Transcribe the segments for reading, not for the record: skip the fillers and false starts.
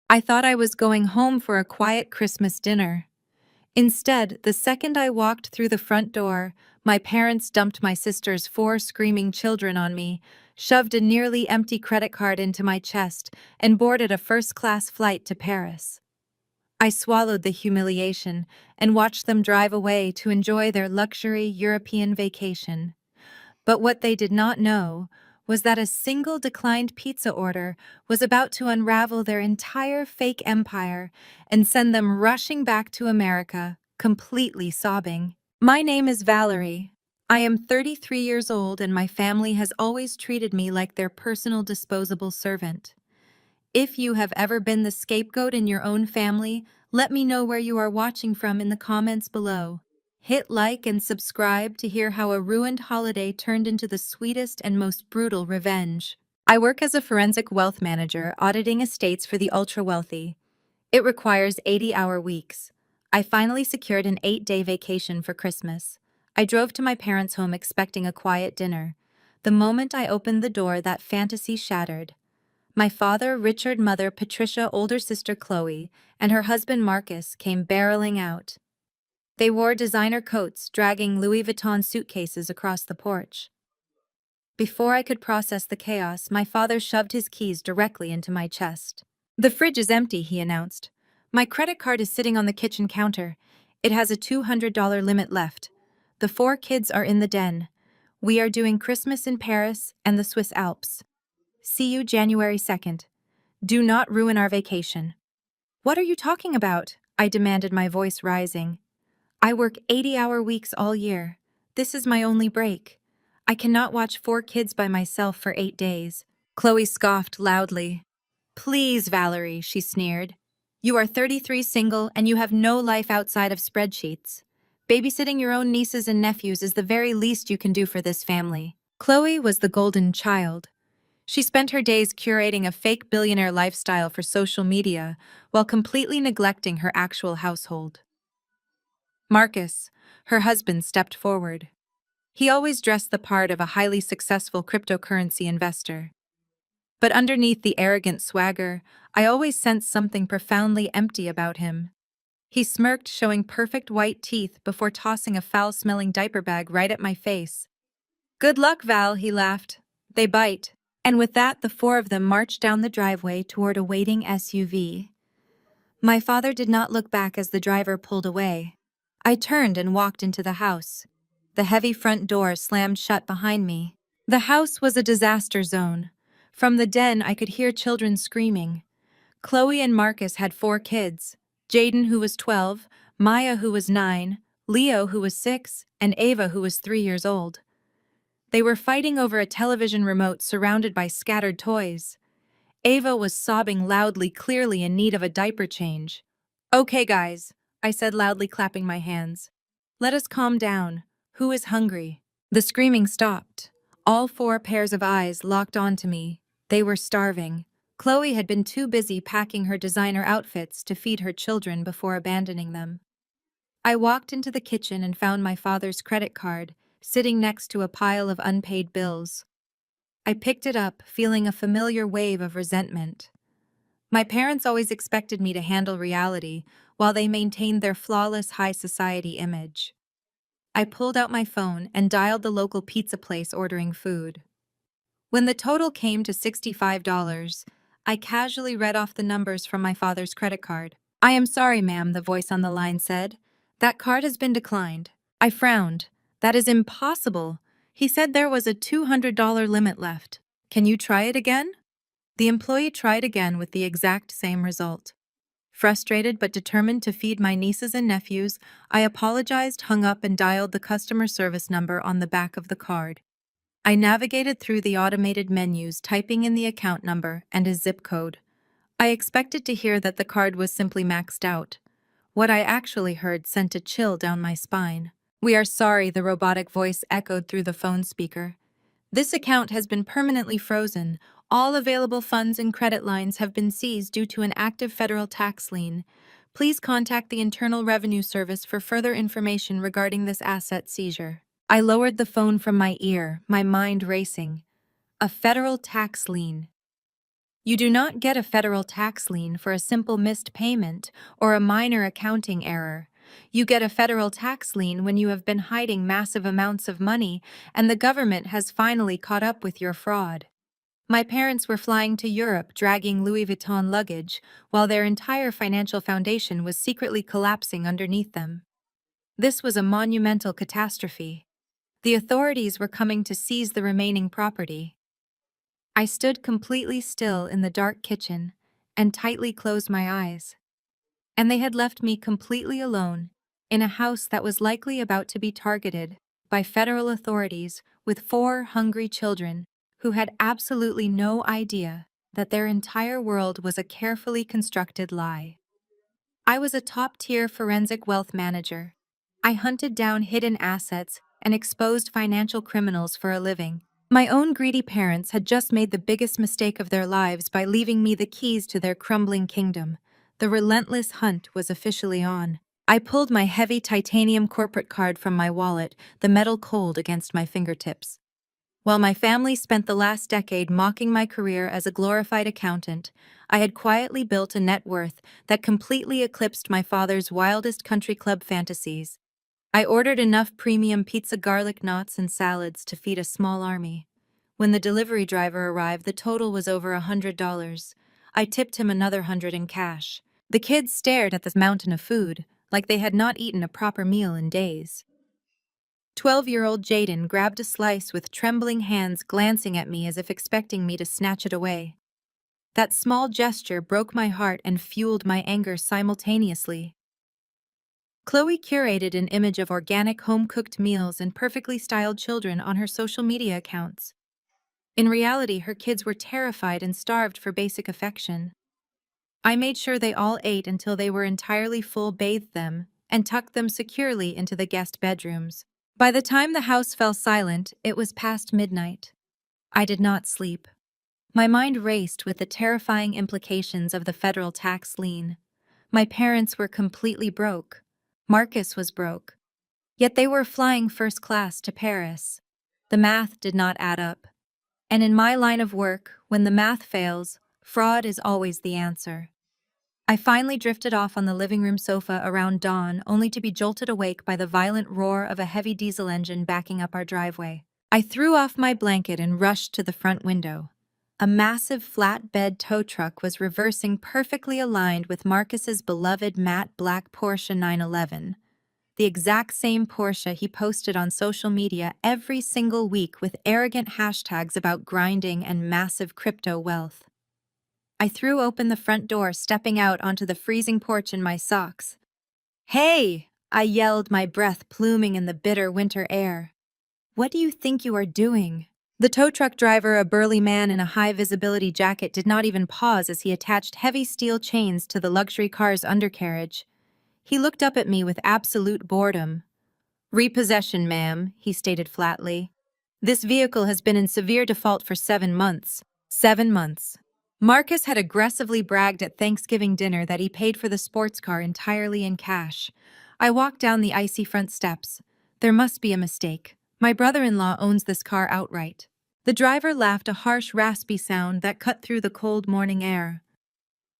I thought I was going home for a quiet Christmas dinner. Instead, the second I walked through the front door, my parents dumped my sister's four screaming children on me, shoved a nearly empty credit card into my chest, and boarded a first-class flight to Paris. I swallowed the humiliation and watched them drive away to enjoy their luxury European vacation. But what they did not know was that a single declined pizza order was about to unravel their entire fake empire and send them rushing back to America, completely sobbing. My name is Valerie. I am 33 years old and my family has always treated me like their personal disposable servant. If you have ever been the scapegoat in your own family, let me know where you are watching from in the comments below. Hit like and subscribe to hear how a ruined holiday turned into the sweetest and most brutal revenge. I work as a forensic wealth manager auditing estates for the ultra-wealthy. It requires 80-hour weeks. I finally secured an 8-day vacation for Christmas. I drove to my parents' home expecting a quiet dinner. The moment I opened the door, that fantasy shattered. My father, Richard, mother, Patricia, older sister, Chloe, and her husband, Marcus, came barreling out. They wore designer coats, dragging Louis Vuitton suitcases across the porch. Before I could process the chaos, my father shoved his keys directly into my chest. "The fridge is empty," he announced. "My credit card is sitting on the kitchen counter. It has a $200 limit left. The 4 kids are in the den. We are doing Christmas in Paris and the Swiss Alps. See you January 2nd. Do not ruin our vacation." "What are you talking about?" I demanded, my voice rising. "I work 80-hour weeks all year. This is my only break. I cannot watch 4 kids by myself for 8 days. Chloe scoffed loudly. "Please, Valerie," she sneered. "You are 33, single, and you have no life outside of spreadsheets. Babysitting your own nieces and nephews is the very least you can do for this family." Chloe was the golden child. She spent her days curating a fake billionaire lifestyle for social media while completely neglecting her actual household. Marcus, her husband, stepped forward. He always dressed the part of a highly successful cryptocurrency investor. But underneath the arrogant swagger, I always sensed something profoundly empty about him. He smirked, showing perfect white teeth before tossing a foul-smelling diaper bag right at my face. "Good luck, Val," he laughed. "They bite." And with that, the 4 of them marched down the driveway toward a waiting SUV. My father did not look back as the driver pulled away. I turned and walked into the house. The heavy front door slammed shut behind me. The house was a disaster zone. From the den, I could hear children screaming. Chloe and Marcus had 4 kids: Jaden, who was 12, Maya, who was 9, Leo, who was 6, and Ava, who was 3 years old. They were fighting over a television remote surrounded by scattered toys. Ava was sobbing loudly, clearly in need of a diaper change. "Okay, guys," I said loudly, clapping my hands. "Let us calm down. Who is hungry?" The screaming stopped. All 4 pairs of eyes locked onto me. They were starving. Chloe had been too busy packing her designer outfits to feed her children before abandoning them. I walked into the kitchen and found my father's credit card sitting next to a pile of unpaid bills. I picked it up, feeling a familiar wave of resentment. My parents always expected me to handle reality while they maintained their flawless high society image. I pulled out my phone and dialed the local pizza place, ordering food. When the total came to $65, I casually read off the numbers from my father's credit card. "I am sorry, ma'am," the voice on the line said. "That card has been declined." I frowned. "That is impossible. He said there was a $200 limit left. Can you try it again?" The employee tried again with the exact same result. Frustrated but determined to feed my nieces and nephews, I apologized, hung up, and dialed the customer service number on the back of the card. I navigated through the automated menus, typing in the account number and a zip code. I expected to hear that the card was simply maxed out. What I actually heard sent a chill down my spine. "We are sorry," the robotic voice echoed through the phone speaker. "This account has been permanently frozen. All available funds and credit lines have been seized due to an active federal tax lien. Please contact the Internal Revenue Service for further information regarding this asset seizure." I lowered the phone from my ear, my mind racing. A federal tax lien. You do not get a federal tax lien for a simple missed payment or a minor accounting error. You get a federal tax lien when you have been hiding massive amounts of money and the government has finally caught up with your fraud. My parents were flying to Europe dragging Louis Vuitton luggage while their entire financial foundation was secretly collapsing underneath them. This was a monumental catastrophe. The authorities were coming to seize the remaining property. I stood completely still in the dark kitchen and tightly closed my eyes. And they had left me completely alone in a house that was likely about to be targeted by federal authorities with 4 hungry children who had absolutely no idea that their entire world was a carefully constructed lie. I was a top-tier forensic wealth manager. I hunted down hidden assets and exposed financial criminals for a living. My own greedy parents had just made the biggest mistake of their lives by leaving me the keys to their crumbling kingdom. The relentless hunt was officially on. I pulled my heavy titanium corporate card from my wallet, the metal cold against my fingertips. While my family spent the last decade mocking my career as a glorified accountant, I had quietly built a net worth that completely eclipsed my father's wildest country club fantasies. I ordered enough premium pizza garlic knots and salads to feed a small army. When the delivery driver arrived, the total was over $100. I tipped him another 100 in cash. The kids stared at this mountain of food, like they had not eaten a proper meal in days. 12-year-old Jaden grabbed a slice with trembling hands, glancing at me as if expecting me to snatch it away. That small gesture broke my heart and fueled my anger simultaneously. Chloe curated an image of organic home-cooked meals and perfectly styled children on her social media accounts. In reality, her kids were terrified and starved for basic affection. I made sure they all ate until they were entirely full, bathed them, and tucked them securely into the guest bedrooms. By the time the house fell silent, it was past midnight. I did not sleep. My mind raced with the terrifying implications of the federal tax lien. My parents were completely broke. Marcus was broke. Yet they were flying first class to Paris. The math did not add up. And in my line of work, when the math fails, fraud is always the answer. I finally drifted off on the living room sofa around dawn, only to be jolted awake by the violent roar of a heavy diesel engine backing up our driveway. I threw off my blanket and rushed to the front window. A massive flatbed tow truck was reversing, perfectly aligned with Marcus's beloved matte black Porsche 911. The exact same Porsche he posted on social media every single week with arrogant hashtags about grinding and massive crypto wealth. I threw open the front door, stepping out onto the freezing porch in my socks. "Hey!" I yelled, my breath pluming in the bitter winter air. "What do you think you are doing?" The tow truck driver, a burly man in a high-visibility jacket, did not even pause as he attached heavy steel chains to the luxury car's undercarriage. He looked up at me with absolute boredom. "Repossession, ma'am," he stated flatly. "This vehicle has been in severe default for 7 months. 7 months." Marcus had aggressively bragged at Thanksgiving dinner that he paid for the sports car entirely in cash. I walked down the icy front steps. There must be a mistake. My brother-in-law owns this car outright. The driver laughed, a harsh, raspy sound that cut through the cold morning air.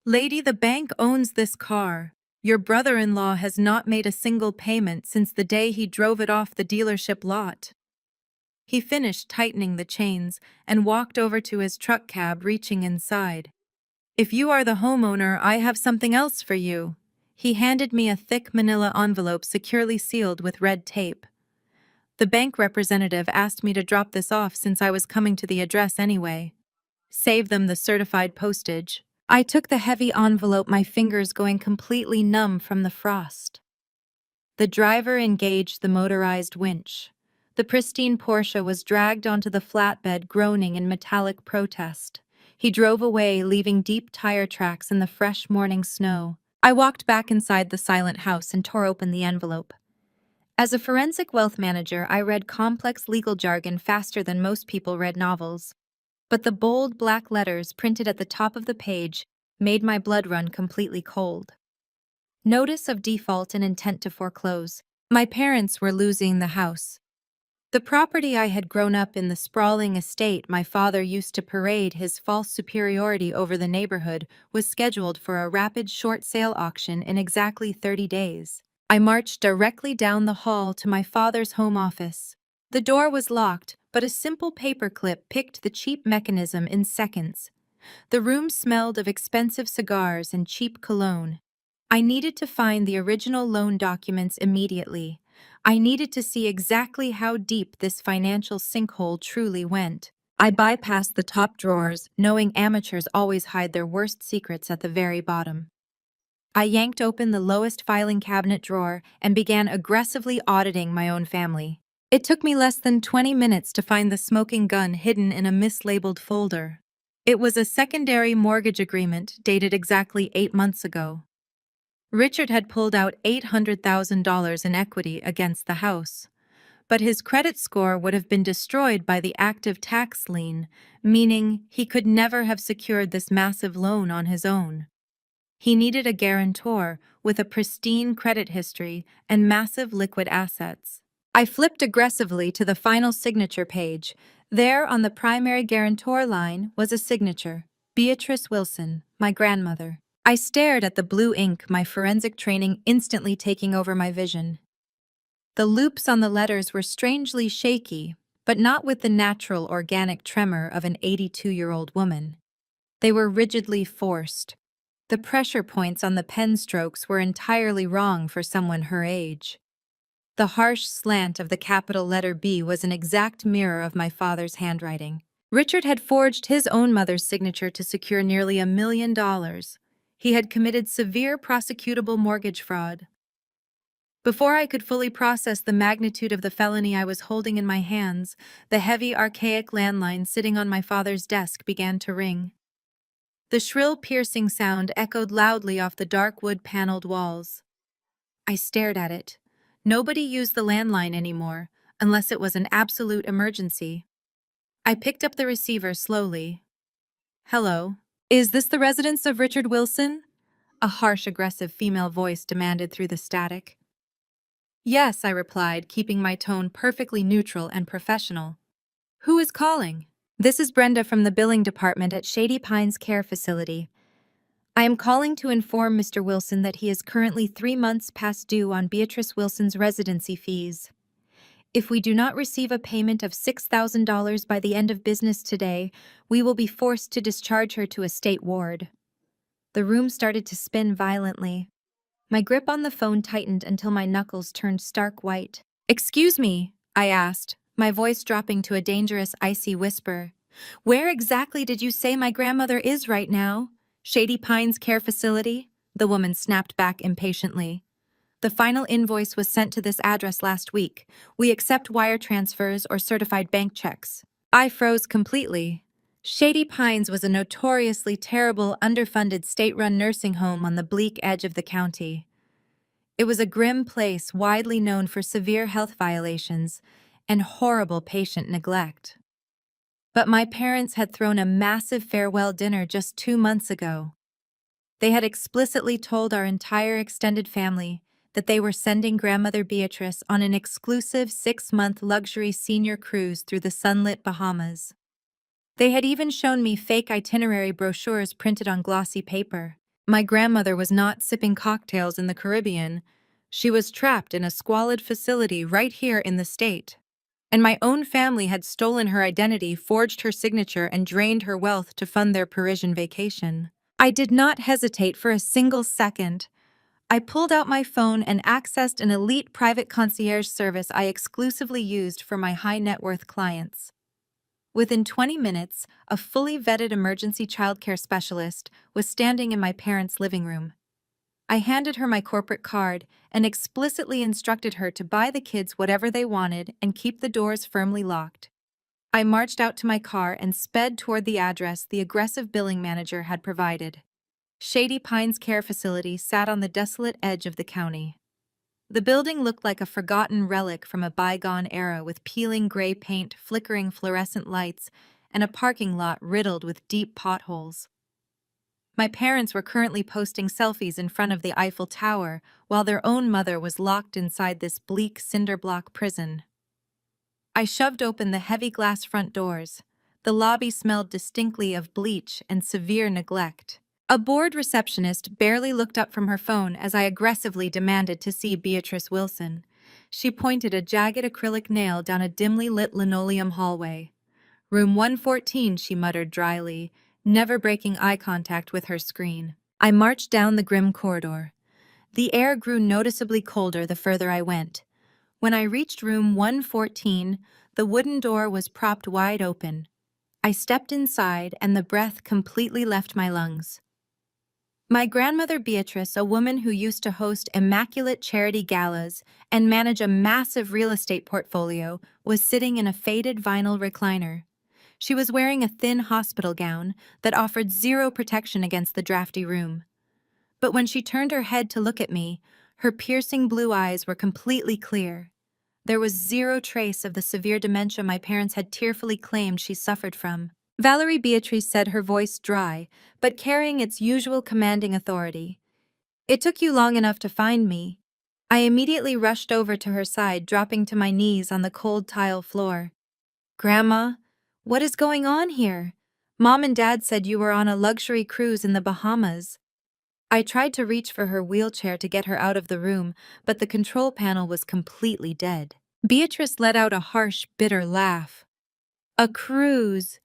"Lady, the bank owns this car. Your brother-in-law has not made a single payment since the day he drove it off the dealership lot." He finished tightening the chains and walked over to his truck cab, reaching inside. "If you are the homeowner, I have something else for you." He handed me a thick manila envelope securely sealed with red tape. "The bank representative asked me to drop this off since I was coming to the address anyway. Save them the certified postage." I took the heavy envelope, my fingers going completely numb from the frost. The driver engaged the motorized winch. The pristine Porsche was dragged onto the flatbed, groaning in metallic protest. He drove away, leaving deep tire tracks in the fresh morning snow. I walked back inside the silent house and tore open the envelope. As a forensic wealth manager, I read complex legal jargon faster than most people read novels. But the bold black letters printed at the top of the page made my blood run completely cold. Notice of default and intent to foreclose. My parents were losing the house. The property I had grown up in, the sprawling estate my father used to parade his false superiority over the neighborhood, was scheduled for a rapid short sale auction in exactly 30 days. I marched directly down the hall to my father's home office. The door was locked, but a simple paperclip picked the cheap mechanism in seconds. The room smelled of expensive cigars and cheap cologne. I needed to find the original loan documents immediately. I needed to see exactly how deep this financial sinkhole truly went. I bypassed the top drawers, knowing amateurs always hide their worst secrets at the very bottom. I yanked open the lowest filing cabinet drawer and began aggressively auditing my own family. It took me less than 20 minutes to find the smoking gun hidden in a mislabeled folder. It was a secondary mortgage agreement dated exactly 8 months ago. Richard had pulled out $800,000 in equity against the house, but his credit score would have been destroyed by the active tax lien, meaning he could never have secured this massive loan on his own. He needed a guarantor with a pristine credit history and massive liquid assets. I flipped aggressively to the final signature page. There, on the primary guarantor line, was a signature: Beatrice Wilson, my grandmother. I stared at the blue ink, my forensic training instantly taking over my vision. The loops on the letters were strangely shaky, but not with the natural organic tremor of an 82-year-old woman. They were rigidly forced. The pressure points on the pen strokes were entirely wrong for someone her age. The harsh slant of the capital letter B was an exact mirror of my father's handwriting. Richard had forged his own mother's signature to secure nearly $1 million. He had committed severe prosecutable mortgage fraud. Before I could fully process the magnitude of the felony I was holding in my hands, the heavy, archaic landline sitting on my father's desk began to ring. The shrill, piercing sound echoed loudly off the dark wood-paneled walls. I stared at it. Nobody used the landline anymore, unless it was an absolute emergency. I picked up the receiver slowly. "Hello. Is this the residence of Richard Wilson?" A harsh, aggressive female voice demanded through the static. "Yes," I replied, keeping my tone perfectly neutral and professional. "Who is calling?" "This is Brenda from the billing department at Shady Pines Care Facility. I am calling to inform Mr. Wilson that he is currently 3 months past due on Beatrice Wilson's residency fees. If we do not receive a payment of $6,000 by the end of business today, we will be forced to discharge her to a state ward." The room started to spin violently. My grip on the phone tightened until my knuckles turned stark white. "Excuse me," I asked, my voice dropping to a dangerous, icy whisper. "Where exactly did you say my grandmother is right now? Shady Pines Care Facility?" The woman snapped back impatiently. "The final invoice was sent to this address last week. We accept wire transfers or certified bank checks." I froze completely. Shady Pines was a notoriously terrible, underfunded state-run nursing home on the bleak edge of the county. It was a grim place widely known for severe health violations and horrible patient neglect. But my parents had thrown a massive farewell dinner just 2 months ago. They had explicitly told our entire extended family that they were sending grandmother Beatrice on an exclusive 6-month luxury senior cruise through the sunlit Bahamas. They had even shown me fake itinerary brochures printed on glossy paper. My grandmother was not sipping cocktails in the Caribbean. She was trapped in a squalid facility right here in the state. And my own family had stolen her identity, forged her signature, and drained her wealth to fund their Parisian vacation. I did not hesitate for a single second. I pulled out my phone and accessed an elite private concierge service I exclusively used for my high-net-worth clients. Within 20 minutes, a fully vetted emergency childcare specialist was standing in my parents' living room. I handed her my corporate card and explicitly instructed her to buy the kids whatever they wanted and keep the doors firmly locked. I marched out to my car and sped toward the address the aggressive billing manager had provided. Shady Pines Care Facility sat on the desolate edge of the county. The building looked like a forgotten relic from a bygone era, with peeling gray paint, flickering fluorescent lights, and a parking lot riddled with deep potholes. My parents were currently posting selfies in front of the Eiffel Tower, while their own mother was locked inside this bleak cinder block prison. I shoved open the heavy glass front doors. The lobby smelled distinctly of bleach and severe neglect. A bored receptionist barely looked up from her phone as I aggressively demanded to see Beatrice Wilson. She pointed a jagged acrylic nail down a dimly lit linoleum hallway. Room 114, she muttered dryly, never breaking eye contact with her screen. I marched down the grim corridor. The air grew noticeably colder the further I went. When I reached room 114, the wooden door was propped wide open. I stepped inside, and the breath completely left my lungs. My grandmother Beatrice, a woman who used to host immaculate charity galas and manage a massive real estate portfolio, was sitting in a faded vinyl recliner. She was wearing a thin hospital gown that offered zero protection against the drafty room. But when she turned her head to look at me, her piercing blue eyes were completely clear. There was zero trace of the severe dementia my parents had tearfully claimed she suffered from. Valerie, Beatrice said, her voice dry, but carrying its usual commanding authority. "It took you long enough to find me." I immediately rushed over to her side, dropping to my knees on the cold tile floor. "Grandma, what is going on here? Mom and Dad said you were on a luxury cruise in the Bahamas." I tried to reach for her wheelchair to get her out of the room, but the control panel was completely dead. Beatrice let out a harsh, bitter laugh. "A cruise?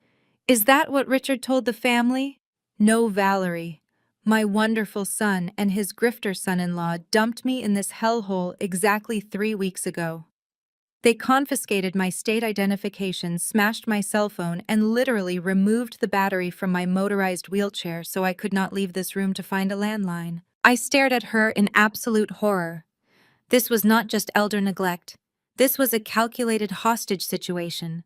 Is that what Richard told the family?" "No, Valerie. My wonderful son and his grifter son-in-law dumped me in this hellhole exactly 3 weeks ago. They confiscated my state identification, smashed my cell phone, and literally removed the battery from my motorized wheelchair so I could not leave this room to find a landline." I stared at her in absolute horror. This was not just elder neglect. This was a calculated hostage situation.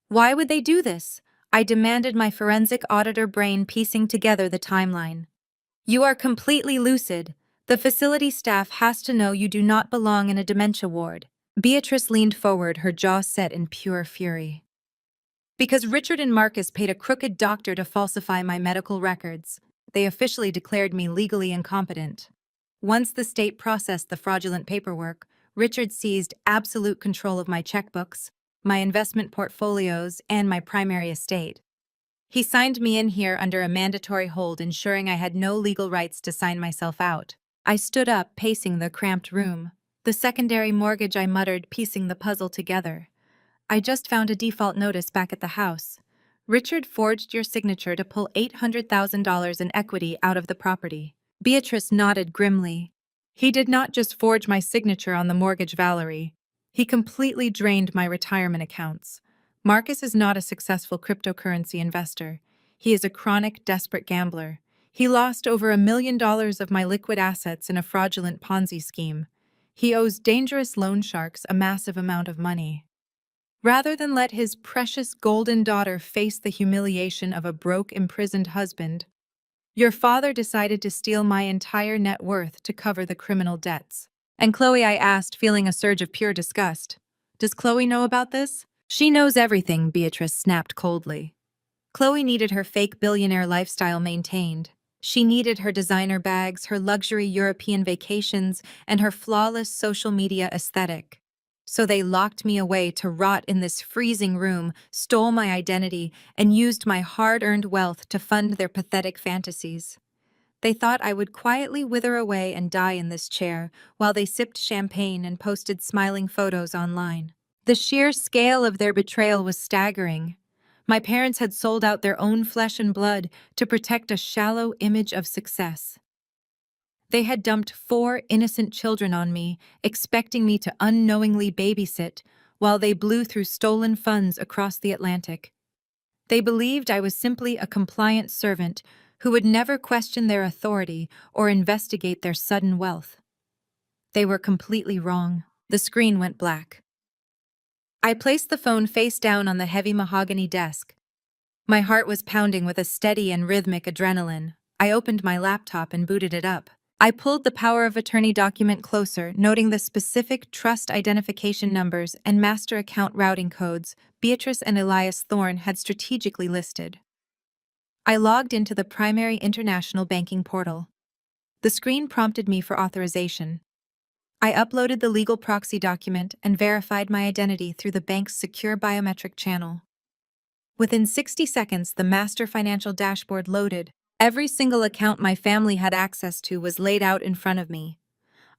Why would they do this? I demanded, my forensic auditor brain piecing together the timeline. "You are completely lucid. The facility staff has to know you do not belong in a dementia ward." Beatrice leaned forward, her jaw set in pure fury. "Because Richard and Marcus paid a crooked doctor to falsify my medical records. They officially declared me legally incompetent. Once the state processed the fraudulent paperwork, Richard seized absolute control of my checkbooks, my investment portfolios, and my primary estate. He signed me in here under a mandatory hold, ensuring I had no legal rights to sign myself out." I stood up, pacing the cramped room. "The secondary mortgage," I muttered, piecing the puzzle together. "I just found a default notice back at the house. Richard forged your signature to pull $800,000 in equity out of the property." Beatrice nodded grimly. "He did not just forge my signature on the mortgage, Valerie. He completely drained my retirement accounts. Marcus is not a successful cryptocurrency investor. He is a chronic, desperate gambler. He lost over $1 million of my liquid assets in a fraudulent Ponzi scheme. He owes dangerous loan sharks a massive amount of money. Rather than let his precious golden daughter face the humiliation of a broke, imprisoned husband, your father decided to steal my entire net worth to cover the criminal debts." "And Chloe?" I asked, feeling a surge of pure disgust. "Does Chloe know about this?" "She knows everything," Beatrice snapped coldly. "Chloe needed her fake billionaire lifestyle maintained. She needed her designer bags, her luxury European vacations, and her flawless social media aesthetic. So they locked me away to rot in this freezing room, stole my identity, and used my hard-earned wealth to fund their pathetic fantasies. They thought I would quietly wither away and die in this chair while they sipped champagne and posted smiling photos online. The sheer scale of their betrayal was staggering. My parents had sold out their own flesh and blood to protect a shallow image of success. They had dumped 4 innocent children on me, expecting me to unknowingly babysit while they blew through stolen funds across the Atlantic. They believed I was simply a compliant servant who would never question their authority or investigate their sudden wealth. They were completely wrong. The screen went black. I placed the phone face down on the heavy mahogany desk. My heart was pounding with a steady and rhythmic adrenaline. I opened my laptop and booted it up. I pulled the power of attorney document closer, noting the specific trust identification numbers and master account routing codes Beatrice and Elias Thorne had strategically listed. I logged into the primary international banking portal. The screen prompted me for authorization. I uploaded the legal proxy document and verified my identity through the bank's secure biometric channel. Within 60 seconds, the master financial dashboard loaded. Every single account my family had access to was laid out in front of me.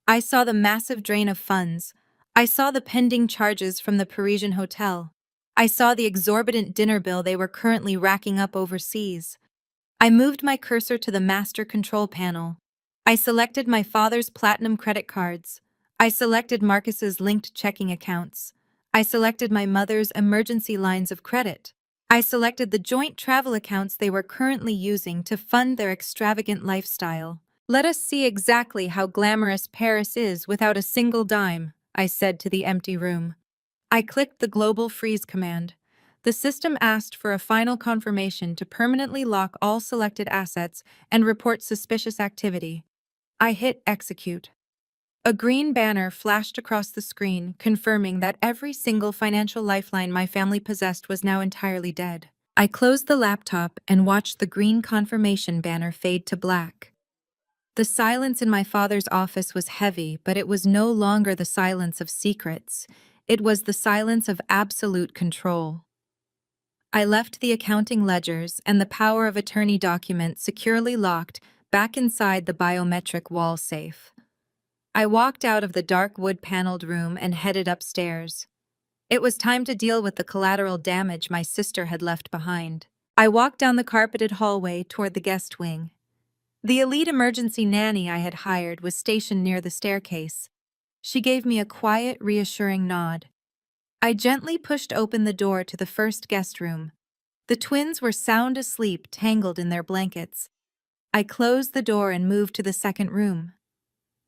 I saw the massive drain of funds. I saw the pending charges from the Parisian hotel. I saw the exorbitant dinner bill they were currently racking up overseas. I moved my cursor to the master control panel. I selected my father's platinum credit cards. I selected Marcus's linked checking accounts. I selected my mother's emergency lines of credit. I selected the joint travel accounts they were currently using to fund their extravagant lifestyle. Let us see exactly how glamorous Paris is without a single dime, I said to the empty room. I clicked the global freeze command. The system asked for a final confirmation to permanently lock all selected assets and report suspicious activity. I hit execute. A green banner flashed across the screen, confirming that every single financial lifeline my family possessed was now entirely dead. I closed the laptop and watched the green confirmation banner fade to black. The silence in my father's office was heavy, but it was no longer the silence of secrets. It was the silence of absolute control. I left the accounting ledgers and the power of attorney document securely locked back inside the biometric wall safe. I walked out of the dark wood-paneled room and headed upstairs. It was time to deal with the collateral damage my sister had left behind. I walked down the carpeted hallway toward the guest wing. The elite emergency nanny I had hired was stationed near the staircase. She gave me a quiet, reassuring nod. I gently pushed open the door to the first guest room. The twins were sound asleep, tangled in their blankets. I closed the door and moved to the second room.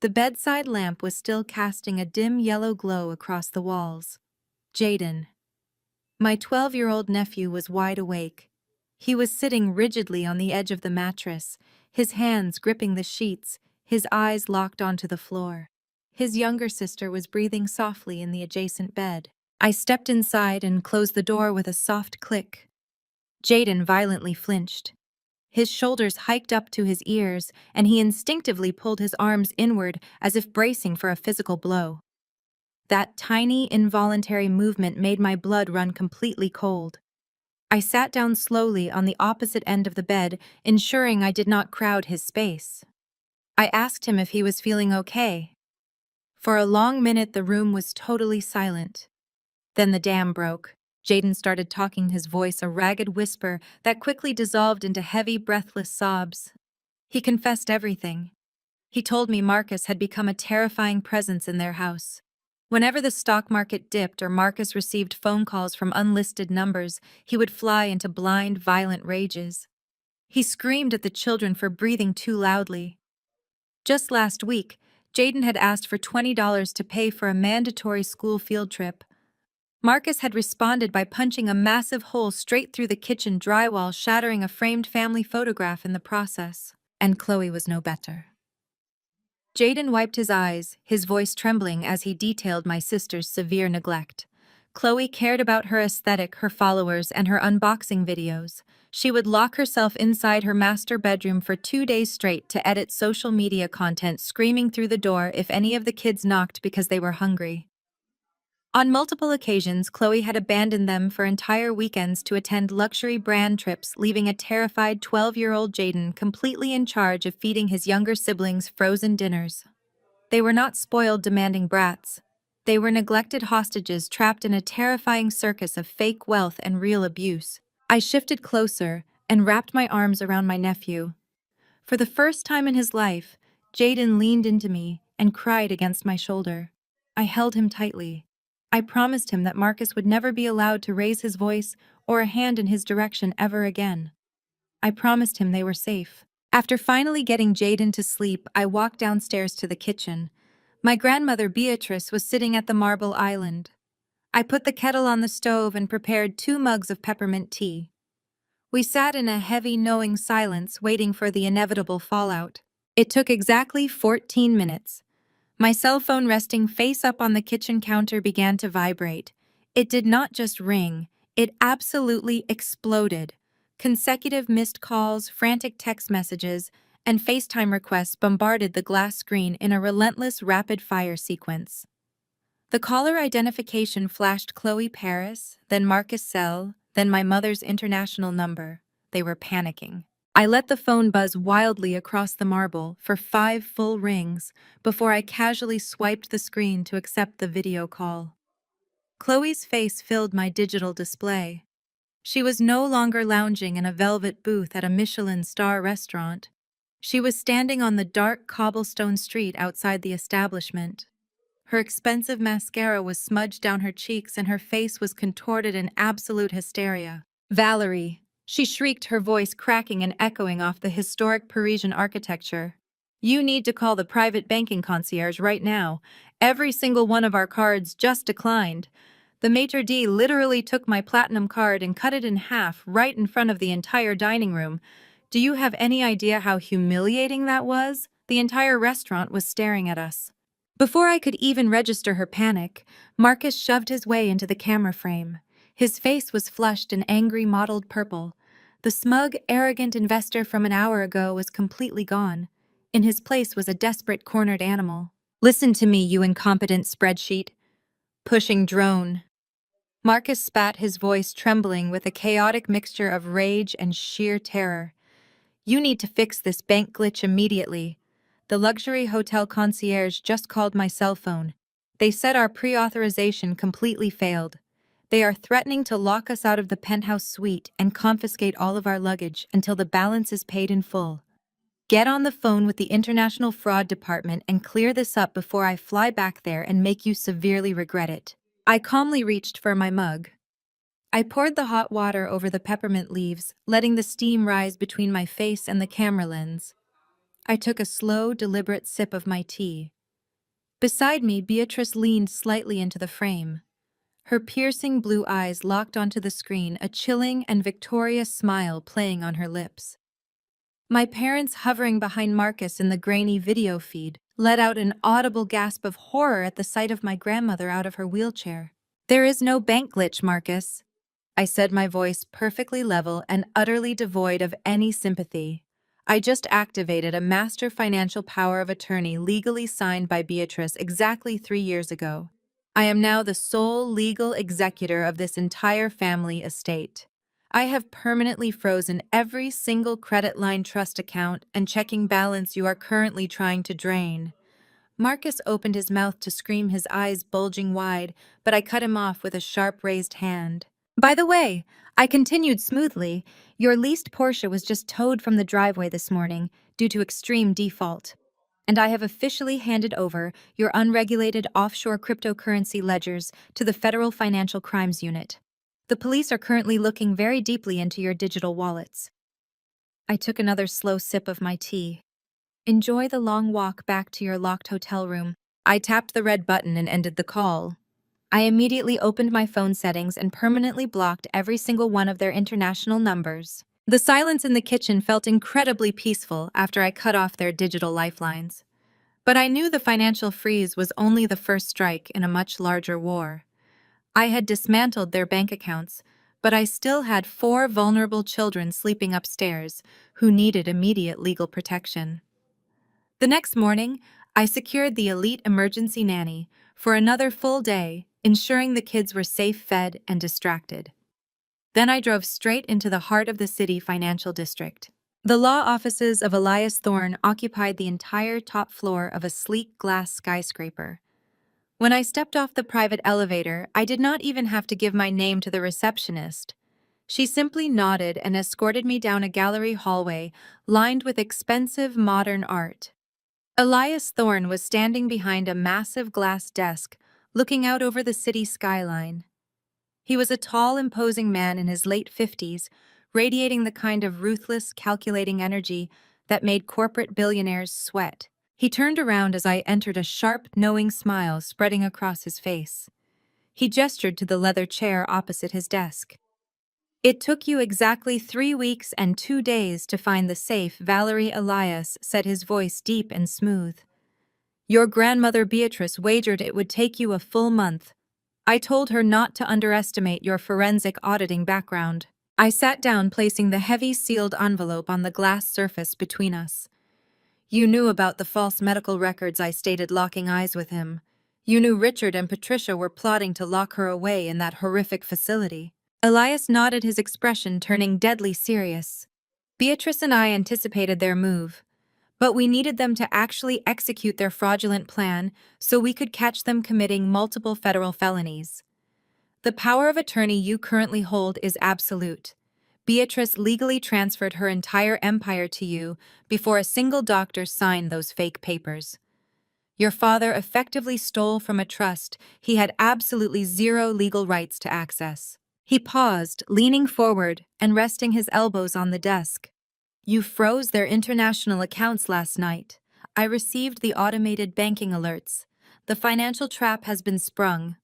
The bedside lamp was still casting a dim yellow glow across the walls. Jaden. My 12-year-old nephew was wide awake. He was sitting rigidly on the edge of the mattress, his hands gripping the sheets, his eyes locked onto the floor. His younger sister was breathing softly in the adjacent bed. I stepped inside and closed the door with a soft click. Jaden violently flinched. His shoulders hiked up to his ears, and he instinctively pulled his arms inward as if bracing for a physical blow. That tiny, involuntary movement made my blood run completely cold. I sat down slowly on the opposite end of the bed, ensuring I did not crowd his space. I asked him if he was feeling okay. For a long minute, the room was totally silent. Then the dam broke. Jaden started talking, his voice a ragged whisper that quickly dissolved into heavy, breathless sobs. He confessed everything. He told me Marcus had become a terrifying presence in their house. Whenever the stock market dipped or Marcus received phone calls from unlisted numbers, he would fly into blind, violent rages. He screamed at the children for breathing too loudly. Just last week, Jaden had asked for $20 to pay for a mandatory school field trip. Marcus had responded by punching a massive hole straight through the kitchen drywall, shattering a framed family photograph in the process. And Chloe was no better. Jaden wiped his eyes, his voice trembling as he detailed my sister's severe neglect. Chloe cared about her aesthetic, her followers, and her unboxing videos. She would lock herself inside her master bedroom for 2 days straight to edit social media content, screaming through the door if any of the kids knocked because they were hungry. On multiple occasions, Chloe had abandoned them for entire weekends to attend luxury brand trips, leaving a terrified 12-year-old Jaden completely in charge of feeding his younger siblings frozen dinners. They were not spoiled, demanding brats. They were neglected hostages trapped in a terrifying circus of fake wealth and real abuse. I shifted closer and wrapped my arms around my nephew. For the first time in his life, Jaden leaned into me and cried against my shoulder. I held him tightly. I promised him that Marcus would never be allowed to raise his voice or a hand in his direction ever again. I promised him they were safe. After finally getting Jaden to sleep, I walked downstairs to the kitchen. My grandmother Beatrice was sitting at the marble island. I put the kettle on the stove and prepared 2 mugs of peppermint tea. We sat in a heavy, knowing silence, waiting for the inevitable fallout. It took exactly 14 minutes. My cell phone, resting face up on the kitchen counter, began to vibrate. It did not just ring, it absolutely exploded. Consecutive missed calls, frantic text messages, and FaceTime requests bombarded the glass screen in a relentless rapid-fire sequence. The caller identification flashed Chloe Paris, then Marcus Sell, then my mother's international number. They were panicking. I let the phone buzz wildly across the marble for 5 full rings before I casually swiped the screen to accept the video call. Chloe's face filled my digital display. She was no longer lounging in a velvet booth at a Michelin star restaurant. She was standing on the dark cobblestone street outside the establishment. Her expensive mascara was smudged down her cheeks and her face was contorted in absolute hysteria. "Valerie!" She shrieked, her voice cracking and echoing off the historic Parisian architecture. "You need to call the private banking concierge right now. Every single one of our cards just declined. The maitre d' literally took my platinum card and cut it in half right in front of the entire dining room. Do you have any idea how humiliating that was? The entire restaurant was staring at us." Before I could even register her panic, Marcus shoved his way into the camera frame. His face was flushed in angry mottled purple. The smug, arrogant investor from an hour ago was completely gone. In his place was a desperate, cornered animal. "Listen to me, you incompetent spreadsheet. Pushing drone." Marcus spat, his voice trembling with a chaotic mixture of rage and sheer terror. "You need to fix this bank glitch immediately. The luxury hotel concierge just called my cell phone. They said our pre-authorization completely failed. They are threatening to lock us out of the penthouse suite and confiscate all of our luggage until the balance is paid in full. Get on the phone with the International Fraud Department and clear this up before I fly back there and make you severely regret it." I calmly reached for my mug. I poured the hot water over the peppermint leaves, letting the steam rise between my face and the camera lens. I took a slow, deliberate sip of my tea. Beside me, Beatrice leaned slightly into the frame. Her piercing blue eyes locked onto the screen, a chilling and victorious smile playing on her lips. My parents, hovering behind Marcus in the grainy video feed, let out an audible gasp of horror at the sight of my grandmother out of her wheelchair. "There is no bank glitch, Marcus," I said, my voice perfectly level and utterly devoid of any sympathy. "I just activated a master financial power of attorney legally signed by Beatrice exactly 3 years ago. I am now the sole legal executor of this entire family estate. I have permanently frozen every single credit line, trust account, and checking balance you are currently trying to drain." Marcus opened his mouth to scream, his eyes bulging wide, but I cut him off with a sharp raised hand. "By the way," I continued smoothly, "your leased Porsche was just towed from the driveway this morning due to extreme default. And I have officially handed over your unregulated offshore cryptocurrency ledgers to the Federal Financial Crimes Unit. The police are currently looking very deeply into your digital wallets." I took another slow sip of my tea. "Enjoy the long walk back to your locked hotel room." I tapped the red button and ended the call. I immediately opened my phone settings and permanently blocked every single one of their international numbers. The silence in the kitchen felt incredibly peaceful after I cut off their digital lifelines. But I knew the financial freeze was only the first strike in a much larger war. I had dismantled their bank accounts, but I still had 4 vulnerable children sleeping upstairs who needed immediate legal protection. The next morning, I secured the elite emergency nanny for another full day, ensuring the kids were safe, fed, and distracted. Then I drove straight into the heart of the city financial district. The law offices of Elias Thorne occupied the entire top floor of a sleek glass skyscraper. When I stepped off the private elevator, I did not even have to give my name to the receptionist. She simply nodded and escorted me down a gallery hallway lined with expensive modern art. Elias Thorne was standing behind a massive glass desk, looking out over the city skyline. He was a tall, imposing man in his late 50s, radiating the kind of ruthless, calculating energy that made corporate billionaires sweat. He turned around as I entered, a sharp, knowing smile spreading across his face. He gestured to the leather chair opposite his desk. "It took you exactly 3 weeks and 2 days to find the safe, Valerie Elias," said his voice deep and smooth. "Your grandmother Beatrice wagered it would take you a full month. I told her not to underestimate your forensic auditing background." I sat down, placing the heavy sealed envelope on the glass surface between us. You knew about the false medical records I stated locking eyes with him. You knew Richard and Patricia were plotting to lock her away in that horrific facility. Elias nodded, his expression turning deadly serious. Beatrice and I anticipated their move, but we needed them to actually execute their fraudulent plan so we could catch them committing multiple federal felonies. The power of attorney you currently hold is absolute. Beatrice legally transferred her entire empire to you before a single doctor signed those fake papers. Your father effectively stole from a trust he had absolutely zero legal rights to access. He paused, leaning forward and resting his elbows on the desk. You froze their international accounts last night. I received the automated banking alerts. The financial trap has been sprung.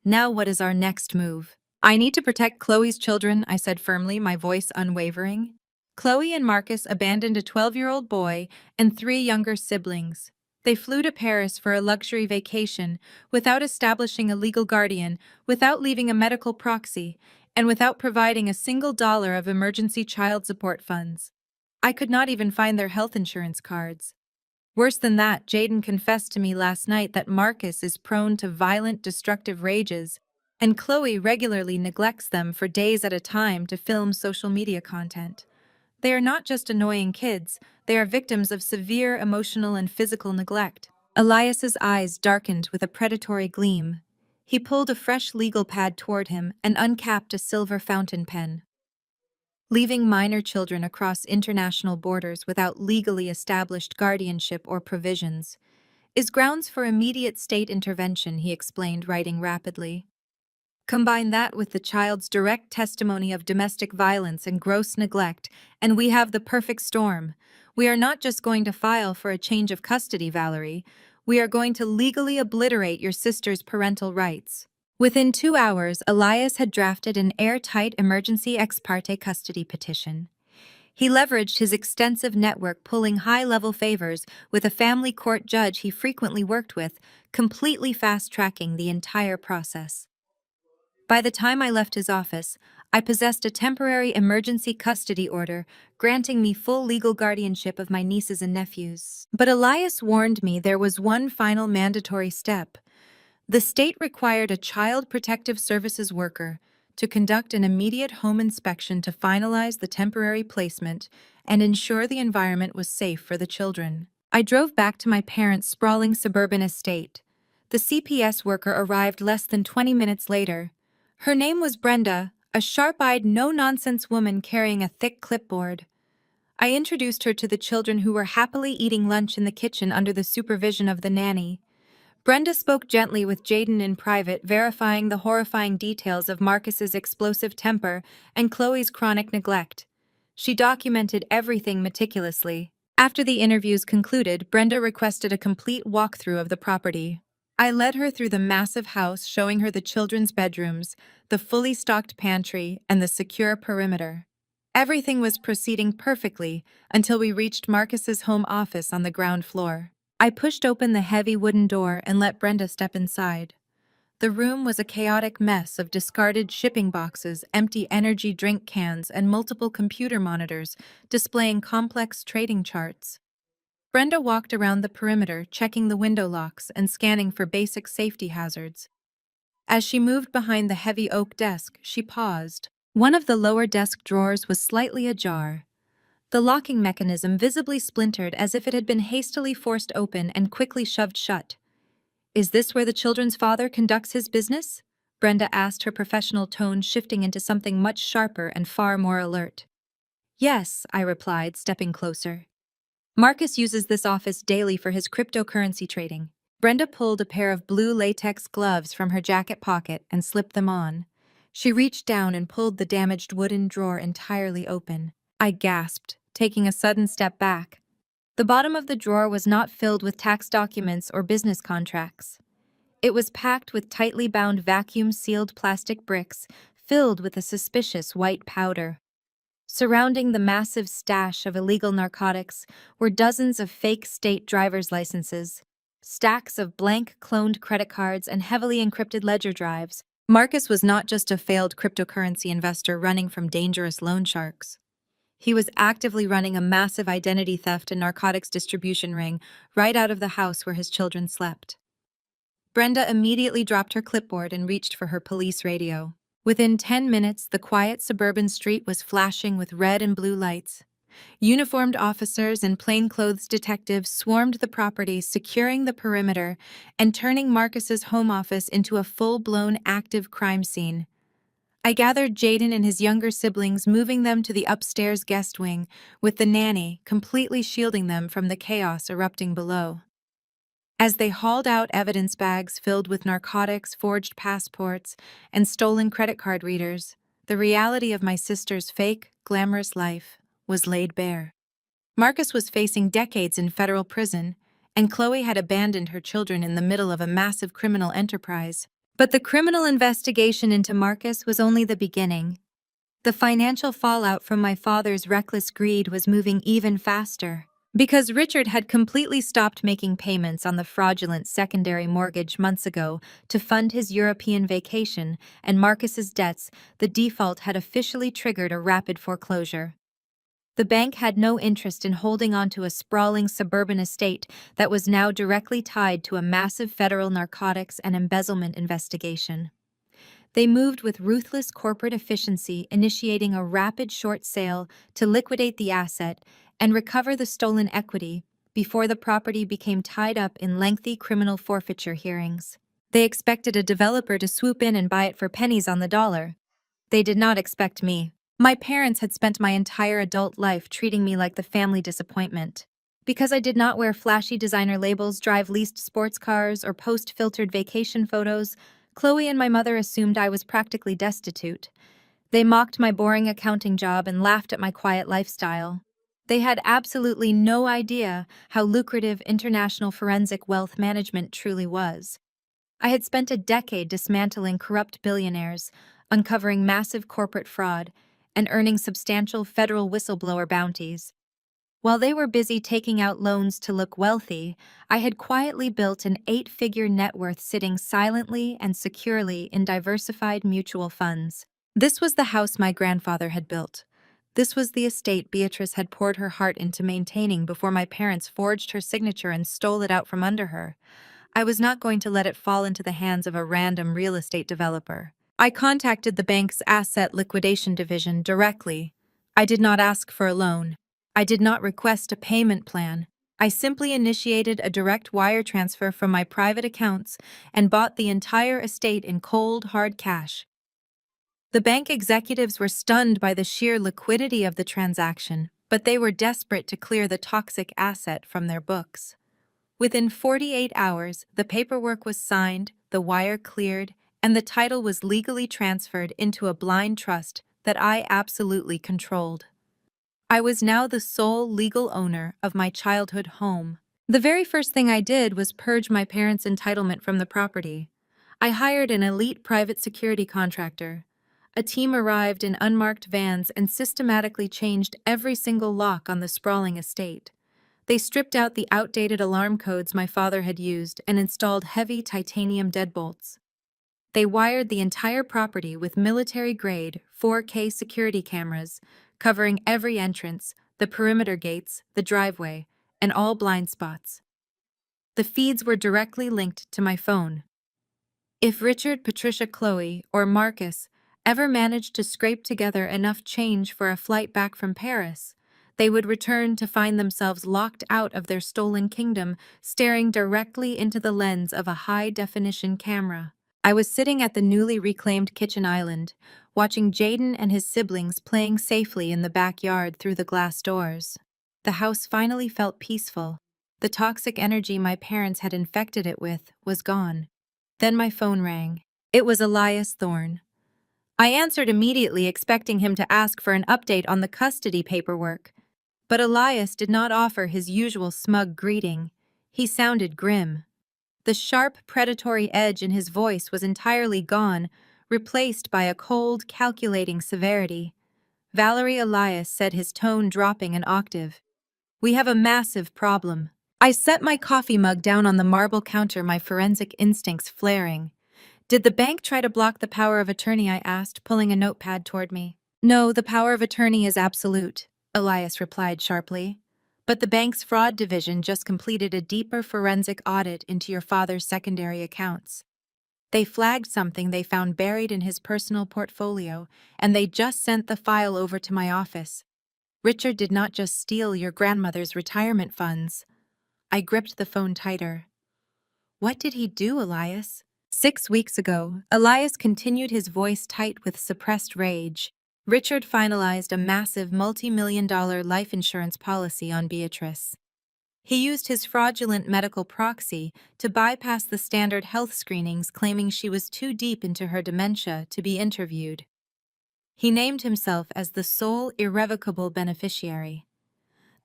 Now what is our next move? I need to protect Chloe's children, I said firmly, my voice unwavering. Chloe and Marcus abandoned a 12-year-old boy and 3 younger siblings. They flew to Paris for a luxury vacation without establishing a legal guardian, without leaving a medical proxy, and without providing a single dollar of emergency child support funds. I could not even find their health insurance cards. Worse than that, Jaden confessed to me last night that Marcus is prone to violent, destructive rages, and Chloe regularly neglects them for days at a time to film social media content. They are not just annoying kids, they are victims of severe emotional and physical neglect. Elias's eyes darkened with a predatory gleam. He pulled a fresh legal pad toward him and uncapped a silver fountain pen. Leaving minor children across international borders without legally established guardianship or provisions is grounds for immediate state intervention, he explained, writing rapidly. Combine that with the child's direct testimony of domestic violence and gross neglect, and we have the perfect storm. We are not just going to file for a change of custody, Valerie. We are going to legally obliterate your sister's parental rights. Within 2 hours, Elias had drafted an airtight emergency ex parte custody petition. He leveraged his extensive network, pulling high-level favors with a family court judge he frequently worked with, completely fast-tracking the entire process. By the time I left his office, I possessed a temporary emergency custody order granting me full legal guardianship of my nieces and nephews. But Elias warned me there was one final mandatory step. The state required a Child Protective Services worker to conduct an immediate home inspection to finalize the temporary placement and ensure the environment was safe for the children. I drove back to my parents' sprawling suburban estate. The CPS worker arrived less than 20 minutes later. Her name was Brenda, a sharp-eyed, no-nonsense woman carrying a thick clipboard. I introduced her to the children who were happily eating lunch in the kitchen under the supervision of the nanny. Brenda spoke gently with Jaden in private, verifying the horrifying details of Marcus's explosive temper and Chloe's chronic neglect. She documented everything meticulously. After the interviews concluded, Brenda requested a complete walkthrough of the property. I led her through the massive house, showing her the children's bedrooms, the fully stocked pantry, and the secure perimeter. Everything was proceeding perfectly until we reached Marcus's home office on the ground floor. I pushed open the heavy wooden door and let Brenda step inside. The room was a chaotic mess of discarded shipping boxes, empty energy drink cans, and multiple computer monitors displaying complex trading charts. Brenda walked around the perimeter, checking the window locks and scanning for basic safety hazards. As she moved behind the heavy oak desk, she paused. One of the lower desk drawers was slightly ajar. The locking mechanism visibly splintered as if it had been hastily forced open and quickly shoved shut. "Is this where the children's father conducts his business?" Brenda asked, her professional tone shifting into something much sharper and far more alert. "Yes," I replied, stepping closer. "Marcus uses this office daily for his cryptocurrency trading." Brenda pulled a pair of blue latex gloves from her jacket pocket and slipped them on. She reached down and pulled the damaged wooden drawer entirely open. I gasped, taking a sudden step back. The bottom of the drawer was not filled with tax documents or business contracts. It was packed with tightly bound vacuum-sealed plastic bricks filled with a suspicious white powder. Surrounding the massive stash of illegal narcotics were dozens of fake state driver's licenses, stacks of blank cloned credit cards, and heavily encrypted ledger drives. Marcus was not just a failed cryptocurrency investor running from dangerous loan sharks. He was actively running a massive identity theft and narcotics distribution ring right out of the house where his children slept. Brenda immediately dropped her clipboard and reached for her police radio. Within 10 minutes, the quiet suburban street was flashing with red and blue lights. Uniformed officers and plainclothes detectives swarmed the property, securing the perimeter and turning Marcus's home office into a full-blown active crime scene. I gathered Jaden and his younger siblings, moving them to the upstairs guest wing, with the nanny completely shielding them from the chaos erupting below. As they hauled out evidence bags filled with narcotics, forged passports, and stolen credit card readers, the reality of my sister's fake, glamorous life was laid bare. Marcus was facing decades in federal prison, and Chloe had abandoned her children in the middle of a massive criminal enterprise. But the criminal investigation into Marcus was only the beginning. The financial fallout from my father's reckless greed was moving even faster. Because Richard had completely stopped making payments on the fraudulent secondary mortgage months ago to fund his European vacation and Marcus's debts, the default had officially triggered a rapid foreclosure. The bank had no interest in holding on to a sprawling suburban estate that was now directly tied to a massive federal narcotics and embezzlement investigation. They moved with ruthless corporate efficiency, initiating a rapid short sale to liquidate the asset and recover the stolen equity before the property became tied up in lengthy criminal forfeiture hearings. They expected a developer to swoop in and buy it for pennies on the dollar. They did not expect me. My parents had spent my entire adult life treating me like the family disappointment. Because I did not wear flashy designer labels, drive leased sports cars, or post filtered vacation photos, Chloe and my mother assumed I was practically destitute. They mocked my boring accounting job and laughed at my quiet lifestyle. They had absolutely no idea how lucrative international forensic wealth management truly was. I had spent a decade dismantling corrupt billionaires, uncovering massive corporate fraud, and earning substantial federal whistleblower bounties. While they were busy taking out loans to look wealthy, I had quietly built an 8-figure net worth sitting silently and securely in diversified mutual funds. This was the house my grandfather had built. This was the estate Beatrice had poured her heart into maintaining before my parents forged her signature and stole it out from under her. I was not going to let it fall into the hands of a random real estate developer. I contacted the bank's asset liquidation division directly. I did not ask for a loan. I did not request a payment plan. I simply initiated a direct wire transfer from my private accounts and bought the entire estate in cold, hard cash. The bank executives were stunned by the sheer liquidity of the transaction, but they were desperate to clear the toxic asset from their books. Within 48 hours, the paperwork was signed, the wire cleared, and the title was legally transferred into a blind trust that I absolutely controlled. I was now the sole legal owner of my childhood home. The very first thing I did was purge my parents' entitlement from the property. I hired an elite private security contractor. A team arrived in unmarked vans and systematically changed every single lock on the sprawling estate. They stripped out the outdated alarm codes my father had used and installed heavy titanium deadbolts. They wired the entire property with military-grade 4K security cameras, covering every entrance, the perimeter gates, the driveway, and all blind spots. The feeds were directly linked to my phone. If Richard, Patricia, Chloe, or Marcus ever managed to scrape together enough change for a flight back from Paris, they would return to find themselves locked out of their stolen kingdom, staring directly into the lens of a high-definition camera. I was sitting at the newly reclaimed kitchen island, watching Jaden and his siblings playing safely in the backyard through the glass doors. The house finally felt peaceful. The toxic energy my parents had infected it with was gone. Then my phone rang. It was Elias Thorne. I answered immediately, expecting him to ask for an update on the custody paperwork. But Elias did not offer his usual smug greeting. He sounded grim. The sharp, predatory edge in his voice was entirely gone, replaced by a cold, calculating severity. Valerie, Elias said, his tone dropping an octave. "We have a massive problem." I set my coffee mug down on the marble counter, my forensic instincts flaring. "Did the bank try to block the power of attorney?" I asked, pulling a notepad toward me. "No, the power of attorney is absolute," Elias replied sharply. But the bank's fraud division just completed a deeper forensic audit into your father's secondary accounts. They flagged something they found buried in his personal portfolio, and they just sent the file over to my office. Richard did not just steal your grandmother's retirement funds. I gripped the phone tighter. What did he do, Elias? 6 weeks ago, Elias continued, his voice tight with suppressed rage. Richard finalized a massive multi-million-dollar life insurance policy on Beatrice. He used his fraudulent medical proxy to bypass the standard health screenings, claiming she was too deep into her dementia to be interviewed. He named himself as the sole irrevocable beneficiary.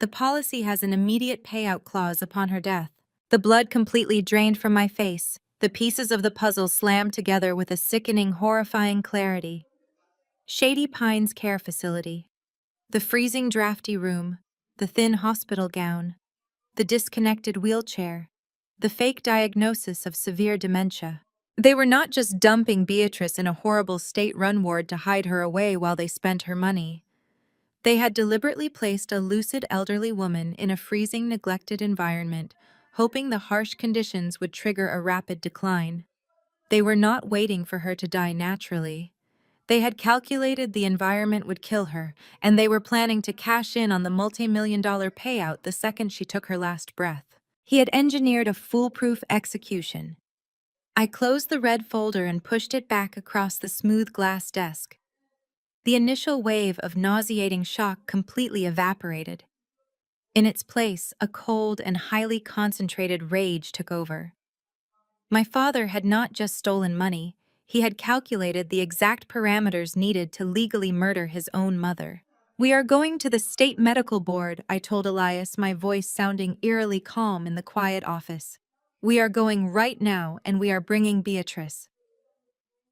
The policy has an immediate payout clause upon her death. The blood completely drained from my face. The pieces of the puzzle slammed together with a sickening, horrifying clarity. Shady Pines Care Facility. The freezing, drafty room. The thin hospital gown. The disconnected wheelchair. The fake diagnosis of severe dementia. They were not just dumping Beatrice in a horrible state-run ward to hide her away while they spent her money. They had deliberately placed a lucid elderly woman in a freezing, neglected environment, hoping the harsh conditions would trigger a rapid decline. They were not waiting for her to die naturally. They had calculated the environment would kill her, and they were planning to cash in on the multi-million-dollar payout the second she took her last breath. He had engineered a foolproof execution. I closed the red folder and pushed it back across the smooth glass desk. The initial wave of nauseating shock completely evaporated. In its place, a cold and highly concentrated rage took over. My father had not just stolen money, he had calculated the exact parameters needed to legally murder his own mother. "We are going to the state medical board," I told Elias, my voice sounding eerily calm in the quiet office. "We are going right now, and we are bringing Beatrice."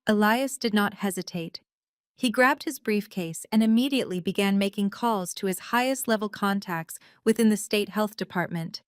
Elias did not hesitate. He grabbed his briefcase and immediately began making calls to his highest-level contacts within the state health department.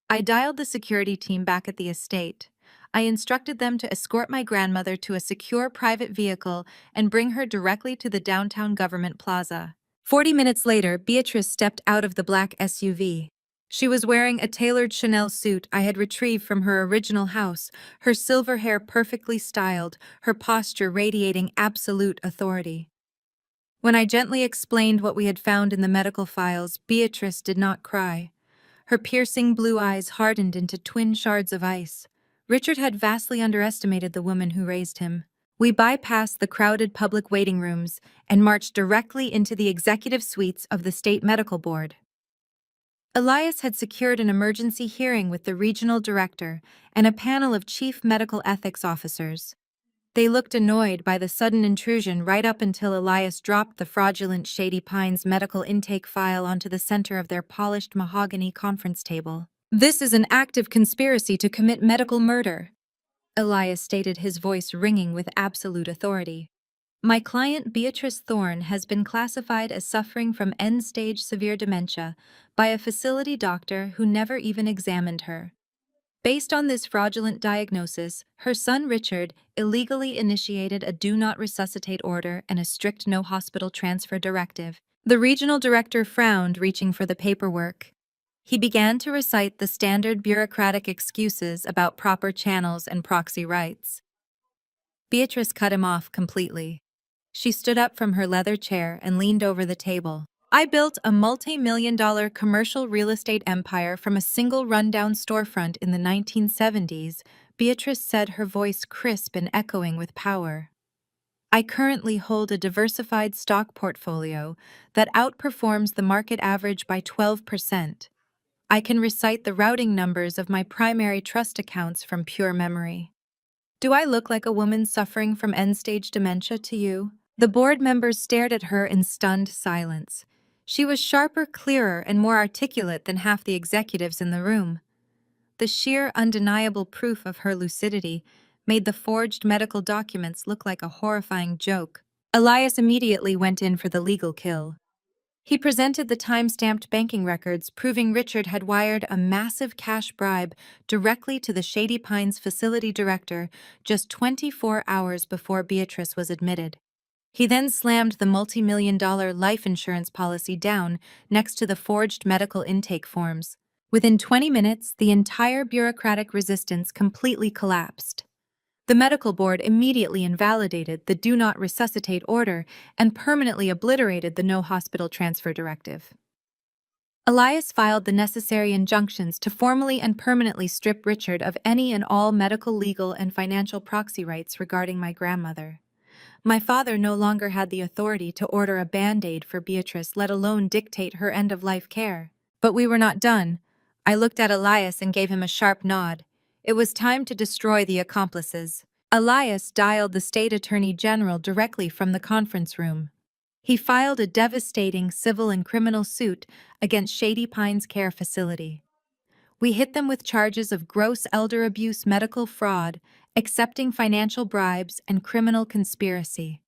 I dialed the security team back at the estate. I instructed them to escort my grandmother to a secure private vehicle and bring her directly to the downtown government plaza. 40 minutes later, Beatrice stepped out of the black SUV. She was wearing a tailored Chanel suit I had retrieved from her original house, her silver hair perfectly styled, her posture radiating absolute authority. When I gently explained what we had found in the medical files, Beatrice did not cry. Her piercing blue eyes hardened into twin shards of ice. Richard had vastly underestimated the woman who raised him. We bypassed the crowded public waiting rooms and marched directly into the executive suites of the state medical board. Elias had secured an emergency hearing with the regional director and a panel of chief medical ethics officers. They looked annoyed by the sudden intrusion right up until Elias dropped the fraudulent Shady Pines medical intake file onto the center of their polished mahogany conference table. "This is an active conspiracy to commit medical murder," Elias stated, his voice ringing with absolute authority. "My client Beatrice Thorne has been classified as suffering from end-stage severe dementia by a facility doctor who never even examined her. Based on this fraudulent diagnosis, her son Richard illegally initiated a do not resuscitate order and a strict no hospital transfer directive." The regional director frowned, reaching for the paperwork. He began to recite the standard bureaucratic excuses about proper channels and proxy rights. Beatrice cut him off completely. She stood up from her leather chair and leaned over the table. "I built a multi-million-dollar commercial real estate empire from a single rundown storefront in the 1970s, Beatrice said, her voice crisp and echoing with power. "I currently hold a diversified stock portfolio that outperforms the market average by 12%. I can recite the routing numbers of my primary trust accounts from pure memory. Do I look like a woman suffering from end-stage dementia to you?" The board members stared at her in stunned silence. She was sharper, clearer, and more articulate than half the executives in the room. The sheer, undeniable proof of her lucidity made the forged medical documents look like a horrifying joke. Elias immediately went in for the legal kill. He presented the time-stamped banking records proving Richard had wired a massive cash bribe directly to the Shady Pines facility director just 24 hours before Beatrice was admitted. He then slammed the multi-million-dollar life insurance policy down next to the forged medical intake forms. Within 20 minutes, the entire bureaucratic resistance completely collapsed. The medical board immediately invalidated the Do Not Resuscitate order and permanently obliterated the No Hospital Transfer Directive. Elias filed the necessary injunctions to formally and permanently strip Richard of any and all medical, legal, and financial proxy rights regarding my grandmother. My father no longer had the authority to order a Band-Aid for Beatrice, let alone dictate her end-of-life care. But we were not done. I looked at Elias and gave him a sharp nod. It was time to destroy the accomplices. Elias dialed the state attorney general directly from the conference room. He filed a devastating civil and criminal suit against Shady Pines Care Facility. We hit them with charges of gross elder abuse, medical fraud, accepting financial bribes, and criminal conspiracy.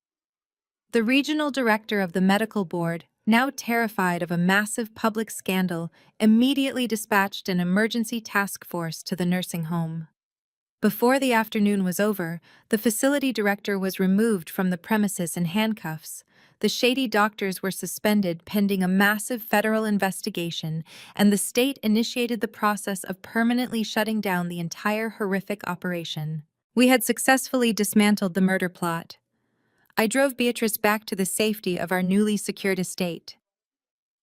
The regional director of the medical board, now terrified of a massive public scandal, immediately dispatched an emergency task force to the nursing home. Before the afternoon was over, the facility director was removed from the premises in handcuffs. The shady doctors were suspended pending a massive federal investigation, and the state initiated the process of permanently shutting down the entire horrific operation. We had successfully dismantled the murder plot. I drove Beatrice back to the safety of our newly secured estate.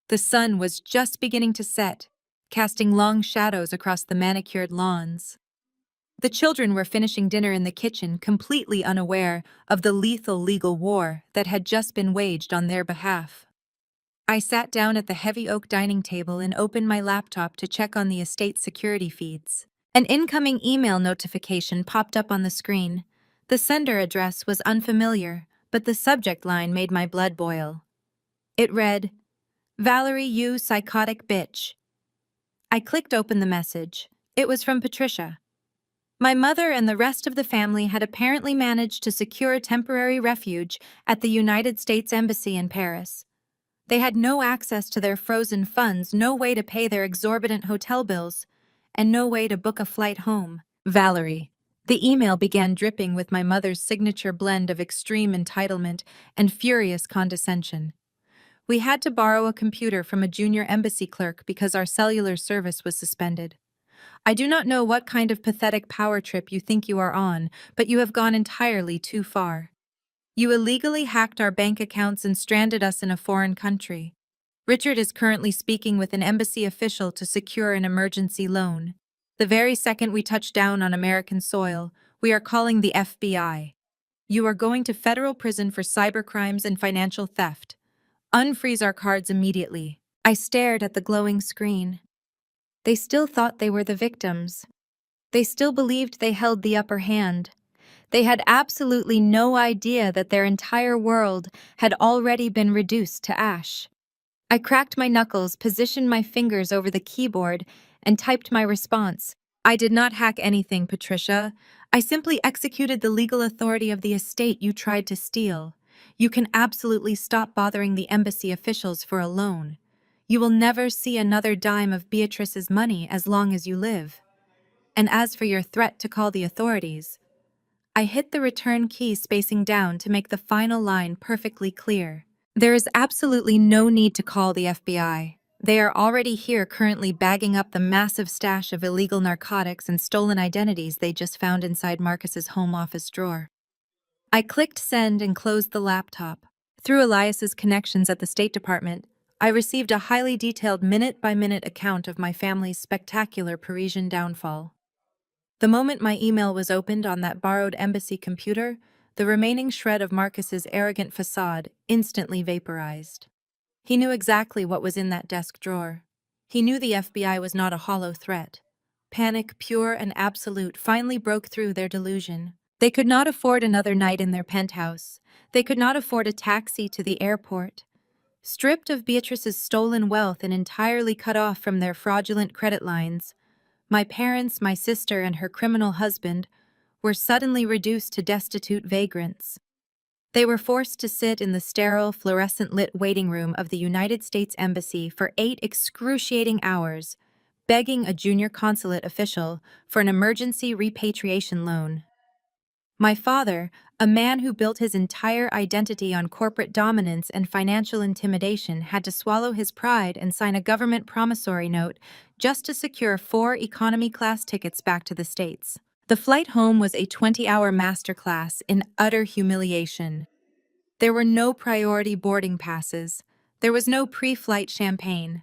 The sun was just beginning to set, casting long shadows across the manicured lawns. The children were finishing dinner in the kitchen, completely unaware of the lethal legal war that had just been waged on their behalf. I sat down at the heavy oak dining table and opened my laptop to check on the estate's security feeds. An incoming email notification popped up on the screen. The sender address was unfamiliar, but the subject line made my blood boil. It read, "Valerie, you psychotic bitch." I clicked open the message. It was from Patricia. My mother and the rest of the family had apparently managed to secure temporary refuge at the United States Embassy in Paris. They had no access to their frozen funds, no way to pay their exorbitant hotel bills, and no way to book a flight home. Valerie. The email began dripping with my mother's signature blend of extreme entitlement and furious condescension. We had to borrow a computer from a junior embassy clerk because our cellular service was suspended. I do not know what kind of pathetic power trip you think you are on, but you have gone entirely too far. You illegally hacked our bank accounts and stranded us in a foreign country. Richard is currently speaking with an embassy official to secure an emergency loan. The very second we touch down on American soil, we are calling the FBI. You are going to federal prison for cybercrimes and financial theft. Unfreeze our cards immediately. I stared at the glowing screen. They still thought they were the victims. They still believed they held the upper hand. They had absolutely no idea that their entire world had already been reduced to ash. I cracked my knuckles, positioned my fingers over the keyboard, and typed my response. I did not hack anything, Patricia. I simply executed the legal authority of the estate you tried to steal. You can absolutely stop bothering the embassy officials for a loan. You will never see another dime of Beatrice's money as long as you live. And as for your threat to call the authorities, I hit the return key, spacing down to make the final line perfectly clear. There is absolutely no need to call the FBI. They are already here, currently bagging up the massive stash of illegal narcotics and stolen identities they just found inside Marcus's home office drawer. I clicked send and closed the laptop. Through Elias's connections at the State Department, I received a highly detailed minute-by-minute account of my family's spectacular Parisian downfall. The moment my email was opened on that borrowed embassy computer, the remaining shred of Marcus's arrogant facade instantly vaporized. He knew exactly what was in that desk drawer. He knew the FBI was not a hollow threat. Panic, pure and absolute, finally broke through their delusion. They could not afford another night in their penthouse. They could not afford a taxi to the airport. Stripped of Beatrice's stolen wealth and entirely cut off from their fraudulent credit lines, my parents, my sister, and her criminal husband were suddenly reduced to destitute vagrants. They were forced to sit in the sterile, fluorescent-lit waiting room of the United States Embassy for 8 excruciating hours, begging a junior consulate official for an emergency repatriation loan. My father, a man who built his entire identity on corporate dominance and financial intimidation, had to swallow his pride and sign a government promissory note just to secure 4 economy class tickets back to the States. The flight home was a 20-hour masterclass in utter humiliation. There were no priority boarding passes. There was no pre-flight champagne.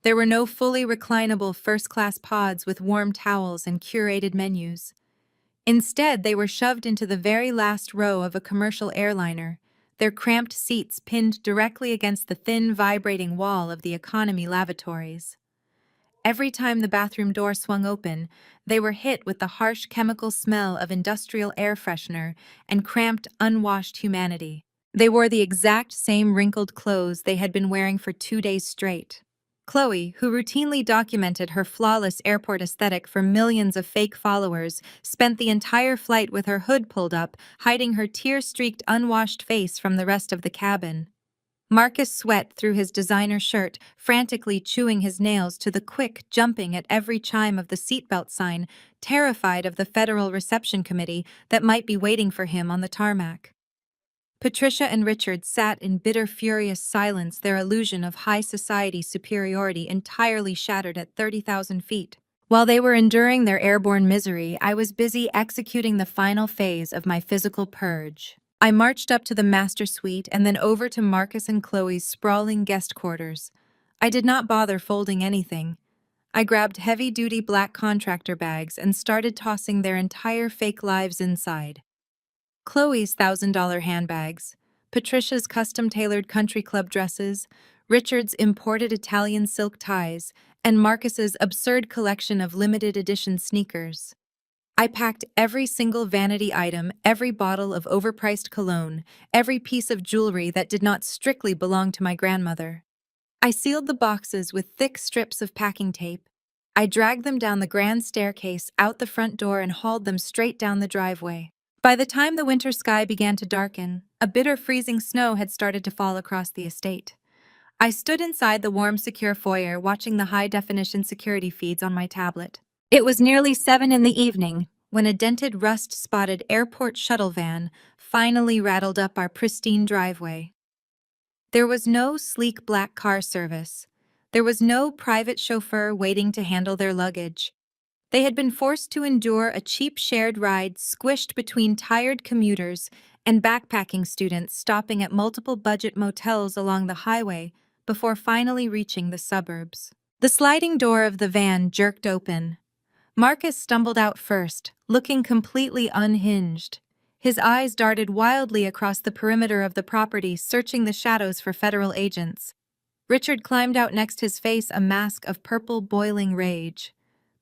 There were no fully reclinable first-class pods with warm towels and curated menus. Instead, they were shoved into the very last row of a commercial airliner, their cramped seats pinned directly against the thin, vibrating wall of the economy lavatories. Every time the bathroom door swung open, they were hit with the harsh chemical smell of industrial air freshener and cramped, unwashed humanity. They wore the exact same wrinkled clothes they had been wearing for 2 days straight. Chloe, who routinely documented her flawless airport aesthetic for millions of fake followers, spent the entire flight with her hood pulled up, hiding her tear-streaked, unwashed face from the rest of the cabin. Marcus sweat through his designer shirt, frantically chewing his nails to the quick, jumping at every chime of the seatbelt sign, terrified of the Federal Reception Committee that might be waiting for him on the tarmac. Patricia and Richard sat in bitter, furious silence, their illusion of high society superiority entirely shattered at 30,000 feet. While they were enduring their airborne misery, I was busy executing the final phase of my physical purge. I marched up to the master suite and then over to Marcus and Chloe's sprawling guest quarters. I did not bother folding anything. I grabbed heavy-duty black contractor bags and started tossing their entire fake lives inside. Chloe's $1,000 handbags, Patricia's custom-tailored country club dresses, Richard's imported Italian silk ties, and Marcus's absurd collection of limited edition sneakers. I packed every single vanity item, every bottle of overpriced cologne, every piece of jewelry that did not strictly belong to my grandmother. I sealed the boxes with thick strips of packing tape. I dragged them down the grand staircase, out the front door, and hauled them straight down the driveway. By the time the winter sky began to darken, a bitter freezing snow had started to fall across the estate. I stood inside the warm, secure foyer, watching the high-definition security feeds on my tablet. It was nearly 7 in the evening when a dented, rust-spotted airport shuttle van finally rattled up our pristine driveway. There was no sleek black car service. There was no private chauffeur waiting to handle their luggage. They had been forced to endure a cheap shared ride squished between tired commuters and backpacking students stopping at multiple budget motels along the highway before finally reaching the suburbs. The sliding door of the van jerked open. Marcus stumbled out first, looking completely unhinged. His eyes darted wildly across the perimeter of the property, searching the shadows for federal agents. Richard climbed out next, his face a mask of purple, boiling rage.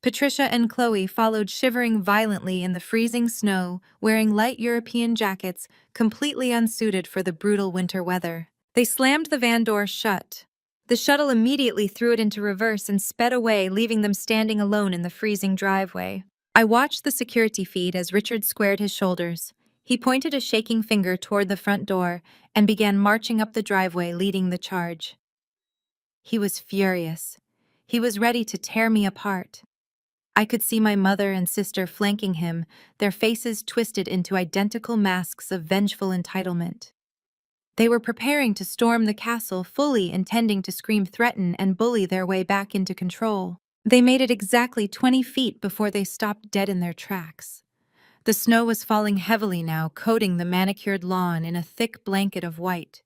Patricia and Chloe followed, shivering violently in the freezing snow, wearing light European jackets, completely unsuited for the brutal winter weather. They slammed the van door shut. The shuttle immediately threw it into reverse and sped away, leaving them standing alone in the freezing driveway. I watched the security feed as Richard squared his shoulders. He pointed a shaking finger toward the front door and began marching up the driveway, leading the charge. He was furious. He was ready to tear me apart. I could see my mother and sister flanking him, their faces twisted into identical masks of vengeful entitlement. They were preparing to storm the castle, fully intending to scream, threaten, and bully their way back into control. They made it exactly 20 feet before they stopped dead in their tracks. The snow was falling heavily now, coating the manicured lawn in a thick blanket of white.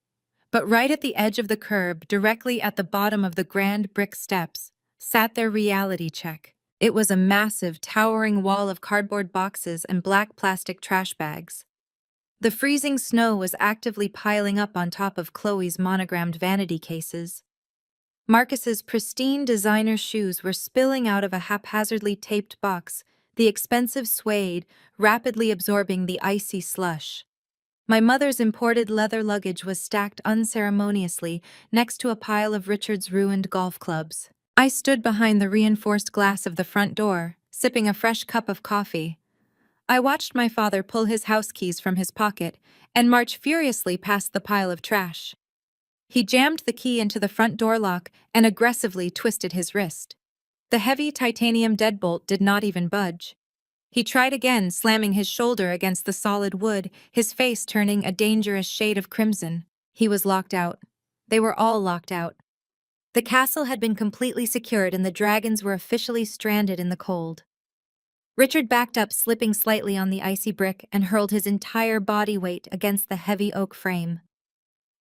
But right at the edge of the curb, directly at the bottom of the grand brick steps, sat their reality check. It was a massive, towering wall of cardboard boxes and black plastic trash bags. The freezing snow was actively piling up on top of Chloe's monogrammed vanity cases. Marcus's pristine designer shoes were spilling out of a haphazardly taped box, the expensive suede rapidly absorbing the icy slush. My mother's imported leather luggage was stacked unceremoniously next to a pile of Richard's ruined golf clubs. I stood behind the reinforced glass of the front door, sipping a fresh cup of coffee. I watched my father pull his house keys from his pocket and march furiously past the pile of trash. He jammed the key into the front door lock and aggressively twisted his wrist. The heavy titanium deadbolt did not even budge. He tried again, slamming his shoulder against the solid wood, his face turning a dangerous shade of crimson. He was locked out. They were all locked out. The castle had been completely secured and the dragons were officially stranded in the cold. Richard backed up, slipping slightly on the icy brick, and hurled his entire body weight against the heavy oak frame.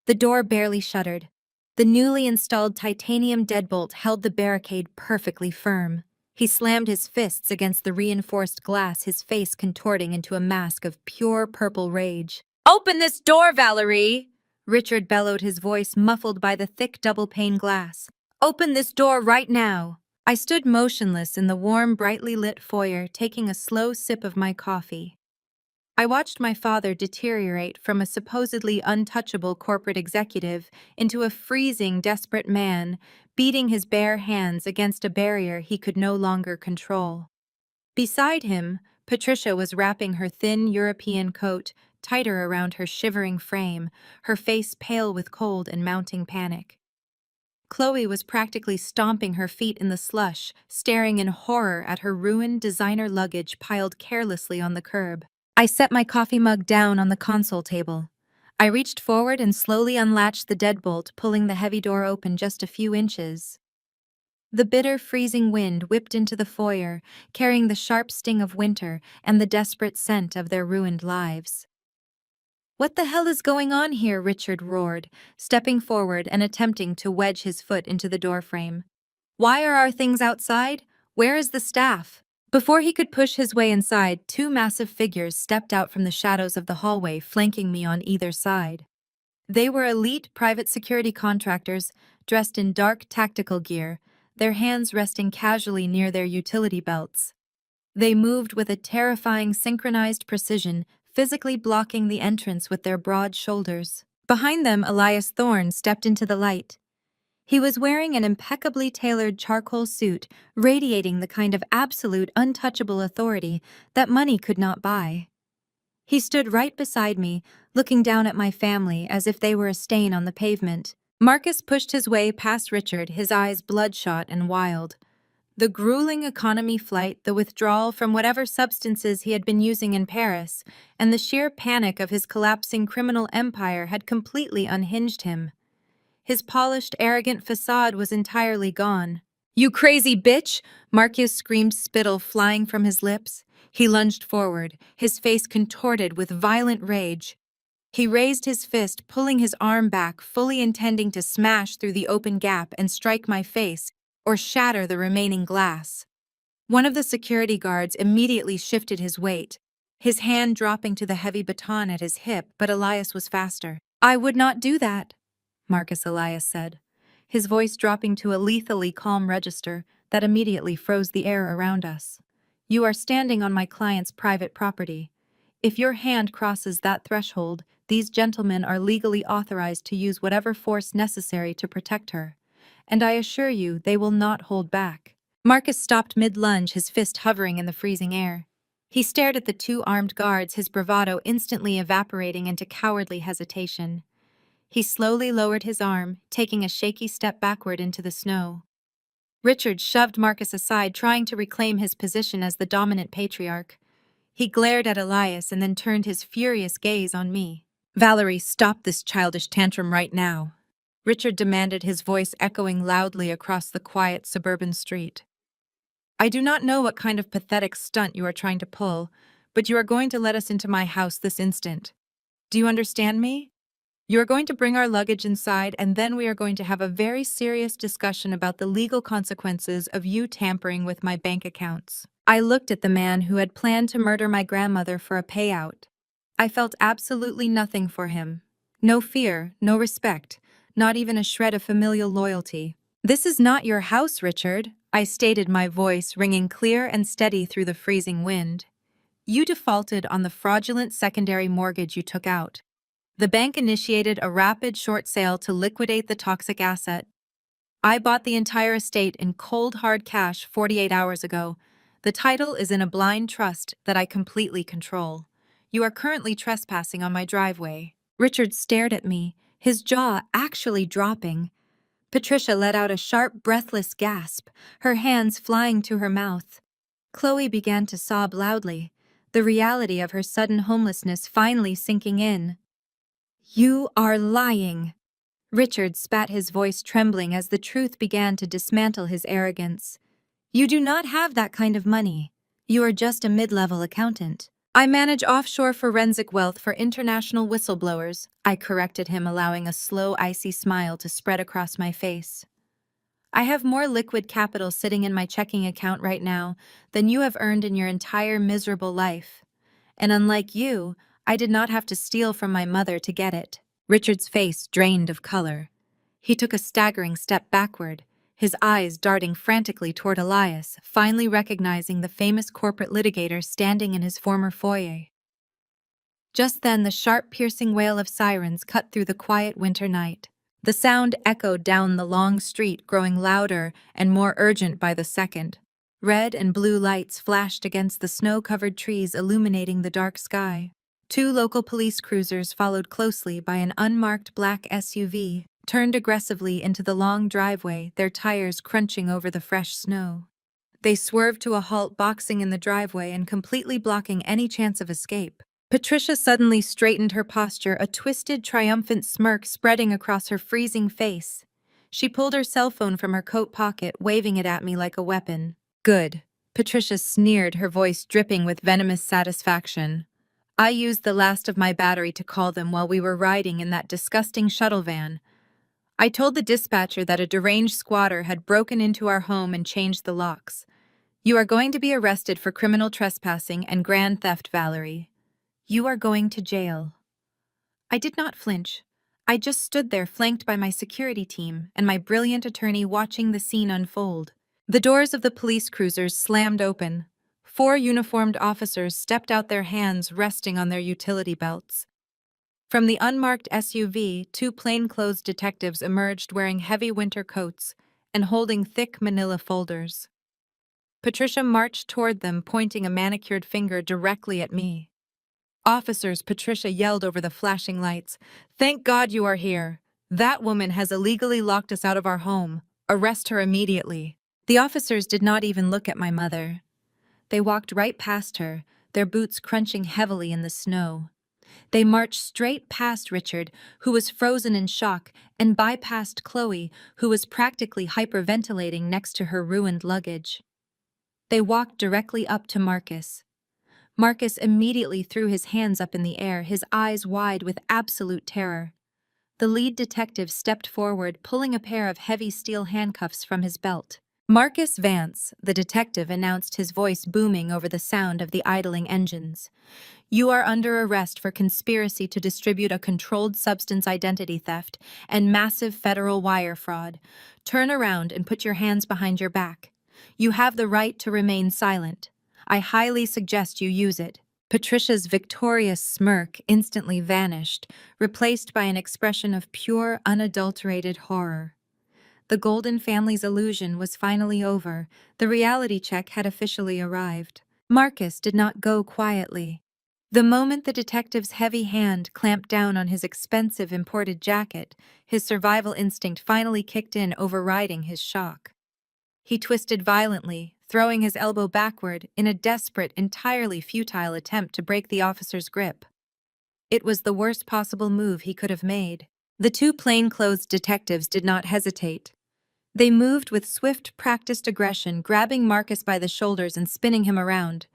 The door barely shuttered. The newly installed titanium deadbolt held the barricade perfectly firm. He slammed his fists against the reinforced glass, his face contorting into a mask of pure purple rage. "Open this door, Valerie!" Richard bellowed, his voice muffled by the thick double-pane glass. "Open this door right now!" I stood motionless in the warm, brightly lit foyer, taking a slow sip of my coffee. I watched my father deteriorate from a supposedly untouchable corporate executive into a freezing, desperate man, beating his bare hands against a barrier he could no longer control. Beside him, Patricia was wrapping her thin European coat tighter around her shivering frame, her face pale with cold and mounting panic. Chloe was practically stomping her feet in the slush, staring in horror at her ruined designer luggage piled carelessly on the curb. I set my coffee mug down on the console table. I reached forward and slowly unlatched the deadbolt, pulling the heavy door open just a few inches. The bitter, freezing wind whipped into the foyer, carrying the sharp sting of winter and the desperate scent of their ruined lives. "What the hell is going on here?" Richard roared, stepping forward and attempting to wedge his foot into the doorframe. "Why are our things outside? Where is the staff?" Before he could push his way inside, two massive figures stepped out from the shadows of the hallway, flanking me on either side. They were elite private security contractors, dressed in dark tactical gear, their hands resting casually near their utility belts. They moved with a terrifying synchronized precision, physically blocking the entrance with their broad shoulders. Behind them, Elias Thorne stepped into the light. He was wearing an impeccably tailored charcoal suit, radiating the kind of absolute, untouchable authority that money could not buy. He stood right beside me, looking down at my family as if they were a stain on the pavement. Marcus pushed his way past Richard, his eyes bloodshot and wild. The grueling economy flight, the withdrawal from whatever substances he had been using in Paris, and the sheer panic of his collapsing criminal empire had completely unhinged him. His polished, arrogant facade was entirely gone. "You crazy bitch!" Marcus screamed, spittle flying from his lips. He lunged forward, his face contorted with violent rage. He raised his fist, pulling his arm back, fully intending to smash through the open gap and strike my face, or shatter the remaining glass. One of the security guards immediately shifted his weight, his hand dropping to the heavy baton at his hip, but Elias was faster. "I would not do that," Marcus Elias said, his voice dropping to a lethally calm register that immediately froze the air around us. "You are standing on my client's private property. If your hand crosses that threshold, these gentlemen are legally authorized to use whatever force necessary to protect her, and I assure you they will not hold back." Marcus stopped mid-lunge, his fist hovering in the freezing air. He stared at the two armed guards, his bravado instantly evaporating into cowardly hesitation. He slowly lowered his arm, taking a shaky step backward into the snow. Richard shoved Marcus aside, trying to reclaim his position as the dominant patriarch. He glared at Elias and then turned his furious gaze on me. "Valerie, stop this childish tantrum right now," Richard demanded, his voice echoing loudly across the quiet suburban street. "I do not know what kind of pathetic stunt you are trying to pull, but you are going to let us into my house this instant. Do you understand me? You are going to bring our luggage inside, and then we are going to have a very serious discussion about the legal consequences of you tampering with my bank accounts." I looked at the man who had planned to murder my grandmother for a payout. I felt absolutely nothing for him. No fear, no respect, not even a shred of familial loyalty. "This is not your house, Richard," I stated, my voice ringing clear and steady through the freezing wind. "You defaulted on the fraudulent secondary mortgage you took out. The bank initiated a rapid short sale to liquidate the toxic asset. I bought the entire estate in cold hard cash 48 hours ago. The title is in a blind trust that I completely control. You are currently trespassing on my driveway." Richard stared at me, his jaw actually dropping. Patricia let out a sharp, breathless gasp, her hands flying to her mouth. Chloe began to sob loudly, the reality of her sudden homelessness finally sinking in. "You are lying." Richard spat, his voice trembling as the truth began to dismantle his arrogance. "You do not have that kind of money. You are just a mid-level accountant." "I manage offshore forensic wealth for international whistleblowers," I corrected him, allowing a slow, icy smile to spread across my face. "I have more liquid capital sitting in my checking account right now than you have earned in your entire miserable life. And unlike you, I did not have to steal from my mother to get it." Richard's face drained of color. He took a staggering step backward, his eyes darting frantically toward Elias, finally recognizing the famous corporate litigator standing in his former foyer. Just then, the sharp, piercing wail of sirens cut through the quiet winter night. The sound echoed down the long street, growing louder and more urgent by the second. Red and blue lights flashed against the snow-covered trees, illuminating the dark sky. Two local police cruisers, followed closely by an unmarked black SUV, turned aggressively into the long driveway, their tires crunching over the fresh snow. They swerved to a halt, boxing in the driveway and completely blocking any chance of escape. Patricia suddenly straightened her posture, a twisted, triumphant smirk spreading across her freezing face. She pulled her cell phone from her coat pocket, waving it at me like a weapon. "Good," Patricia sneered, her voice dripping with venomous satisfaction. "I used the last of my battery to call them while we were riding in that disgusting shuttle van. I told the dispatcher that a deranged squatter had broken into our home and changed the locks. You are going to be arrested for criminal trespassing and grand theft, Valerie. You are going to jail." I did not flinch. I just stood there, flanked by my security team and my brilliant attorney, watching the scene unfold. The doors of the police cruisers slammed open. 4 uniformed officers stepped out, their hands resting on their utility belts. From the unmarked SUV, 2 plainclothes detectives emerged, wearing heavy winter coats and holding thick manila folders. Patricia marched toward them, pointing a manicured finger directly at me. "Officers," Patricia yelled over the flashing lights, "thank God you are here. That woman has illegally locked us out of our home. Arrest her immediately." The officers did not even look at my mother. They walked right past her, their boots crunching heavily in the snow. They marched straight past Richard, who was frozen in shock, and bypassed Chloe, who was practically hyperventilating next to her ruined luggage. They walked directly up to Marcus. Marcus immediately threw his hands up in the air, his eyes wide with absolute terror. The lead detective stepped forward, pulling a pair of heavy steel handcuffs from his belt. "Marcus Vance," the detective announced, his voice booming over the sound of the idling engines. "You are under arrest for conspiracy to distribute a controlled substance, identity theft, and massive federal wire fraud. Turn around and put your hands behind your back. You have the right to remain silent. I highly suggest you use it." Patricia's victorious smirk instantly vanished, replaced by an expression of pure, unadulterated horror. The Golden family's illusion was finally over. The reality check had officially arrived. Marcus did not go quietly. The moment the detective's heavy hand clamped down on his expensive imported jacket, his survival instinct finally kicked in, overriding his shock. He twisted violently, throwing his elbow backward in a desperate, entirely futile attempt to break the officer's grip. It was the worst possible move he could have made. The 2 plainclothes detectives did not hesitate. They moved with swift, practiced aggression, grabbing Marcus by the shoulders and spinning him around.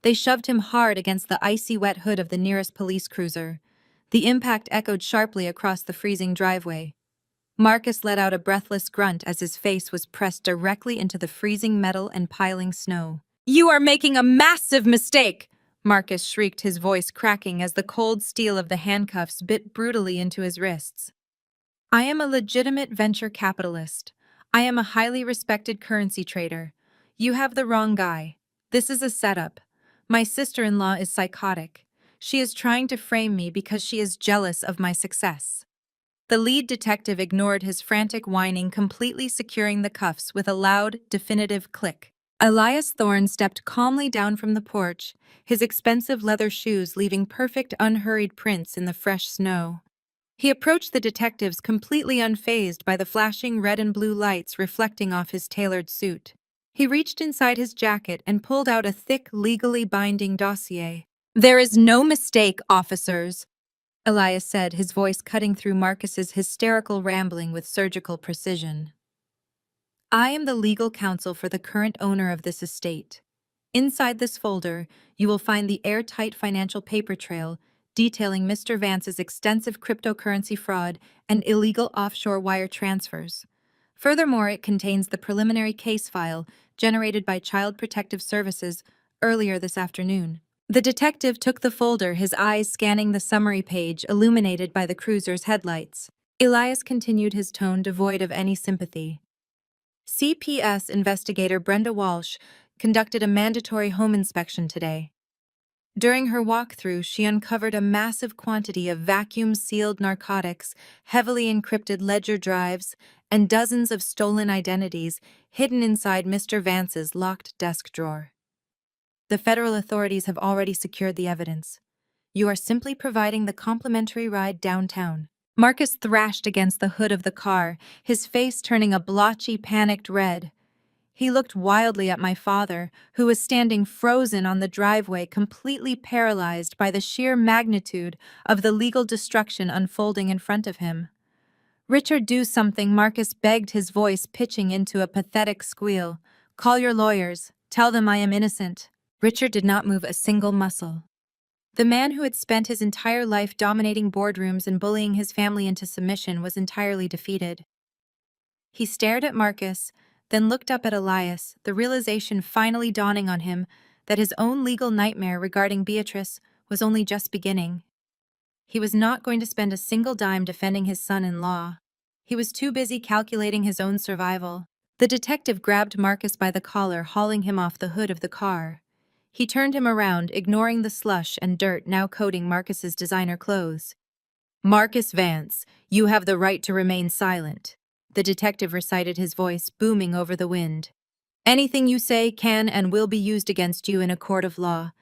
They shoved him hard against the icy wet hood of the nearest police cruiser. The impact echoed sharply across the freezing driveway. Marcus let out a breathless grunt as his face was pressed directly into the freezing metal and piling snow. "You are making a massive mistake!" Marcus shrieked, his voice cracking as the cold steel of the handcuffs bit brutally into his wrists. "I am a legitimate venture capitalist. I am a highly respected currency trader. You have the wrong guy. This is a setup. My sister-in-law is psychotic. She is trying to frame me because she is jealous of my success." The lead detective ignored his frantic whining, completely securing the cuffs with a loud, definitive click. Elias Thorne stepped calmly down from the porch, his expensive leather shoes leaving perfect, unhurried prints in the fresh snow. He approached the detectives, completely unfazed by the flashing red and blue lights reflecting off his tailored suit. He reached inside his jacket and pulled out a thick, legally binding dossier. "There is no mistake, officers," Elias said, his voice cutting through Marcus's hysterical rambling with surgical precision. "I am the legal counsel for the current owner of this estate. Inside this folder, you will find the airtight financial paper trail detailing Mr. Vance's extensive cryptocurrency fraud and illegal offshore wire transfers. Furthermore, it contains the preliminary case file generated by Child Protective Services earlier this afternoon." The detective took the folder, his eyes scanning the summary page illuminated by the cruiser's headlights. Elias continued, his tone devoid of any sympathy. "CPS investigator Brenda Walsh conducted a mandatory home inspection today. During her walkthrough, she uncovered a massive quantity of vacuum-sealed narcotics, heavily encrypted ledger drives, and dozens of stolen identities hidden inside Mr. Vance's locked desk drawer. The federal authorities have already secured the evidence. You are simply providing the complimentary ride downtown." Marcus thrashed against the hood of the car, his face turning a blotchy, panicked red. He looked wildly at my father, who was standing frozen on the driveway, completely paralyzed by the sheer magnitude of the legal destruction unfolding in front of him. "Richard, do something," Marcus begged, his voice pitching into a pathetic squeal. "Call your lawyers. Tell them I am innocent." Richard did not move a single muscle. The man who had spent his entire life dominating boardrooms and bullying his family into submission was entirely defeated. He stared at Marcus, then looked up at Elias, the realization finally dawning on him that his own legal nightmare regarding Beatrice was only just beginning. He was not going to spend a single dime defending his son-in-law. He was too busy calculating his own survival. The detective grabbed Marcus by the collar, hauling him off the hood of the car. He turned him around, ignoring the slush and dirt now coating Marcus's designer clothes. "Marcus Vance, you have the right to remain silent," the detective recited, his voice booming over the wind. "Anything you say can and will be used against you in a court of law.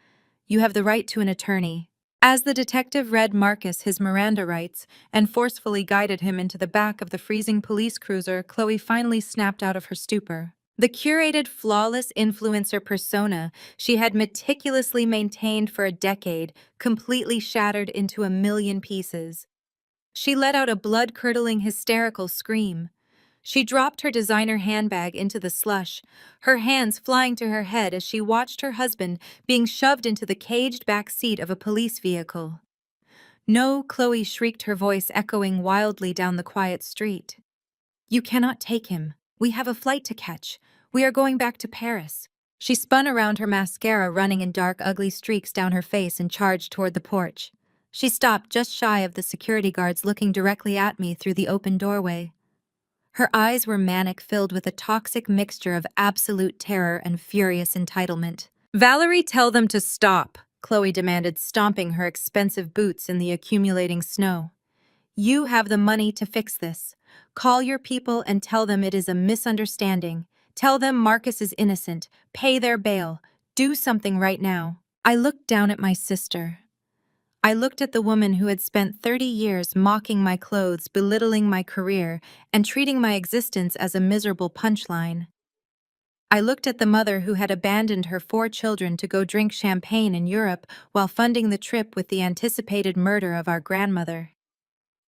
You have the right to an attorney." As the detective read Marcus his Miranda rights and forcefully guided him into the back of the freezing police cruiser, Chloe finally snapped out of her stupor. The curated, flawless influencer persona she had meticulously maintained for a decade completely shattered into a million pieces. She let out a blood-curdling, hysterical scream. She dropped her designer handbag into the slush, her hands flying to her head as she watched her husband being shoved into the caged back seat of a police vehicle. "No," Chloe shrieked, her voice echoing wildly down the quiet street. "You cannot take him. We have a flight to catch. We are going back to Paris." She spun around, her mascara running in dark, ugly streaks down her face, and charged toward the porch. She stopped just shy of the security guards, looking directly at me through the open doorway. Her eyes were manic, filled with a toxic mixture of absolute terror and furious entitlement. "Valerie, tell them to stop," Chloe demanded, stomping her expensive boots in the accumulating snow. "You have the money to fix this. Call your people and tell them it is a misunderstanding. Tell them Marcus is innocent. Pay their bail. Do something right now." I looked down at my sister. I looked at the woman who had spent 30 years mocking my clothes, belittling my career, and treating my existence as a miserable punchline. I looked at the mother who had abandoned her 4 children to go drink champagne in Europe while funding the trip with the anticipated murder of our grandmother.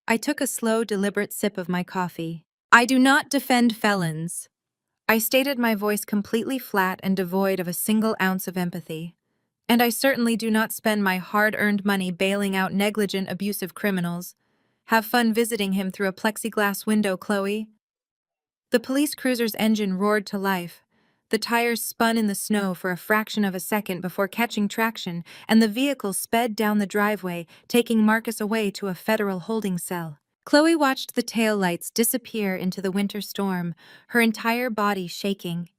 I took a slow, deliberate sip of my coffee. "I do not defend felons," I stated, my voice completely flat and devoid of a single ounce of empathy. "And I certainly do not spend my hard-earned money bailing out negligent, abusive criminals. Have fun visiting him through a plexiglass window, Chloe." The police cruiser's engine roared to life. The tires spun in the snow for a fraction of a second before catching traction, and the vehicle sped down the driveway, taking Marcus away to a federal holding cell. Chloe watched the taillights disappear into the winter storm, her entire body shaking.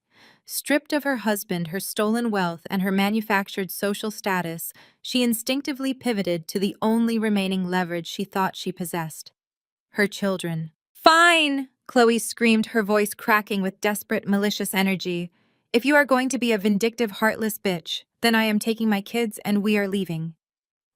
Stripped of her husband, her stolen wealth, and her manufactured social status, she instinctively pivoted to the only remaining leverage she thought she possessed: her children. "Fine!" Chloe screamed, her voice cracking with desperate, malicious energy. "If you are going to be a vindictive, heartless bitch, then I am taking my kids and we are leaving.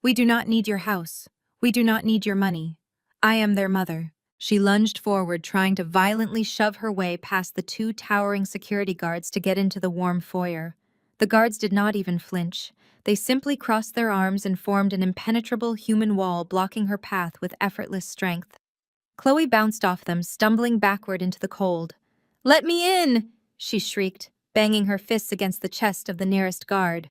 We do not need your house. We do not need your money. I am their mother. She lunged forward, trying to violently shove her way past the two towering security guards to get into the warm foyer. The guards did not even flinch. They simply crossed their arms and formed an impenetrable human wall, blocking her path with effortless strength. Chloe bounced off them, stumbling backward into the cold. "Let me in!" she shrieked, banging her fists against the chest of the nearest guard.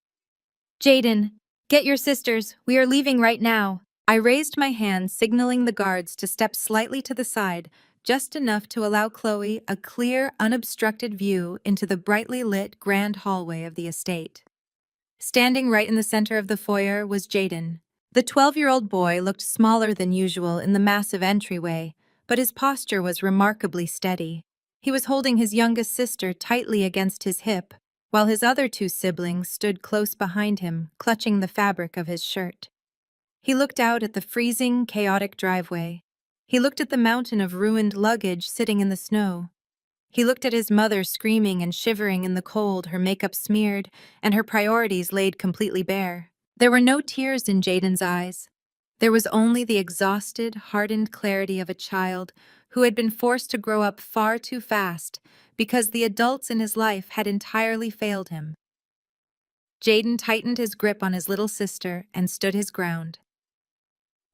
"Jaden, get your sisters. We are leaving right now." I raised my hand, signaling the guards to step slightly to the side, just enough to allow Chloe a clear, unobstructed view into the brightly lit grand hallway of the estate. Standing right in the center of the foyer was Jaden. The 12-year-old boy looked smaller than usual in the massive entryway, but his posture was remarkably steady. He was holding his youngest sister tightly against his hip, while his other two siblings stood close behind him, clutching the fabric of his shirt. He looked out at the freezing, chaotic driveway. He looked at the mountain of ruined luggage sitting in the snow. He looked at his mother screaming and shivering in the cold, her makeup smeared, and her priorities laid completely bare. There were no tears in Jaden's eyes. There was only the exhausted, hardened clarity of a child who had been forced to grow up far too fast because the adults in his life had entirely failed him. Jaden tightened his grip on his little sister and stood his ground.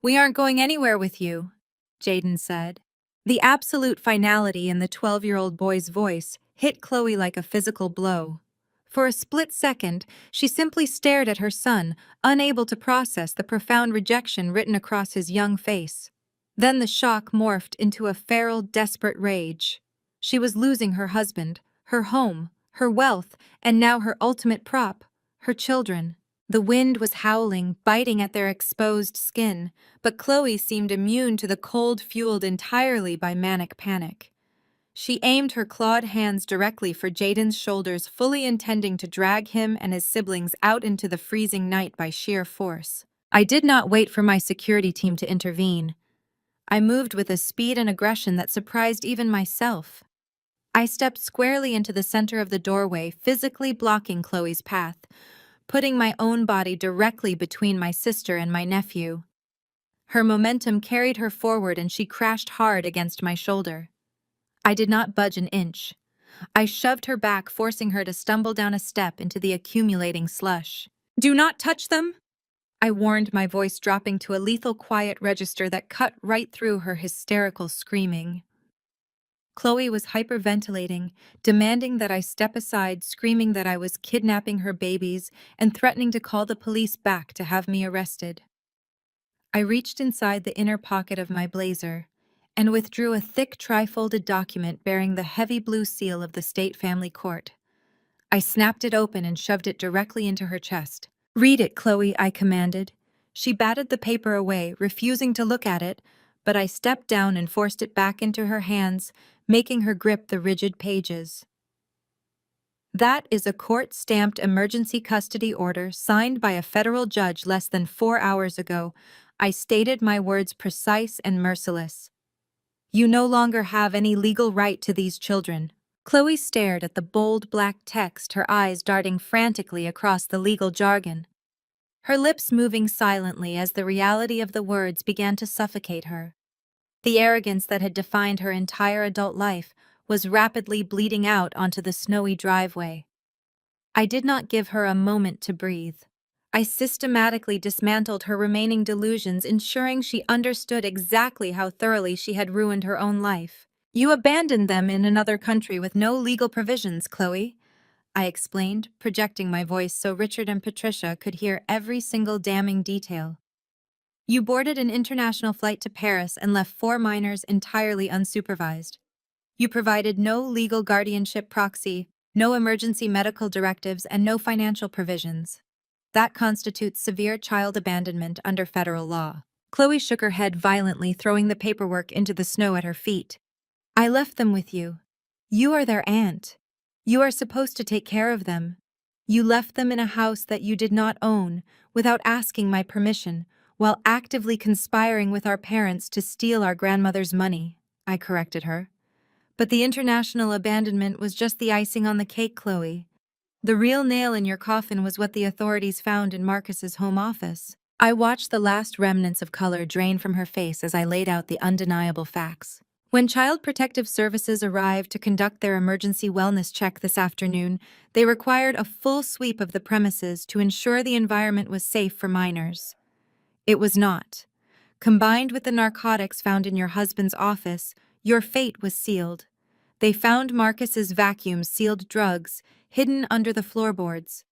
"We aren't going anywhere with you," Jaden said. The absolute finality in the 12-year-old boy's voice hit Chloe like a physical blow. For a split second, she simply stared at her son, unable to process the profound rejection written across his young face. Then the shock morphed into a feral, desperate rage. She was losing her husband, her home, her wealth, and now her ultimate prop, her children. The wind was howling, biting at their exposed skin, but Chloe seemed immune to the cold fueled entirely by manic panic. She aimed her clawed hands directly for Jaden's shoulders, fully intending to drag him and his siblings out into the freezing night by sheer force. I did not wait for my security team to intervene. I moved with a speed and aggression that surprised even myself. I stepped squarely into the center of the doorway, physically blocking Chloe's path, putting my own body directly between my sister and my nephew. Her momentum carried her forward and she crashed hard against my shoulder. I did not budge an inch. I shoved her back, forcing her to stumble down a step into the accumulating slush. "Do not touch them!" I warned, my voice dropping to a lethal quiet register that cut right through her hysterical screaming. Chloe was hyperventilating, demanding that I step aside, screaming that I was kidnapping her babies, and threatening to call the police back to have me arrested. I reached inside the inner pocket of my blazer and withdrew a thick tri-folded document bearing the heavy blue seal of the state family court. I snapped it open and shoved it directly into her chest. "Read it, Chloe," I commanded. She batted the paper away, refusing to look at it, but I stepped down and forced it back into her hands, making her grip the rigid pages. "That is a court-stamped emergency custody order signed by a federal judge less than 4 hours ago." I stated, my words precise and merciless. "You no longer have any legal right to these children." Chloe stared at the bold black text, her eyes darting frantically across the legal jargon, her lips moving silently as the reality of the words began to suffocate her. The arrogance that had defined her entire adult life was rapidly bleeding out onto the snowy driveway. I did not give her a moment to breathe. I systematically dismantled her remaining delusions, ensuring she understood exactly how thoroughly she had ruined her own life. "You abandoned them in another country with no legal provisions, Chloe," I explained, projecting my voice so Richard and Patricia could hear every single damning detail. "You boarded an international flight to Paris and left 4 minors entirely unsupervised. You provided no legal guardianship proxy, no emergency medical directives, and no financial provisions. That constitutes severe child abandonment under federal law." Chloe shook her head violently, throwing the paperwork into the snow at her feet. "I left them with you. You are their aunt. You are supposed to take care of them. You left them in a house that you did not own, without asking my permission, while actively conspiring with our parents to steal our grandmother's money," I corrected her. "But the international abandonment was just the icing on the cake, Chloe. The real nail in your coffin was what the authorities found in Marcus's home office." I watched the last remnants of color drain from her face as I laid out the undeniable facts. When Child Protective Services arrived to conduct their emergency wellness check this afternoon, they required a full sweep of the premises to ensure the environment was safe for minors. It was not. Combined with the narcotics found in your husband's office, your fate was sealed. They found Marcus's vacuum-sealed drugs hidden under the floorboards.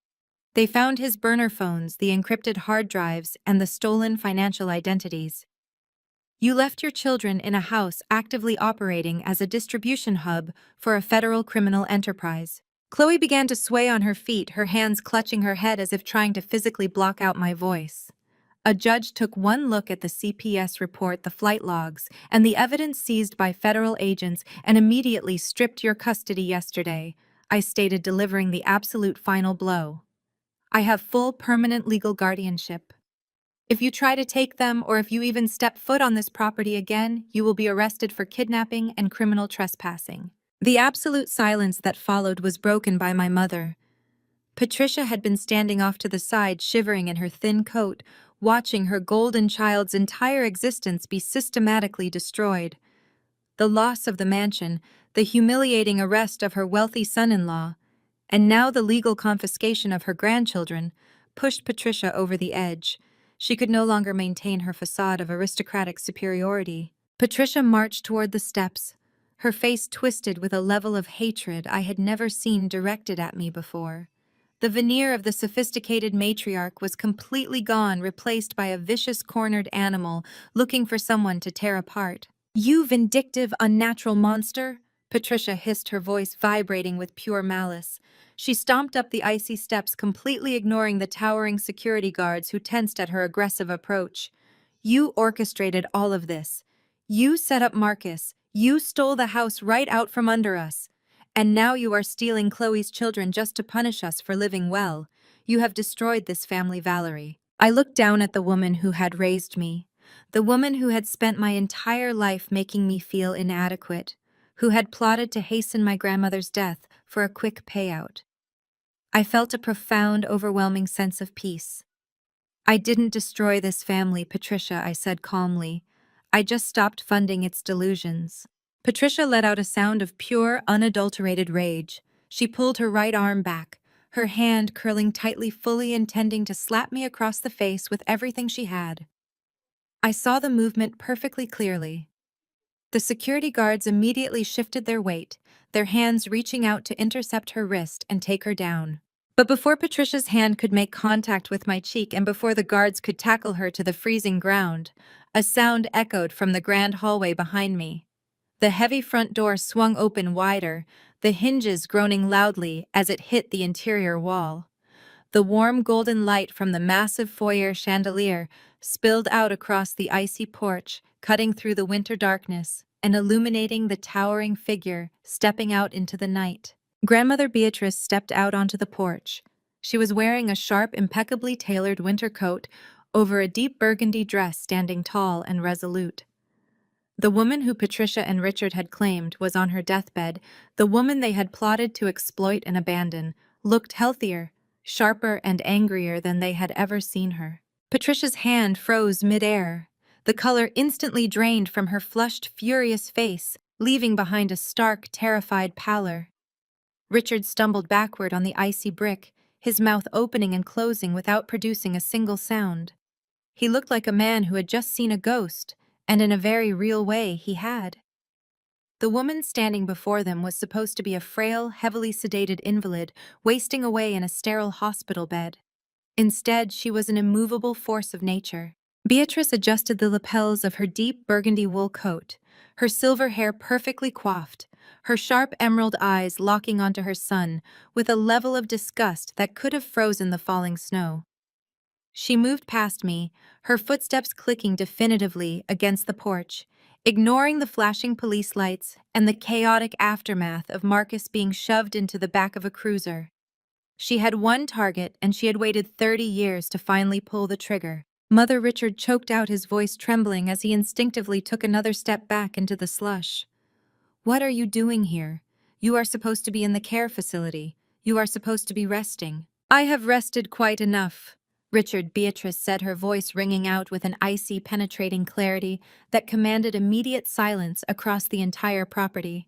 They found his burner phones, the encrypted hard drives, and the stolen financial identities. You left your children in a house actively operating as a distribution hub for a federal criminal enterprise. Chloe began to sway on her feet, her hands clutching her head as if trying to physically block out my voice. A judge took one look at the CPS report, the flight logs, and the evidence seized by federal agents and immediately stripped your custody yesterday, I stated, delivering the absolute final blow. I have full permanent legal guardianship. If you try to take them or if you even step foot on this property again, you will be arrested for kidnapping and criminal trespassing. The absolute silence that followed was broken by my mother. Patricia had been standing off to the side, shivering in her thin coat, watching her golden child's entire existence be systematically destroyed. The loss of the mansion, the humiliating arrest of her wealthy son-in-law, and now the legal confiscation of her grandchildren, pushed Patricia over the edge. She could no longer maintain her facade of aristocratic superiority. Patricia marched toward the steps, her face twisted with a level of hatred I had never seen directed at me before. The veneer of the sophisticated matriarch was completely gone, replaced by a vicious cornered animal looking for someone to tear apart. "You vindictive, unnatural monster!" Patricia hissed, her voice vibrating with pure malice. She stomped up the icy steps, completely ignoring the towering security guards who tensed at her aggressive approach. "You orchestrated all of this. You set up Marcus. You stole the house right out from under us. And now you are stealing Chloe's children just to punish us for living well. You have destroyed this family, Valerie." I looked down at the woman who had raised me, the woman who had spent my entire life making me feel inadequate, who had plotted to hasten my grandmother's death for a quick payout. I felt a profound, overwhelming sense of peace. "I didn't destroy this family, Patricia," I said calmly. "I just stopped funding its delusions." Patricia let out a sound of pure, unadulterated rage. She pulled her right arm back, her hand curling tightly, fully intending to slap me across the face with everything she had. I saw the movement perfectly clearly. The security guards immediately shifted their weight, their hands reaching out to intercept her wrist and take her down. But before Patricia's hand could make contact with my cheek and before the guards could tackle her to the freezing ground, a sound echoed from the grand hallway behind me. The heavy front door swung open wider, the hinges groaning loudly as it hit the interior wall. The warm golden light from the massive foyer chandelier spilled out across the icy porch, cutting through the winter darkness and illuminating the towering figure stepping out into the night. Grandmother Beatrice stepped out onto the porch. She was wearing a sharp, impeccably tailored winter coat over a deep burgundy dress, standing tall and resolute. The woman who Patricia and Richard had claimed was on her deathbed, the woman they had plotted to exploit and abandon, looked healthier, sharper and angrier than they had ever seen her. Patricia's hand froze mid-air. The color instantly drained from her flushed, furious face, leaving behind a stark, terrified pallor. Richard stumbled backward on the icy brick, his mouth opening and closing without producing a single sound. He looked like a man who had just seen a ghost, and in a very real way he had. The woman standing before them was supposed to be a frail, heavily sedated invalid, wasting away in a sterile hospital bed. Instead, she was an immovable force of nature. Beatrice adjusted the lapels of her deep burgundy wool coat, her silver hair perfectly coiffed, her sharp emerald eyes locking onto her son with a level of disgust that could have frozen the falling snow. She moved past me, her footsteps clicking definitively against the porch, ignoring the flashing police lights and the chaotic aftermath of Marcus being shoved into the back of a cruiser. She had one target, and she had waited 30 years to finally pull the trigger. Mother Richard choked out, his voice trembling as he instinctively took another step back into the slush. "What are you doing here? You are supposed to be in the care facility. You are supposed to be resting." "I have rested quite enough," Richard, Beatrice said, her voice ringing out with an icy, penetrating clarity that commanded immediate silence across the entire property.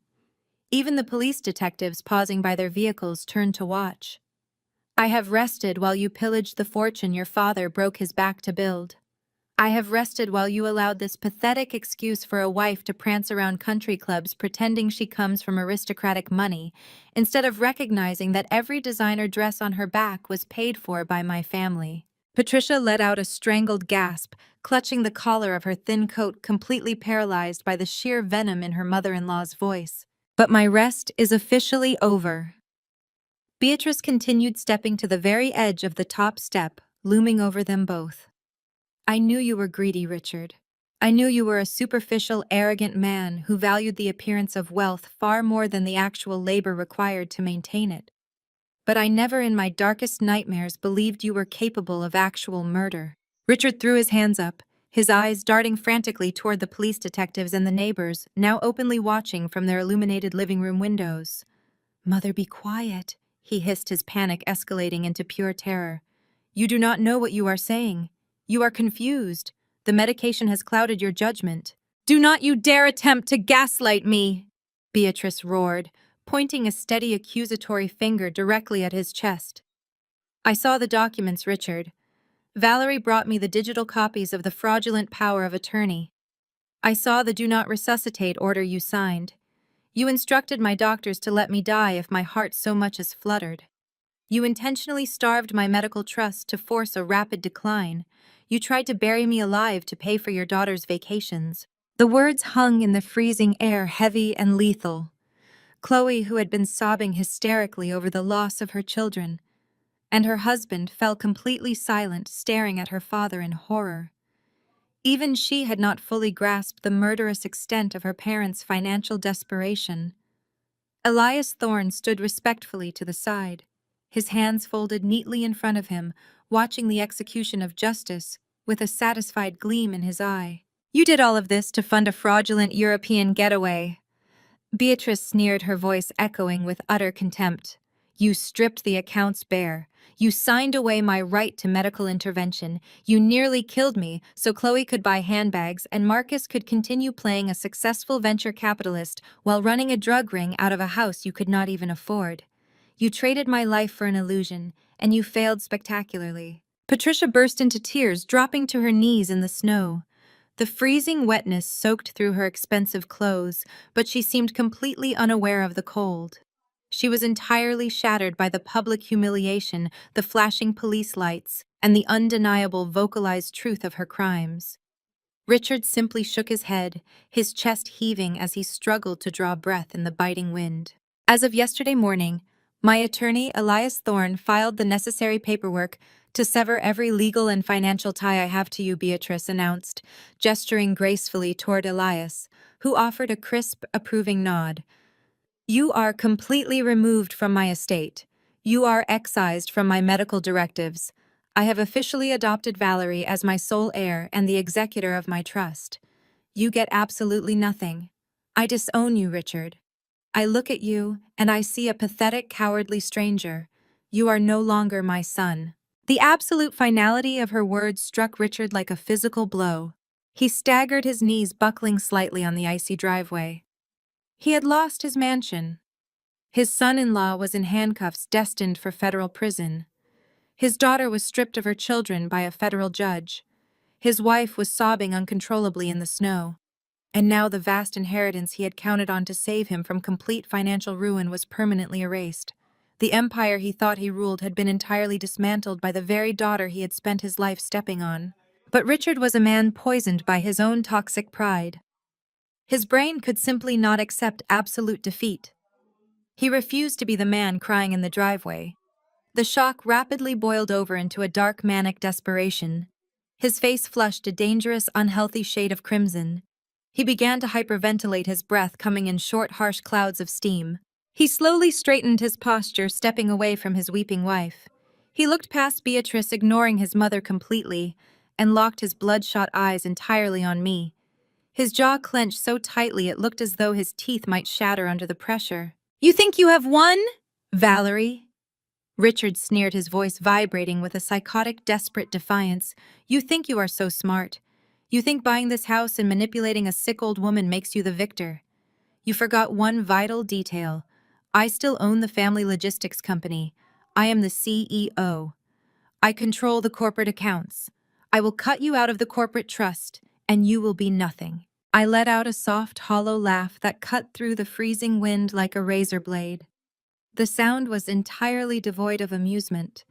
Even the police detectives pausing by their vehicles turned to watch. I have rested while you pillaged the fortune your father broke his back to build. I have rested while you allowed this pathetic excuse for a wife to prance around country clubs pretending she comes from aristocratic money, instead of recognizing that every designer dress on her back was paid for by my family. Patricia let out a strangled gasp, clutching the collar of her thin coat, completely paralyzed by the sheer venom in her mother-in-law's voice. But my rest is officially over. Beatrice continued, stepping to the very edge of the top step, looming over them both. I knew you were greedy, Richard. I knew you were a superficial, arrogant man who valued the appearance of wealth far more than the actual labor required to maintain it. But I never in my darkest nightmares believed you were capable of actual murder. Richard threw his hands up, his eyes darting frantically toward the police detectives and the neighbors, now openly watching from their illuminated living room windows. Mother, be quiet, he hissed, his panic escalating into pure terror. You do not know what you are saying. You are confused. The medication has clouded your judgment. Do not you dare attempt to gaslight me, Beatrice roared, pointing a steady accusatory finger directly at his chest. I saw the documents, Richard. Valerie brought me the digital copies of the fraudulent power of attorney. I saw the do not resuscitate order you signed. You instructed my doctors to let me die if my heart so much as fluttered. You intentionally starved my medical trust to force a rapid decline. You tried to bury me alive to pay for your daughter's vacations. The words hung in the freezing air, heavy and lethal. Chloe, who had been sobbing hysterically over the loss of her children, and her husband fell completely silent, staring at her father in horror. Even she had not fully grasped the murderous extent of her parents' financial desperation. Elias Thorne stood respectfully to the side, his hands folded neatly in front of him, watching the execution of justice with a satisfied gleam in his eye. You did all of this to fund a fraudulent European getaway. Beatrice sneered, her voice echoing with utter contempt. You stripped the accounts bare. You signed away my right to medical intervention. You nearly killed me so Chloe could buy handbags and Marcus could continue playing a successful venture capitalist while running a drug ring out of a house you could not even afford. You traded my life for an illusion, and you failed spectacularly. Patricia burst into tears, dropping to her knees in the snow. The freezing wetness soaked through her expensive clothes, but she seemed completely unaware of the cold. She was entirely shattered by the public humiliation, the flashing police lights, and the undeniable vocalized truth of her crimes. Richard simply shook his head, his chest heaving as he struggled to draw breath in the biting wind. As of yesterday morning, my attorney, Elias Thorne, filed the necessary paperwork to sever every legal and financial tie I have to you, Beatrice announced, gesturing gracefully toward Elias, who offered a crisp, approving nod. You are completely removed from my estate. You are excised from my medical directives. I have officially adopted Valerie as my sole heir and the executor of my trust. You get absolutely nothing. I disown you, Richard. I look at you, and I see a pathetic, cowardly stranger. You are no longer my son. The absolute finality of her words struck Richard like a physical blow. He staggered, his knees buckling slightly on the icy driveway. He had lost his mansion. His son-in-law was in handcuffs, destined for federal prison. His daughter was stripped of her children by a federal judge. His wife was sobbing uncontrollably in the snow. And now the vast inheritance he had counted on to save him from complete financial ruin was permanently erased. The empire he thought he ruled had been entirely dismantled by the very daughter he had spent his life stepping on. But Richard was a man poisoned by his own toxic pride. His brain could simply not accept absolute defeat. He refused to be the man crying in the driveway. The shock rapidly boiled over into a dark, manic desperation. His face flushed a dangerous, unhealthy shade of crimson. He began to hyperventilate, his breath coming in short, harsh clouds of steam. He slowly straightened his posture, stepping away from his weeping wife. He looked past Beatrice, ignoring his mother completely, and locked his bloodshot eyes entirely on me. His jaw clenched so tightly it looked as though his teeth might shatter under the pressure. You think you have won, Valerie? Richard sneered, his voice vibrating with a psychotic, desperate defiance. You think you are so smart. You think buying this house and manipulating a sick old woman makes you the victor. You forgot one vital detail. I still own the family logistics company. I am the CEO. I control the corporate accounts. I will cut you out of the corporate trust, and you will be nothing. I let out a soft, hollow laugh that cut through the freezing wind like a razor blade. The sound was entirely devoid of amusement.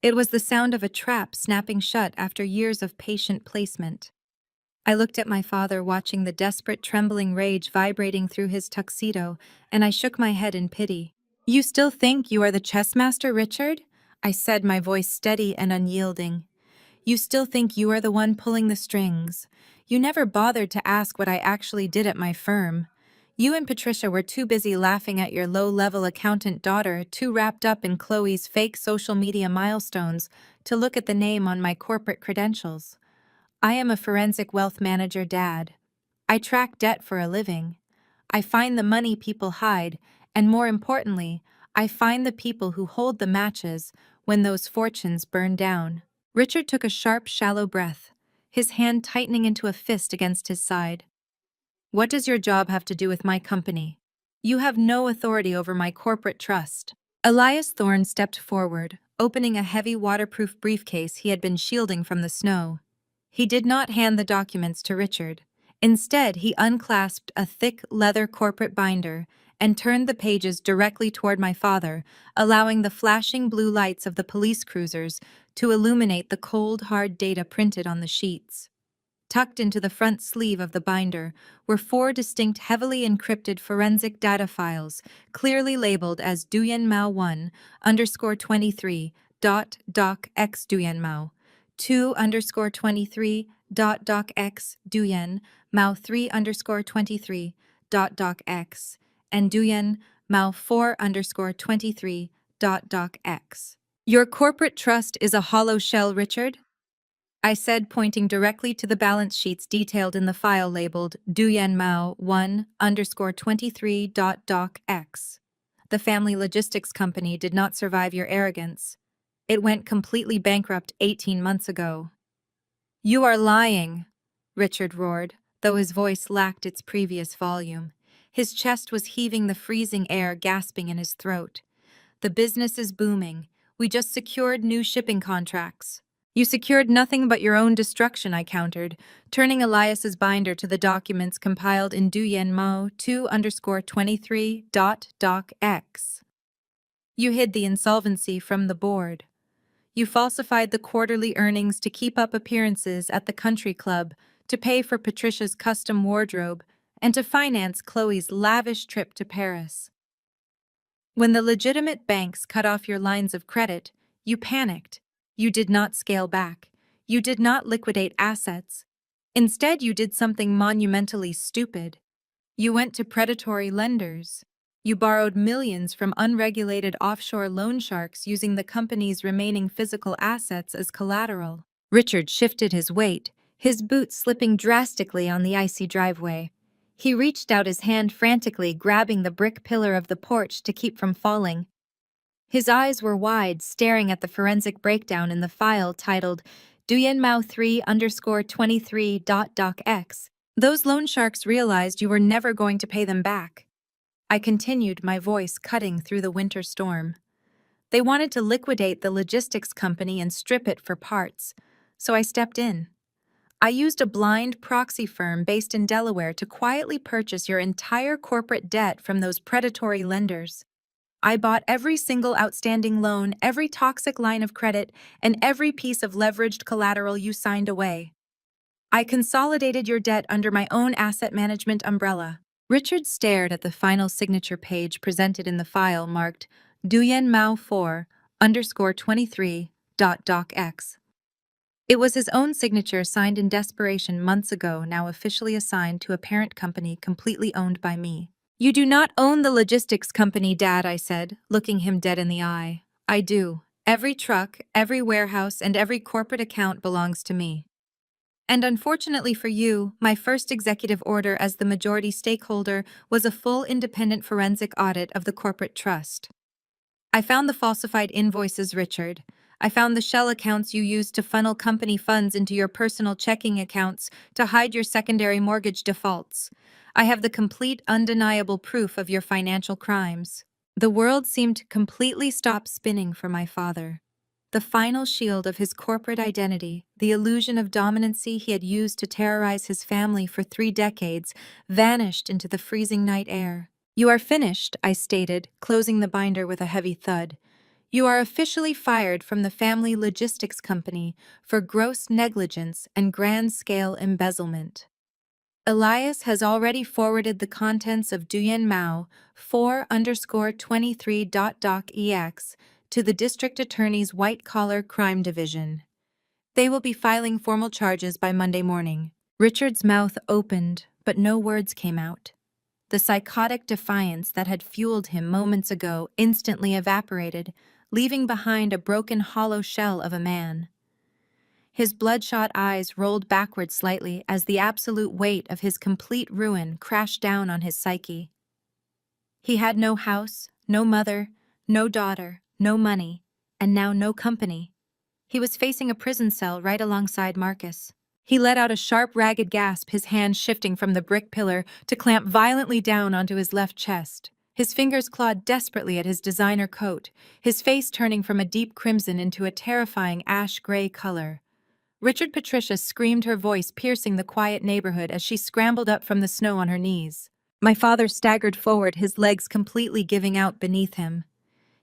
It was the sound of a trap snapping shut after years of patient placement. I looked at my father, watching the desperate, trembling rage vibrating through his tuxedo, and I shook my head in pity. You still think you are the chess master, Richard? I said, my voice steady and unyielding. You still think you are the one pulling the strings. You never bothered to ask what I actually did at my firm. You and Patricia were too busy laughing at your low-level accountant daughter, too wrapped up in Chloe's fake social media milestones, to look at the name on my corporate credentials. I am a forensic wealth manager, Dad. I track debt for a living. I find the money people hide, and more importantly, I find the people who hold the matches when those fortunes burn down. Richard took a sharp, shallow breath, his hand tightening into a fist against his side. What does your job have to do with my company? You have no authority over my corporate trust. Elias Thorne stepped forward, opening a heavy waterproof briefcase he had been shielding from the snow. He did not hand the documents to Richard. Instead, he unclasped a thick leather corporate binder and turned the pages directly toward my father, allowing the flashing blue lights of the police cruisers to illuminate the cold, hard data printed on the sheets. Tucked into the front sleeve of the binder were 4 distinct heavily encrypted forensic data files, clearly labeled as Duyen Mao 1_23.doc_x Duyen Mao, 2_23.docx Duyen Mao 3_23.docx, and Duyen Mao 4_23.docx. Your corporate trust is a hollow shell, Richard? I said, pointing directly to the balance sheets detailed in the file labeled Duyen Mao 1_23.docx. The family logistics company did not survive your arrogance. It went completely bankrupt 18 months ago. You are lying, Richard roared, though his voice lacked its previous volume. His chest was heaving, the freezing air gasping in his throat. The business is booming. We just secured new shipping contracts. You secured nothing but your own destruction, I countered, turning Elias's binder to the documents compiled in Duyen Mao 2_23.docx. You hid the insolvency from the board. You falsified the quarterly earnings to keep up appearances at the country club, to pay for Patricia's custom wardrobe, and to finance Chloe's lavish trip to Paris. When the legitimate banks cut off your lines of credit, you panicked. You did not scale back. You did not liquidate assets. Instead, you did something monumentally stupid. You went to predatory lenders. You borrowed millions from unregulated offshore loan sharks using the company's remaining physical assets as collateral. Richard shifted his weight, his boots slipping drastically on the icy driveway. He reached out his hand frantically, grabbing the brick pillar of the porch to keep from falling. His eyes were wide, staring at the forensic breakdown in the file titled Duyen Mao 3_23.docx. Those loan sharks realized you were never going to pay them back. I continued, my voice cutting through the winter storm. They wanted to liquidate the logistics company and strip it for parts, so I stepped in. I used a blind proxy firm based in Delaware to quietly purchase your entire corporate debt from those predatory lenders. I bought every single outstanding loan, every toxic line of credit, and every piece of leveraged collateral you signed away. I consolidated your debt under my own asset management umbrella. Richard stared at the final signature page presented in the file marked Duyen Mao 4_23.docx. It was his own signature, signed in desperation months ago, now officially assigned to a parent company completely owned by me. You do not own the logistics company, Dad, I said, looking him dead in the eye. I do. Every truck, every warehouse, and every corporate account belongs to me. And unfortunately for you, my first executive order as the majority stakeholder was a full independent forensic audit of the corporate trust. I found the falsified invoices, Richard. I found the shell accounts you used to funnel company funds into your personal checking accounts to hide your secondary mortgage defaults. I have the complete, undeniable proof of your financial crimes. The world seemed to completely stop spinning for my father. The final shield of his corporate identity, the illusion of dominancy he had used to terrorize his family for 3 decades, vanished into the freezing night air. "You are finished," I stated, closing the binder with a heavy thud. "You are officially fired from the family logistics company for gross negligence and grand-scale embezzlement. Elias has already forwarded the contents of Duyen Mao 4_23.doc.ex to the district attorney's white-collar crime division. They will be filing formal charges by Monday morning." Richard's mouth opened, but no words came out. The psychotic defiance that had fueled him moments ago instantly evaporated, leaving behind a broken hollow shell of a man. His bloodshot eyes rolled backward slightly as the absolute weight of his complete ruin crashed down on his psyche. He had no house, no mother, no daughter, no money, and now no company. He was facing a prison cell right alongside Marcus. He let out a sharp, ragged gasp, his hand shifting from the brick pillar to clamp violently down onto his left chest. His fingers clawed desperately at his designer coat, his face turning from a deep crimson into a terrifying ash-gray color. Richard Patricia screamed, her voice piercing the quiet neighborhood as she scrambled up from the snow on her knees. My father staggered forward, his legs completely giving out beneath him.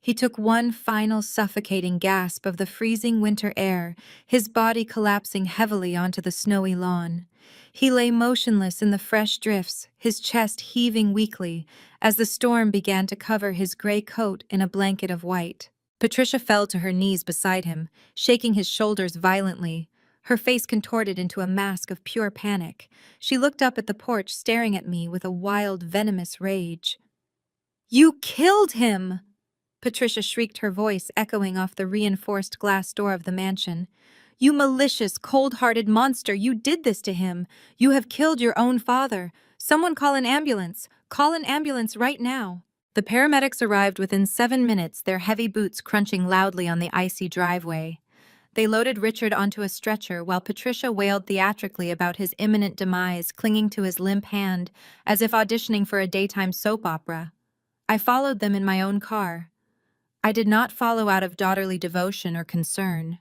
He took one final suffocating gasp of the freezing winter air, his body collapsing heavily onto the snowy lawn. He lay motionless in the fresh drifts, his chest heaving weakly as the storm began to cover his gray coat in a blanket of white. Patricia fell to her knees beside him, shaking his shoulders violently, her face contorted into a mask of pure panic. She looked up at the porch, staring at me with a wild, venomous rage. "You killed him!" Patricia shrieked, her voice echoing off the reinforced glass door of the mansion. "You malicious, cold-hearted monster, you did this to him. You have killed your own father. Someone call an ambulance. Call an ambulance right now." The paramedics arrived within 7 minutes, their heavy boots crunching loudly on the icy driveway. They loaded Richard onto a stretcher while Patricia wailed theatrically about his imminent demise, clinging to his limp hand as if auditioning for a daytime soap opera. I followed them in my own car. I did not follow out of daughterly devotion or concern.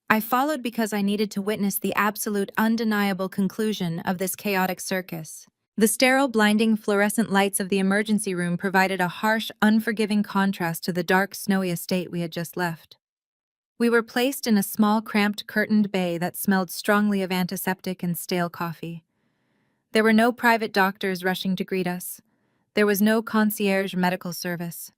I followed because I needed to witness the absolute, undeniable conclusion of this chaotic circus. The sterile, blinding fluorescent lights of the emergency room provided a harsh, unforgiving contrast to the dark, snowy estate we had just left. We were placed in a small, cramped, curtained bay that smelled strongly of antiseptic and stale coffee. There were no private doctors rushing to greet us. There was no concierge medical service.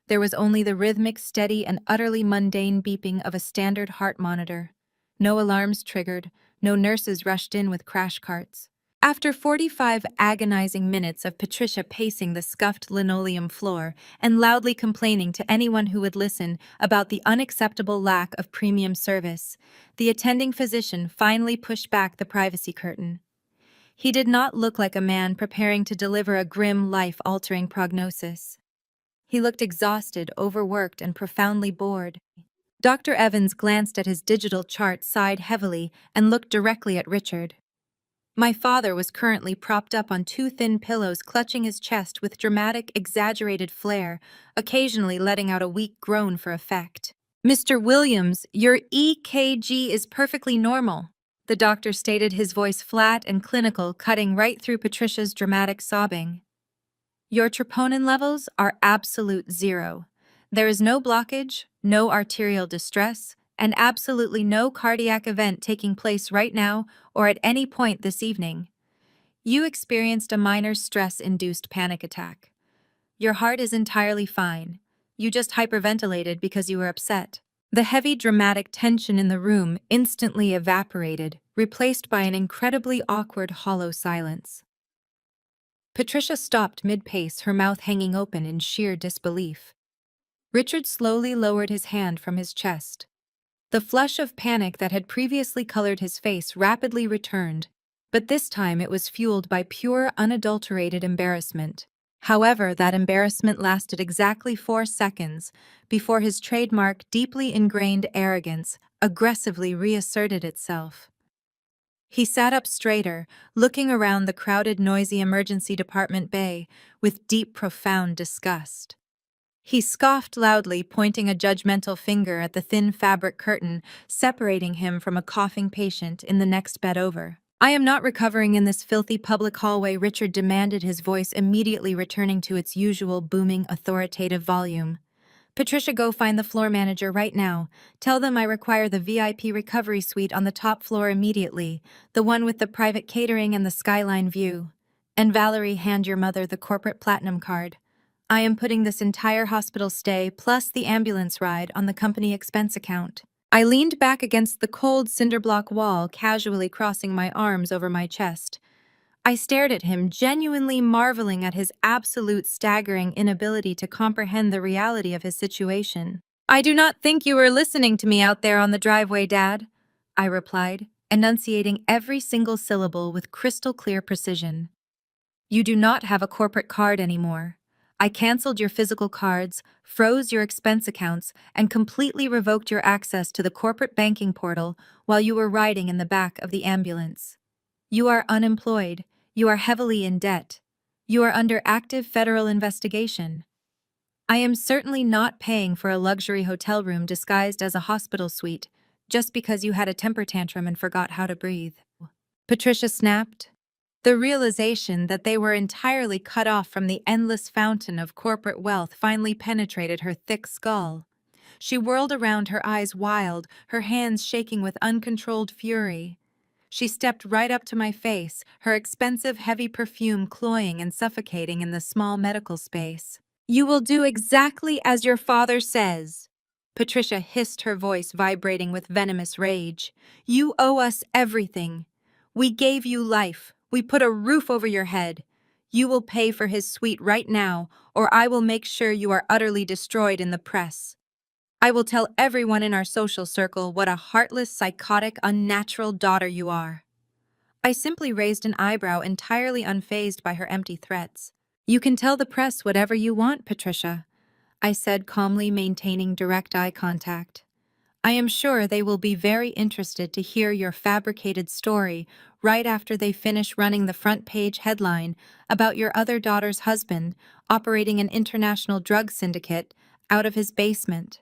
There was only the rhythmic, steady, and utterly mundane beeping of a standard heart monitor. No alarms triggered, no nurses rushed in with crash carts. After 45 agonizing minutes of Patricia pacing the scuffed linoleum floor and loudly complaining to anyone who would listen about the unacceptable lack of premium service, the attending physician finally pushed back the privacy curtain. He did not look like a man preparing to deliver a grim, life-altering prognosis. He looked exhausted, overworked, and profoundly bored. Dr. Evans glanced at his digital chart, sighed heavily, and looked directly at Richard. My father was currently propped up on 2 thin pillows, clutching his chest with dramatic, exaggerated flair, occasionally letting out a weak groan for effect. "Mr. Williams, your EKG is perfectly normal," the doctor stated, his voice flat and clinical, cutting right through Patricia's dramatic sobbing. "Your troponin levels are absolute 0. There is no blockage, no arterial distress, and absolutely no cardiac event taking place right now or at any point this evening. You experienced a minor stress-induced panic attack. Your heart is entirely fine. You just hyperventilated because you were upset." The heavy, dramatic tension in the room instantly evaporated, replaced by an incredibly awkward, hollow silence. Patricia stopped mid-pace, her mouth hanging open in sheer disbelief. Richard slowly lowered his hand from his chest. The flush of panic that had previously colored his face rapidly returned, but this time it was fueled by pure, unadulterated embarrassment. However, that embarrassment lasted exactly 4 seconds before his trademark, deeply ingrained arrogance aggressively reasserted itself. He sat up straighter, looking around the crowded, noisy emergency department bay with deep, profound disgust. He scoffed loudly, pointing a judgmental finger at the thin fabric curtain separating him from a coughing patient in the next bed over. "I am not recovering in this filthy public hallway," Richard demanded, his voice immediately returning to its usual booming, authoritative volume. "Patricia, go find the floor manager right now. Tell them I require the VIP recovery suite on the top floor immediately, the one with the private catering and the skyline view. And Valerie, hand your mother the corporate platinum card. I am putting this entire hospital stay plus the ambulance ride on the company expense account." I leaned back against the cold cinderblock wall, casually crossing my arms over my chest. I stared at him, genuinely marveling at his absolute staggering inability to comprehend the reality of his situation. "I do not think you were listening to me out there on the driveway, Dad," I replied, enunciating every single syllable with crystal clear precision. "You do not have a corporate card anymore. I canceled your physical cards, froze your expense accounts, and completely revoked your access to the corporate banking portal while you were riding in the back of the ambulance. You are unemployed. You are heavily in debt. You are under active federal investigation. I am certainly not paying for a luxury hotel room disguised as a hospital suite just because you had a temper tantrum and forgot how to breathe." Patricia snapped. The realization that they were entirely cut off from the endless fountain of corporate wealth finally penetrated her thick skull. She whirled around, her eyes wild, her hands shaking with uncontrolled fury. She stepped right up to my face, her expensive, heavy perfume cloying and suffocating in the small medical space. "You will do exactly as your father says," Patricia hissed, her voice vibrating with venomous rage. "You owe us everything. We gave you life. We put a roof over your head. You will pay for his suite right now, or I will make sure you are utterly destroyed in the press. I will tell everyone in our social circle what a heartless, psychotic, unnatural daughter you are." I simply raised an eyebrow, entirely unfazed by her empty threats. "You can tell the press whatever you want, Patricia," I said, calmly, maintaining direct eye contact. "I am sure they will be very interested to hear your fabricated story right after they finish running the front page headline about your other daughter's husband operating an international drug syndicate out of his basement.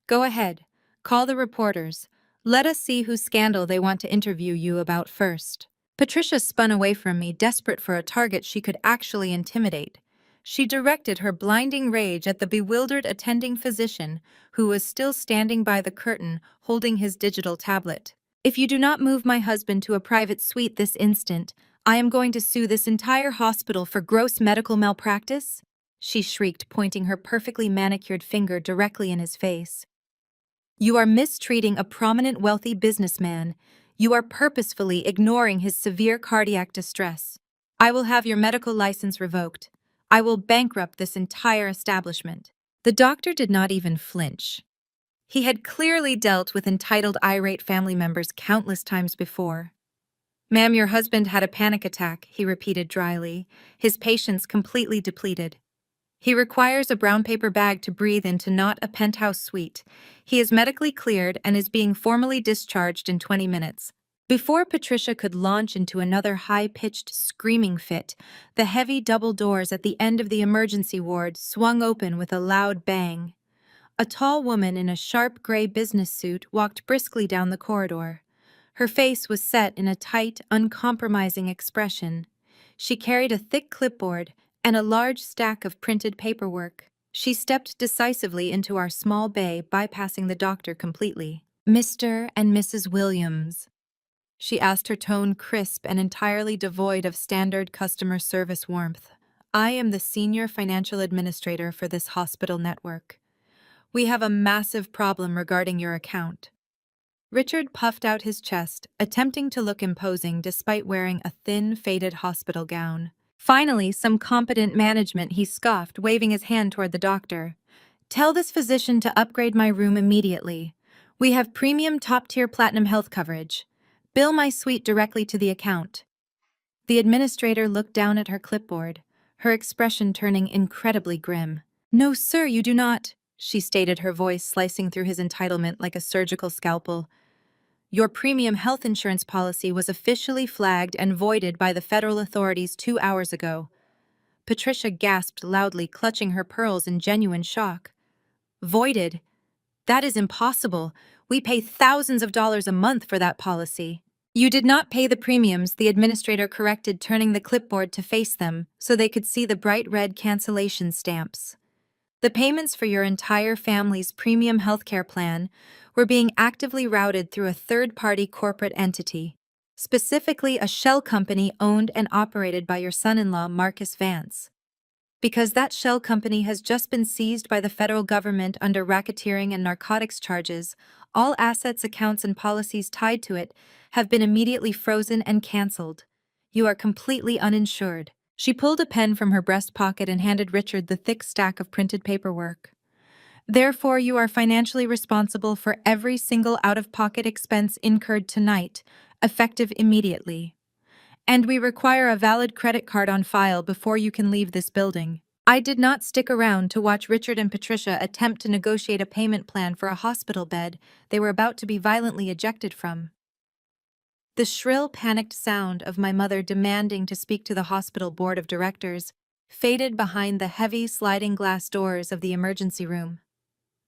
Go ahead, call the reporters. Let us see whose scandal they want to interview you about first." Patricia spun away from me, desperate for a target she could actually intimidate. She directed her blinding rage at the bewildered attending physician, who was still standing by the curtain, holding his digital tablet. "If you do not move my husband to a private suite this instant, I am going to sue this entire hospital for gross medical malpractice," she shrieked, pointing her perfectly manicured finger directly in his face. "You are mistreating a prominent, wealthy businessman. You are purposefully ignoring his severe cardiac distress. I will have your medical license revoked. I will bankrupt this entire establishment." The doctor did not even flinch. He had clearly dealt with entitled, irate family members countless times before. "Ma'am, your husband had a panic attack," he repeated dryly, his patience completely depleted. "He requires a brown paper bag to breathe into, not a penthouse suite. He is medically cleared and is being formally discharged in 20 minutes. Before Patricia could launch into another high-pitched screaming fit, the heavy double doors at the end of the emergency ward swung open with a loud bang. A tall woman in a sharp gray business suit walked briskly down the corridor. Her face was set in a tight, uncompromising expression. She carried a thick clipboard and a large stack of printed paperwork. She stepped decisively into our small bay, bypassing the doctor completely. "Mr. and Mrs. Williams," she asked, her tone crisp and entirely devoid of standard customer service warmth. "I am the senior financial administrator for this hospital network. We have a massive problem regarding your account." Richard puffed out his chest, attempting to look imposing despite wearing a thin, faded hospital gown. "Finally, some competent management," he scoffed, waving his hand toward the doctor. "Tell this physician to upgrade my room immediately. We have premium top-tier platinum health coverage. Bill my suite directly to the account." The administrator looked down at her clipboard, her expression turning incredibly grim. "No, sir, you do not," she stated, her voice slicing through his entitlement like a surgical scalpel. "Your premium health insurance policy was officially flagged and voided by the federal authorities 2 hours ago." Patricia gasped loudly, clutching her pearls in genuine shock. "Voided? That is impossible. We pay thousands of dollars a month for that policy." "You did not pay the premiums," the administrator corrected, turning the clipboard to face them so they could see the bright red cancellation stamps. "The payments for your entire family's premium healthcare plan were being actively routed through a third-party corporate entity, specifically a shell company owned and operated by your son-in-law, Marcus Vance. Because that shell company has just been seized by the federal government under racketeering and narcotics charges, all assets, accounts, and policies tied to it have been immediately frozen and canceled. You are completely uninsured." She pulled a pen from her breast pocket and handed Richard the thick stack of printed paperwork. "Therefore, you are financially responsible for every single out-of-pocket expense incurred tonight, effective immediately. And we require a valid credit card on file before you can leave this building." I did not stick around to watch Richard and Patricia attempt to negotiate a payment plan for a hospital bed they were about to be violently ejected from. The shrill, panicked sound of my mother demanding to speak to the hospital board of directors faded behind the heavy sliding glass doors of the emergency room.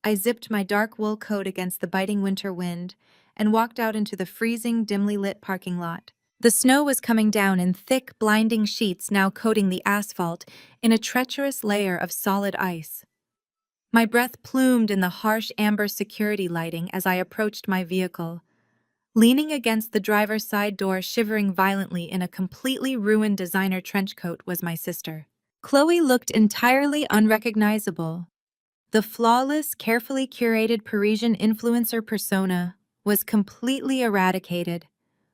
I zipped my dark wool coat against the biting winter wind and walked out into the freezing, dimly lit parking lot. The snow was coming down in thick, blinding sheets, now coating the asphalt in a treacherous layer of solid ice. My breath plumed in the harsh amber security lighting as I approached my vehicle. Leaning against the driver's side door, shivering violently in a completely ruined designer trench coat, was my sister. Chloe looked entirely unrecognizable. The flawless, carefully curated Parisian influencer persona was completely eradicated.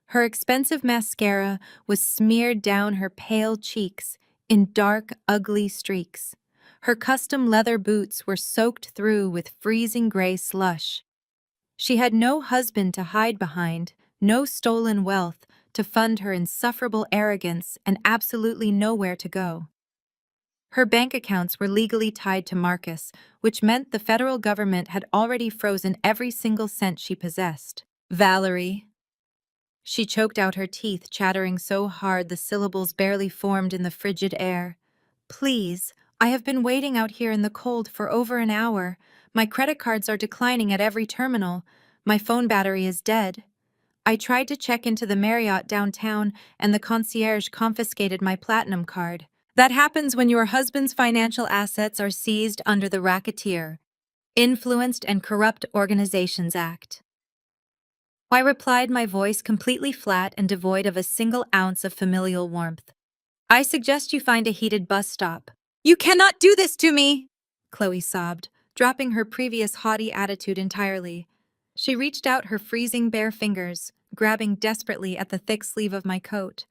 Her expensive mascara was smeared down her pale cheeks in dark, ugly streaks. Her custom leather boots were soaked through with freezing gray slush. She had no husband to hide behind, no stolen wealth to fund her insufferable arrogance, and absolutely nowhere to go. Her bank accounts were legally tied to Marcus, which meant the federal government had already frozen every single cent she possessed. "Valerie." She choked out her teeth, chattering so hard the syllables barely formed in the frigid air. "Please, I have been waiting out here in the cold for over an hour. My credit cards are declining at every terminal. My phone battery is dead. I tried to check into the Marriott downtown, and the concierge confiscated my platinum card. That happens when your husband's financial assets are seized under the Racketeer, Influenced and Corrupt Organizations Act." I replied, my voice completely flat and devoid of a single ounce of familial warmth. "I suggest you find a heated bus stop." "You cannot do this to me!" Chloe sobbed, dropping her previous haughty attitude entirely. She reached out her freezing bare fingers, grabbing desperately at the thick sleeve of my coat.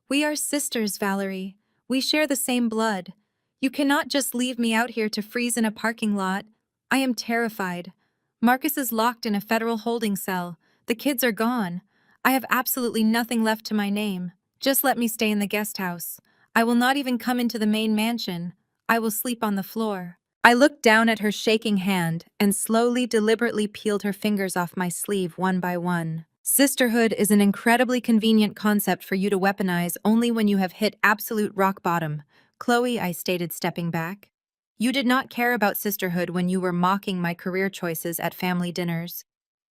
"We are sisters, Valerie. We share the same blood. You cannot just leave me out here to freeze in a parking lot. I am terrified. Marcus is locked in a federal holding cell. The kids are gone. I have absolutely nothing left to my name. Just let me stay in the guest house. I will not even come into the main mansion. I will sleep on the floor." I looked down at her shaking hand and slowly, deliberately peeled her fingers off my sleeve one by one. "Sisterhood is an incredibly convenient concept for you to weaponize only when you have hit absolute rock bottom, Chloe," I stated, stepping back. "You did not care about sisterhood when you were mocking my career choices at family dinners.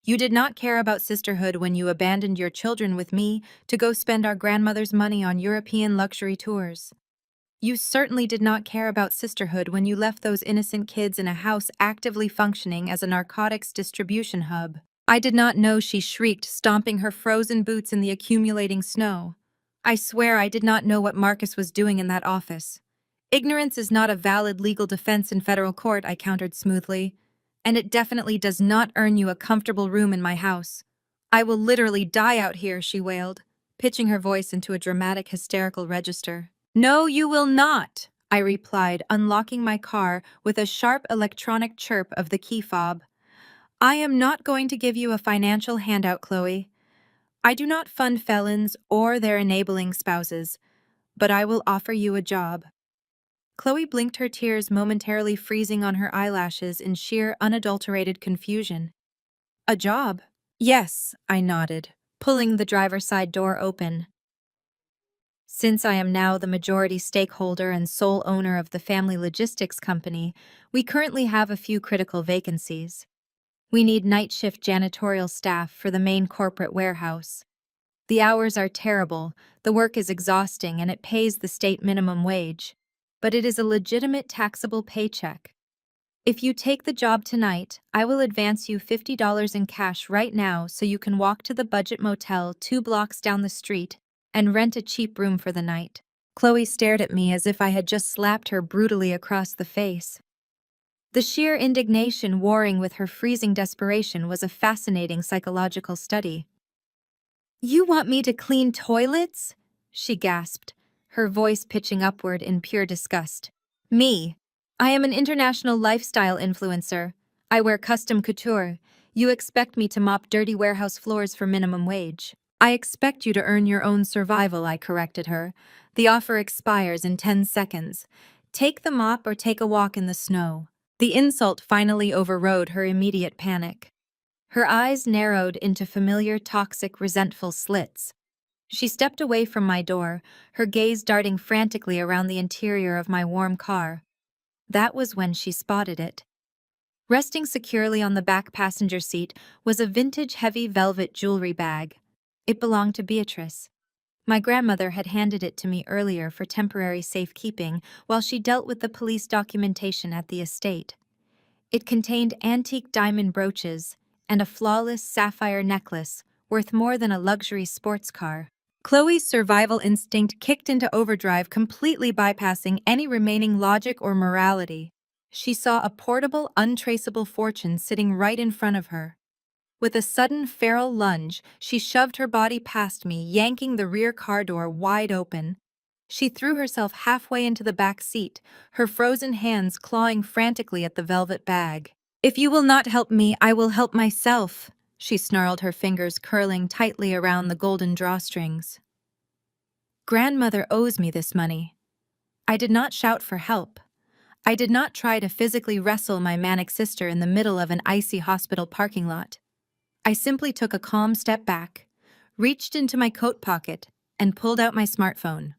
You did not care about sisterhood when you abandoned your children with me to go spend our grandmother's money on European luxury tours. You certainly did not care about sisterhood when you left those innocent kids in a house actively functioning as a narcotics distribution hub." "I did not know," she shrieked, stomping her frozen boots in the accumulating snow. "I swear I did not know what Marcus was doing in that office." "Ignorance is not a valid legal defense in federal court," I countered smoothly. "And it definitely does not earn you a comfortable room in my house. I will literally die out here," she wailed, pitching her voice into a dramatic, hysterical register. "No, you will not," I replied, unlocking my car with a sharp electronic chirp of the key fob. "I am not going to give you a financial handout, Chloe. I do not fund felons or their enabling spouses, but I will offer you a job." Chloe blinked, her tears momentarily freezing on her eyelashes in sheer, unadulterated confusion. A job? Yes, I nodded, pulling the driver's side door open. Since I am now the majority stakeholder and sole owner of the family logistics company, we currently have a few critical vacancies. We need night shift janitorial staff for the main corporate warehouse. The hours are terrible, the work is exhausting, and it pays the state minimum wage. But it is a legitimate taxable paycheck. If you take the job tonight, I will advance you $50 in cash right now so you can walk to the budget motel 2 blocks down the street and rent a cheap room for the night. Chloe stared at me as if I had just slapped her brutally across the face. The sheer indignation warring with her freezing desperation was a fascinating psychological study. You want me to clean toilets? She gasped, her voice pitching upward in pure disgust. Me? I am an international lifestyle influencer. I wear custom couture. You expect me to mop dirty warehouse floors for minimum wage. I expect you to earn your own survival, I corrected her. The offer expires in 10 seconds. Take the mop or take a walk in the snow. The insult finally overrode her immediate panic. Her eyes narrowed into familiar, toxic, resentful slits. She stepped away from my door, her gaze darting frantically around the interior of my warm car. That was when she spotted it. Resting securely on the back passenger seat was a vintage heavy velvet jewelry bag. It belonged to Beatrice. My grandmother had handed it to me earlier for temporary safekeeping while she dealt with the police documentation at the estate. It contained antique diamond brooches and a flawless sapphire necklace worth more than a luxury sports car. Chloe's survival instinct kicked into overdrive, completely bypassing any remaining logic or morality. She saw a portable, untraceable fortune sitting right in front of her. With a sudden feral lunge, she shoved her body past me, yanking the rear car door wide open. She threw herself halfway into the back seat, her frozen hands clawing frantically at the velvet bag. If you will not help me, I will help myself, she snarled, her fingers curling tightly around the golden drawstrings. Grandmother owes me this money. I did not shout for help. I did not try to physically wrestle my manic sister in the middle of an icy hospital parking lot. I simply took a calm step back, reached into my coat pocket, and pulled out my smartphone.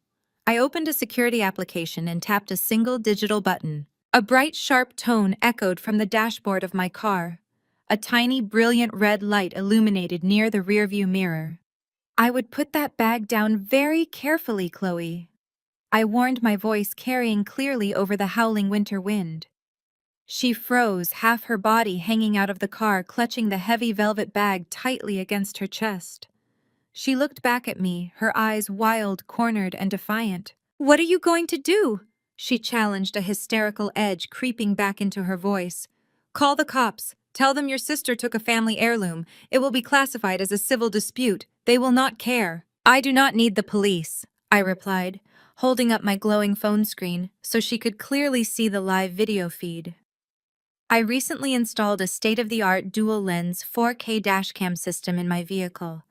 I opened a security application and tapped a single digital button. A bright, sharp tone echoed from the dashboard of my car. A tiny, brilliant red light illuminated near the rearview mirror. I would put that bag down very carefully, Chloe. I warned, my voice carrying clearly over the howling winter wind. She froze, half her body hanging out of the car, clutching the heavy velvet bag tightly against her chest. She looked back at me, her eyes wild, cornered, and defiant. What are you going to do? She challenged, a hysterical edge creeping back into her voice. Call the cops. Tell them your sister took a family heirloom. It will be classified as a civil dispute. They will not care. I do not need the police, I replied, holding up my glowing phone screen so she could clearly see the live video feed. I recently installed a state-of-the-art dual-lens 4K dashcam system in my vehicle.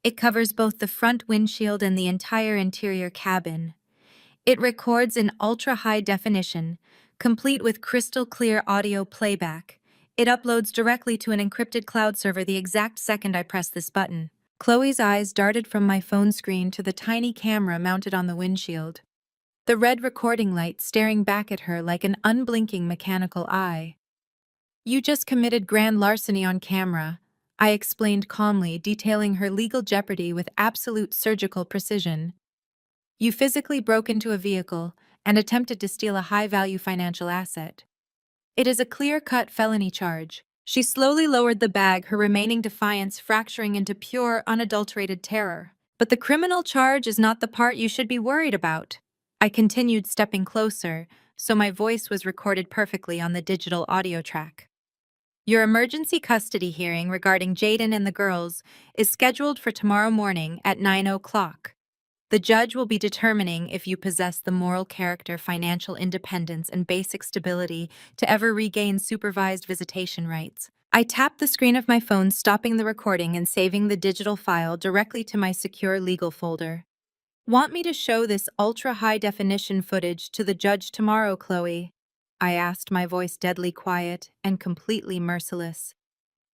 It covers both the front windshield and the entire interior cabin. It records in ultra-high definition, complete with crystal-clear audio playback. It uploads directly to an encrypted cloud server the exact second I press this button. Chloe's eyes darted from my phone screen to the tiny camera mounted on the windshield. The red recording light staring back at her like an unblinking mechanical eye. You just committed grand larceny on camera, I explained calmly, detailing her legal jeopardy with absolute surgical precision. You physically broke into a vehicle and attempted to steal a high-value financial asset. It is a clear-cut felony charge. She slowly lowered the bag, her remaining defiance fracturing into pure, unadulterated terror. But the criminal charge is not the part you should be worried about. I continued, stepping closer, so my voice was recorded perfectly on the digital audio track. Your emergency custody hearing regarding Jaden and the girls is scheduled for tomorrow morning at 9 o'clock. The judge will be determining if you possess the moral character, financial independence, and basic stability to ever regain supervised visitation rights. I tapped the screen of my phone, stopping the recording and saving the digital file directly to my secure legal folder. Want me to show this ultra-high-definition footage to the judge tomorrow, Chloe? I asked, my voice deadly quiet and completely merciless.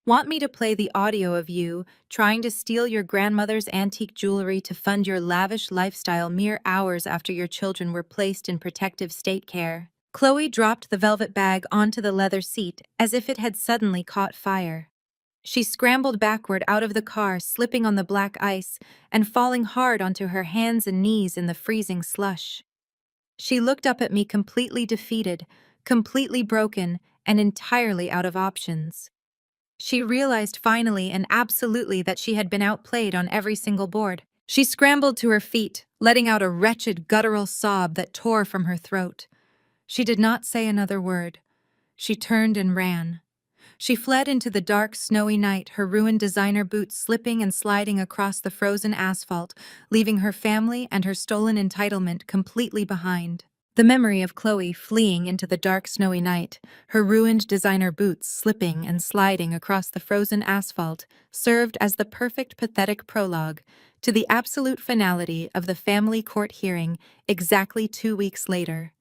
Want me to play the audio of you trying to steal your grandmother's antique jewelry to fund your lavish lifestyle mere hours after your children were placed in protective state care? Chloe dropped the velvet bag onto the leather seat as if it had suddenly caught fire. She scrambled backward out of the car, slipping on the black ice and falling hard onto her hands and knees in the freezing slush. She looked up at me completely defeated, completely broken, and entirely out of options. She realized finally and absolutely that she had been outplayed on every single board. She scrambled to her feet, letting out a wretched guttural sob that tore from her throat. She did not say another word. She turned and ran. She fled into the dark, snowy night, her ruined designer boots slipping and sliding across the frozen asphalt, leaving her family and her stolen entitlement completely behind. The memory of Chloe fleeing into the dark, snowy night, her ruined designer boots slipping and sliding across the frozen asphalt, served as the perfect, pathetic prologue to the absolute finality of the family court hearing exactly 2 weeks later.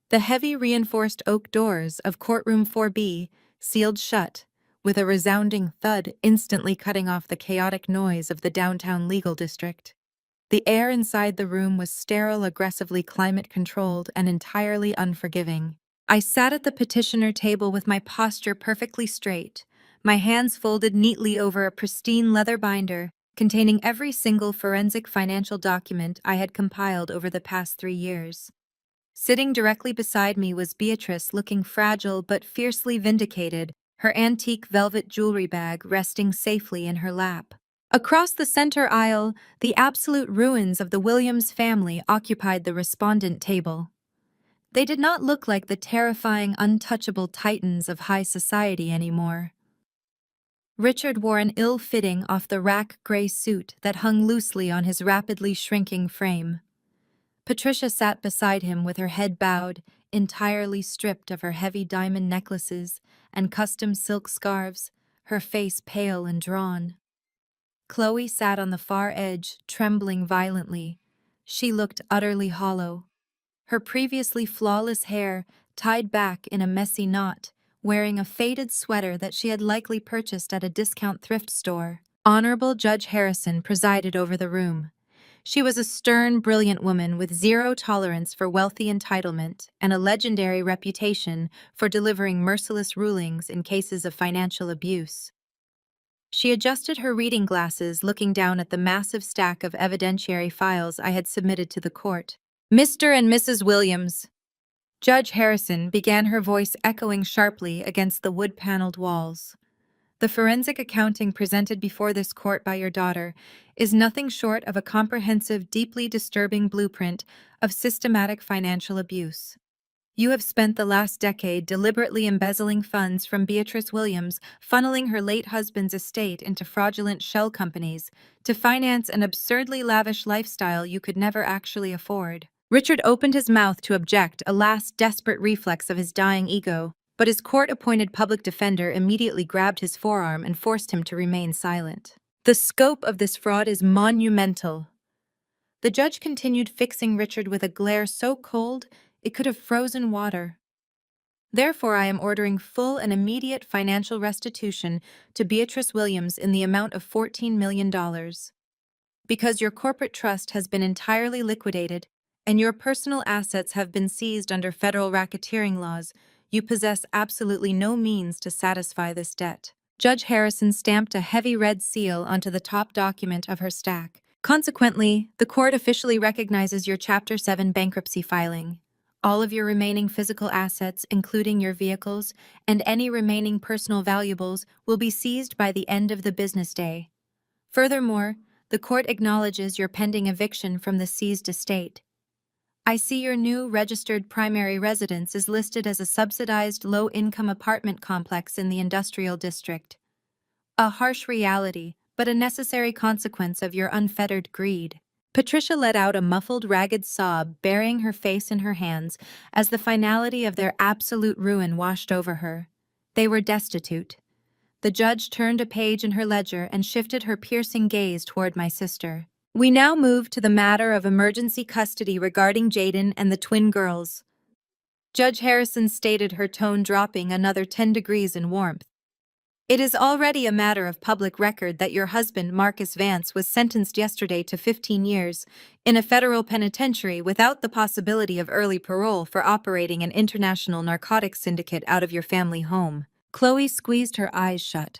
The heavy, reinforced oak doors of courtroom 4B sealed shut, with a resounding thud instantly cutting off the chaotic noise of the downtown legal district. The air inside the room was sterile, aggressively climate-controlled, and entirely unforgiving. I sat at the petitioner table with my posture perfectly straight, my hands folded neatly over a pristine leather binder containing every single forensic financial document I had compiled over the past 3 years. Sitting directly beside me was Beatrice, looking fragile but fiercely vindicated, her antique velvet jewelry bag resting safely in her lap. Across the center aisle, the absolute ruins of the Williams family occupied the respondent table. They did not look like the terrifying, untouchable titans of high society anymore. Richard wore an ill-fitting, off-the-rack gray suit that hung loosely on his rapidly shrinking frame. Patricia sat beside him with her head bowed, entirely stripped of her heavy diamond necklaces and custom silk scarves, her face pale and drawn. Chloe sat on the far edge, trembling violently. She looked utterly hollow. Her previously flawless hair tied back in a messy knot, wearing a faded sweater that she had likely purchased at a discount thrift store. Honorable Judge Harrison presided over the room. She was a stern, brilliant woman with zero tolerance for wealthy entitlement and a legendary reputation for delivering merciless rulings in cases of financial abuse. She adjusted her reading glasses, looking down at the massive stack of evidentiary files I had submitted to the court. Mr. and Mrs. Williams. Judge Harrison began, her voice echoing sharply against the wood-paneled walls. The forensic accounting presented before this court by your daughter is nothing short of a comprehensive, deeply disturbing blueprint of systematic financial abuse. You have spent the last decade deliberately embezzling funds from Beatrice Williams, funneling her late husband's estate into fraudulent shell companies to finance an absurdly lavish lifestyle you could never actually afford. Richard opened his mouth to object, a last desperate reflex of his dying ego, but his court-appointed public defender immediately grabbed his forearm and forced him to remain silent. The scope of this fraud is monumental. The judge continued, fixing Richard with a glare so cold it could have frozen water. Therefore, I am ordering full and immediate financial restitution to Beatrice Williams in the amount of $14 million. Because your corporate trust has been entirely liquidated and your personal assets have been seized under federal racketeering laws, you possess absolutely no means to satisfy this debt. Judge Harrison stamped a heavy red seal onto the top document of her stack. Consequently, the court officially recognizes your Chapter 7 bankruptcy filing. All of your remaining physical assets, including your vehicles and any remaining personal valuables, will be seized by the end of the business day. Furthermore, the court acknowledges your pending eviction from the seized estate. I see your new registered primary residence is listed as a subsidized low-income apartment complex in the industrial district. A harsh reality, but a necessary consequence of your unfettered greed. Patricia let out a muffled, ragged sob, burying her face in her hands as the finality of their absolute ruin washed over her. They were destitute. The judge turned a page in her ledger and shifted her piercing gaze toward my sister. We now move to the matter of emergency custody regarding Jaden and the twin girls. Judge Harrison stated, her tone dropping another 10 degrees in warmth. It is already a matter of public record that your husband, Marcus Vance, was sentenced yesterday to 15 years in a federal penitentiary without the possibility of early parole for operating an international narcotics syndicate out of your family home. Chloe squeezed her eyes shut,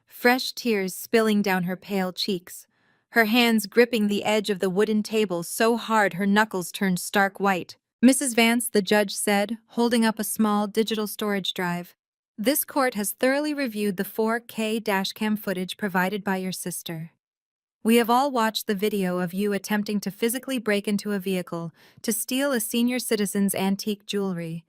fresh tears spilling down her pale cheeks, her hands gripping the edge of the wooden table so hard her knuckles turned stark white. Mrs. Vance, the judge said, holding up a small digital storage drive. This court has thoroughly reviewed the 4K dashcam footage provided by your sister. We have all watched the video of you attempting to physically break into a vehicle to steal a senior citizen's antique jewelry.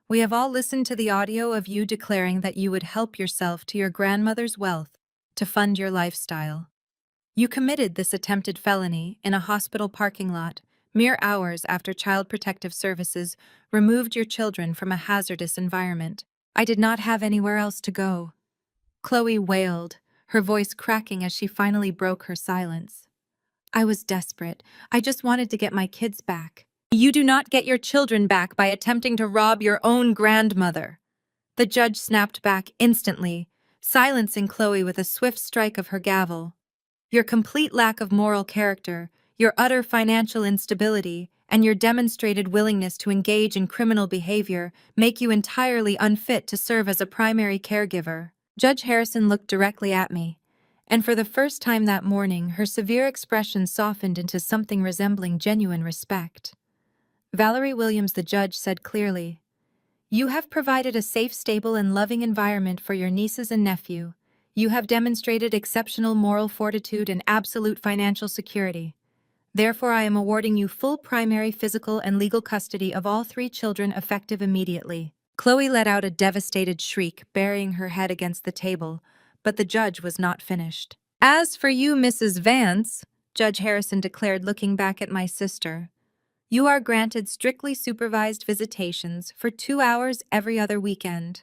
We have all listened to the audio of you declaring that you would help yourself to your grandmother's wealth to fund your lifestyle. You committed this attempted felony in a hospital parking lot mere hours after Child Protective Services removed your children from a hazardous environment. I did not have anywhere else to go. Chloe wailed, her voice cracking as she finally broke her silence. I was desperate. I just wanted to get my kids back. You do not get your children back by attempting to rob your own grandmother. The judge snapped back instantly, silencing Chloe with a swift strike of her gavel. Your complete lack of moral character, your utter financial instability, and your demonstrated willingness to engage in criminal behavior make you entirely unfit to serve as a primary caregiver. Judge Harrison looked directly at me, and for the first time that morning, her severe expression softened into something resembling genuine respect. Valerie Williams, the judge, said clearly, "You have provided a safe, stable, and loving environment for your nieces and nephew. You have demonstrated exceptional moral fortitude and absolute financial security. Therefore, I am awarding you full primary physical and legal custody of all 3 children effective immediately." Chloe let out a devastated shriek, burying her head against the table, but the judge was not finished. "As for you, Mrs. Vance," Judge Harrison declared, looking back at my sister, "you are granted strictly supervised visitations for 2 hours every other weekend.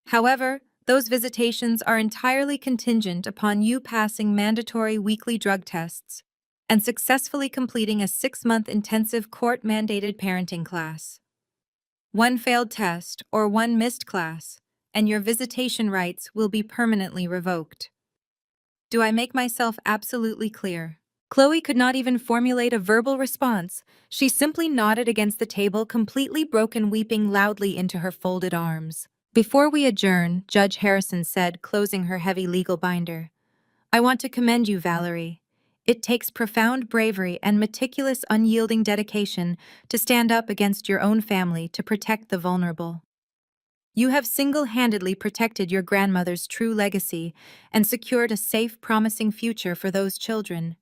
However, those visitations are entirely contingent upon you passing mandatory weekly drug tests and successfully completing a 6-month intensive court-mandated parenting class. One failed test or one missed class, and your visitation rights will be permanently revoked. Do I make myself absolutely clear?" Chloe could not even formulate a verbal response. She simply nodded against the table, completely broken, weeping loudly into her folded arms. "Before we adjourn," Judge Harrison said, closing her heavy legal binder, "I want to commend you, Valerie. It takes profound bravery and meticulous, unyielding dedication to stand up against your own family to protect the vulnerable. You have single-handedly protected your grandmother's true legacy and secured a safe, promising future for those children.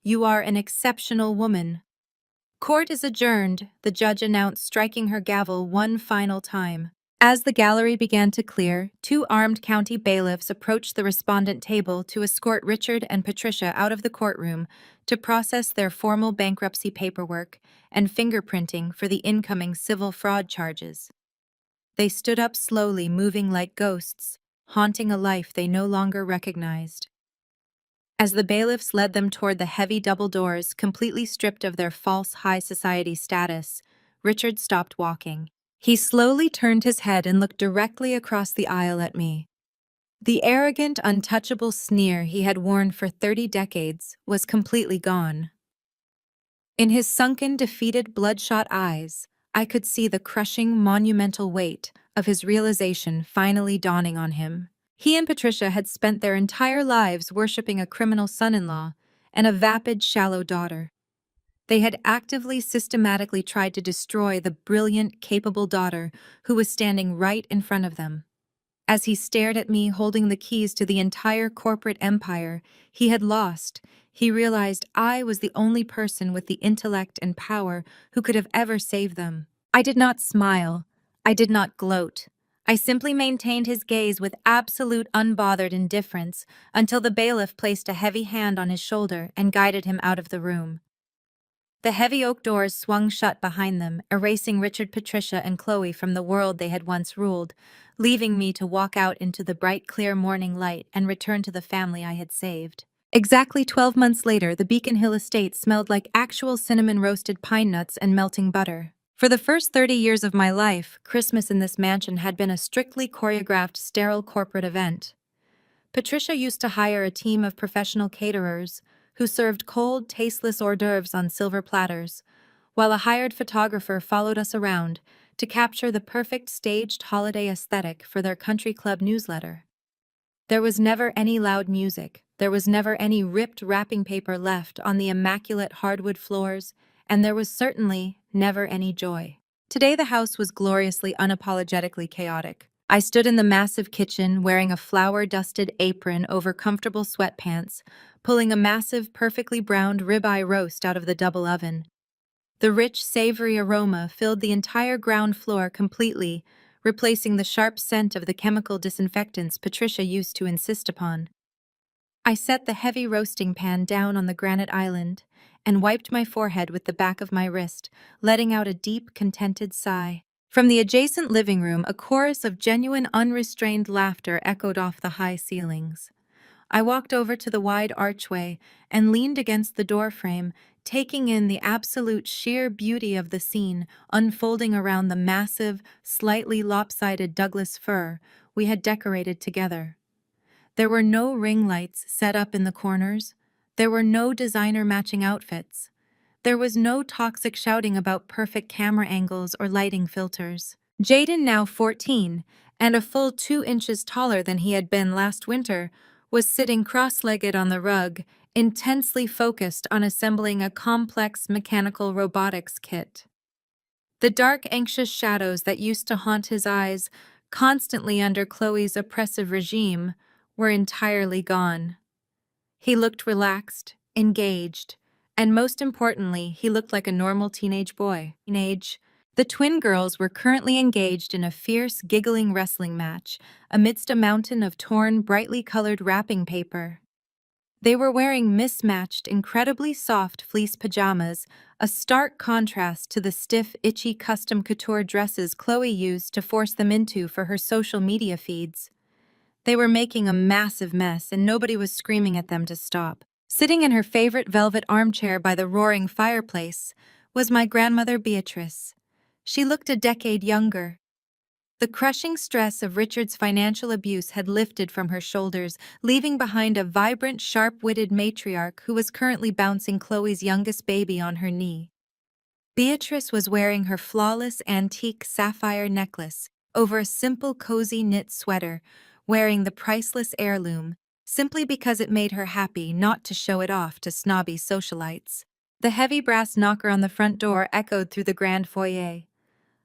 You are an exceptional woman." "Court is adjourned," the judge announced, striking her gavel one final time. As the gallery began to clear, 2 armed county bailiffs approached the respondent table to escort Richard and Patricia out of the courtroom to process their formal bankruptcy paperwork and fingerprinting for the incoming civil fraud charges. They stood up slowly, moving like ghosts, haunting a life they no longer recognized. As the bailiffs led them toward the heavy double doors, completely stripped of their false high society status, Richard stopped walking. He slowly turned his head and looked directly across the aisle at me. The arrogant, untouchable sneer he had worn for 30 decades was completely gone. In his sunken, defeated, bloodshot eyes, I could see the crushing, monumental weight of his realization finally dawning on him. He and Patricia had spent their entire lives worshipping a criminal son-in-law and a vapid, shallow daughter. They had actively, systematically tried to destroy the brilliant, capable daughter who was standing right in front of them. As he stared at me holding the keys to the entire corporate empire he had lost, he realized I was the only person with the intellect and power who could have ever saved them. I did not smile. I did not gloat. I simply maintained his gaze with absolute unbothered indifference until the bailiff placed a heavy hand on his shoulder and guided him out of the room. The heavy oak doors swung shut behind them, erasing Richard, Patricia, and Chloe from the world they had once ruled, leaving me to walk out into the bright, clear morning light and return to the family I had saved. Exactly 12 months later, the Beacon Hill estate smelled like actual cinnamon roasted pine nuts and melting butter. For the first 30 years of my life, Christmas in this mansion had been a strictly choreographed, sterile corporate event. Patricia used to hire a team of professional caterers who served cold, tasteless hors d'oeuvres on silver platters, while a hired photographer followed us around to capture the perfect staged holiday aesthetic for their country club newsletter. There was never any loud music, there was never any ripped wrapping paper left on the immaculate hardwood floors, and there was certainly never any joy. Today the house was gloriously unapologetically chaotic. I stood in the massive kitchen wearing a flour-dusted apron over comfortable sweatpants, pulling a massive, perfectly browned ribeye roast out of the double oven. The rich, savory aroma filled the entire ground floor completely, replacing the sharp scent of the chemical disinfectants Patricia used to insist upon. I set the heavy roasting pan down on the granite island and wiped my forehead with the back of my wrist, letting out a deep, contented sigh. From the adjacent living room, a chorus of genuine, unrestrained laughter echoed off the high ceilings. I walked over to the wide archway and leaned against the doorframe, taking in the absolute sheer beauty of the scene unfolding around the massive, slightly lopsided Douglas fir we had decorated together. There were no ring lights set up in the corners. There were no designer matching outfits. There was no toxic shouting about perfect camera angles or lighting filters. Jaden, now 14, and a full 2 inches taller than he had been last winter, was sitting cross-legged on the rug, intensely focused on assembling a complex mechanical robotics kit. The dark, anxious shadows that used to haunt his eyes, constantly under Chloe's oppressive regime, were entirely gone. He looked relaxed, engaged, and most importantly, he looked like a normal teenage boy. The twin girls were currently engaged in a fierce, giggling wrestling match amidst a mountain of torn, brightly colored wrapping paper. They were wearing mismatched, incredibly soft fleece pajamas, a stark contrast to the stiff, itchy custom couture dresses Chloe used to force them into for her social media feeds. They were making a massive mess, and nobody was screaming at them to stop. Sitting in her favorite velvet armchair by the roaring fireplace was my grandmother Beatrice. She looked a decade younger. The crushing stress of Richard's financial abuse had lifted from her shoulders, leaving behind a vibrant, sharp-witted matriarch who was currently bouncing Chloe's youngest baby on her knee. Beatrice was wearing her flawless antique sapphire necklace over a simple, cozy knit sweater, wearing the priceless heirloom, simply because it made her happy not to show it off to snobby socialites. The heavy brass knocker on the front door echoed through the grand foyer.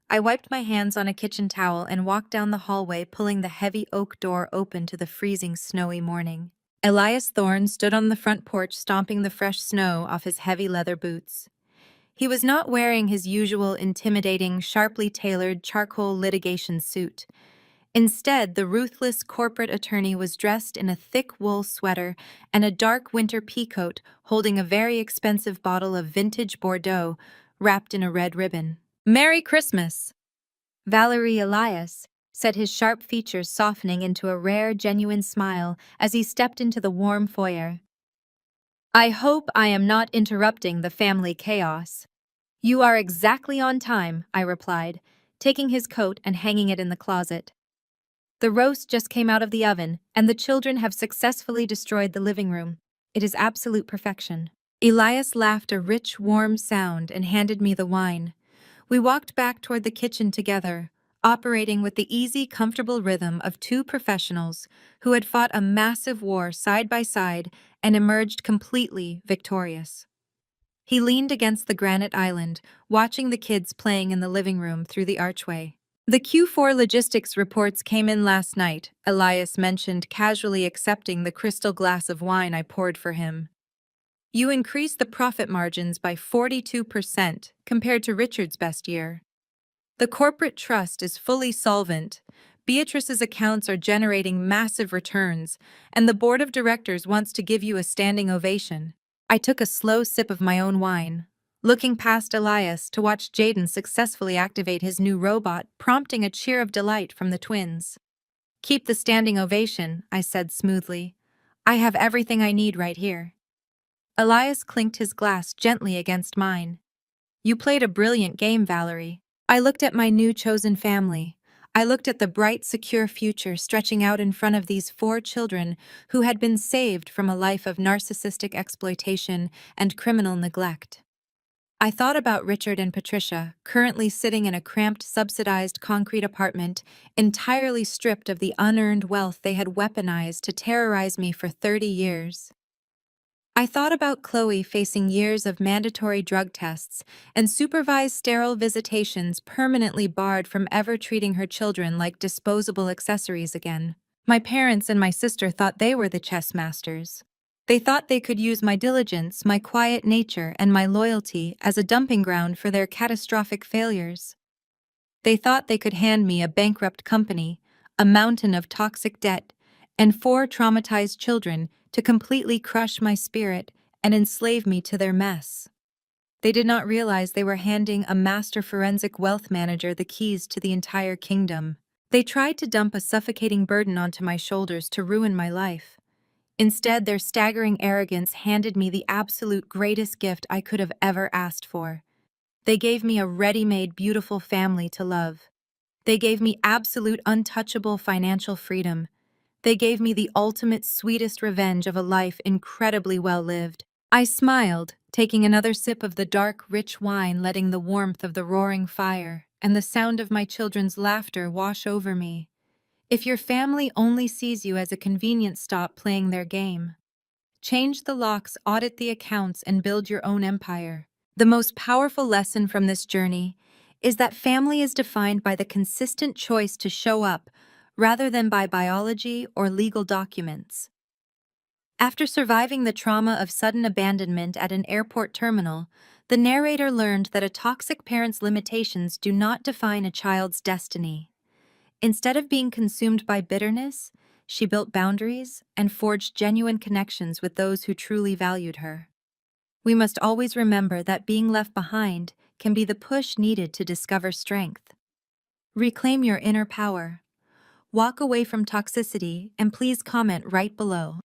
I wiped my hands on a kitchen towel and walked down the hallway, pulling the heavy oak door open to the freezing, snowy morning. Elias Thorne stood on the front porch stomping the fresh snow off his heavy leather boots. He was not wearing his usual intimidating, sharply tailored charcoal litigation suit. Instead, the ruthless corporate attorney was dressed in a thick wool sweater and a dark winter peacoat, holding a very expensive bottle of vintage Bordeaux wrapped in a red ribbon. "Merry Christmas!" Valerie Elias said, his sharp features softening into a rare, genuine smile as he stepped into the warm foyer. "I hope I am not interrupting the family chaos." "You are exactly on time," I replied, taking his coat and hanging it in the closet. "The roast just came out of the oven, and the children have successfully destroyed the living room. It is absolute perfection." Elias laughed a rich, warm sound and handed me the wine. We walked back toward the kitchen together, operating with the easy, comfortable rhythm of two professionals who had fought a massive war side by side and emerged completely victorious. He leaned against the granite island, watching the kids playing in the living room through the archway. "The Q4 logistics reports came in last night," Elias mentioned, casually accepting the crystal glass of wine I poured for him. "You increased the profit margins by 42% compared to Richard's best year. The corporate trust is fully solvent. Beatrice's accounts are generating massive returns, and the board of directors wants to give you a standing ovation." I took a slow sip of my own wine, looking past Elias to watch Jaden successfully activate his new robot, prompting a cheer of delight from the twins. "Keep the standing ovation," I said smoothly. I have everything I need right here. Elias clinked his glass gently against mine. You played a brilliant game, Valerie. I looked at my new chosen family. I looked at the bright, secure future stretching out in front of these 4 children who had been saved from a life of narcissistic exploitation and criminal neglect. I thought about Richard and Patricia, currently sitting in a cramped, subsidized concrete apartment, entirely stripped of the unearned wealth they had weaponized to terrorize me for 30 years. I thought about Chloe facing years of mandatory drug tests and supervised sterile visitations permanently barred from ever treating her children like disposable accessories again. My parents and my sister thought they were the chess masters. They thought they could use my diligence, my quiet nature, and my loyalty as a dumping ground for their catastrophic failures. They thought they could hand me a bankrupt company, a mountain of toxic debt, and 4 traumatized children to completely crush my spirit and enslave me to their mess. They did not realize they were handing a master forensic wealth manager the keys to the entire kingdom. They tried to dump a suffocating burden onto my shoulders to ruin my life. Instead, their staggering arrogance handed me the absolute greatest gift I could have ever asked for. They gave me a ready-made, beautiful family to love. They gave me absolute, untouchable financial freedom. They gave me the ultimate, sweetest revenge of a life incredibly well lived. I smiled, taking another sip of the dark, rich wine, letting the warmth of the roaring fire and the sound of my children's laughter wash over me. If your family only sees you as a convenience stop playing their game, change the locks, audit the accounts, and build your own empire. The most powerful lesson from this journey is that family is defined by the consistent choice to show up rather than by biology or legal documents. After surviving the trauma of sudden abandonment at an airport terminal, the narrator learned that a toxic parent's limitations do not define a child's destiny. Instead of being consumed by bitterness, she built boundaries and forged genuine connections with those who truly valued her. We must always remember that being left behind can be the push needed to discover strength. Reclaim your inner power. Walk away from toxicity, and please comment right below.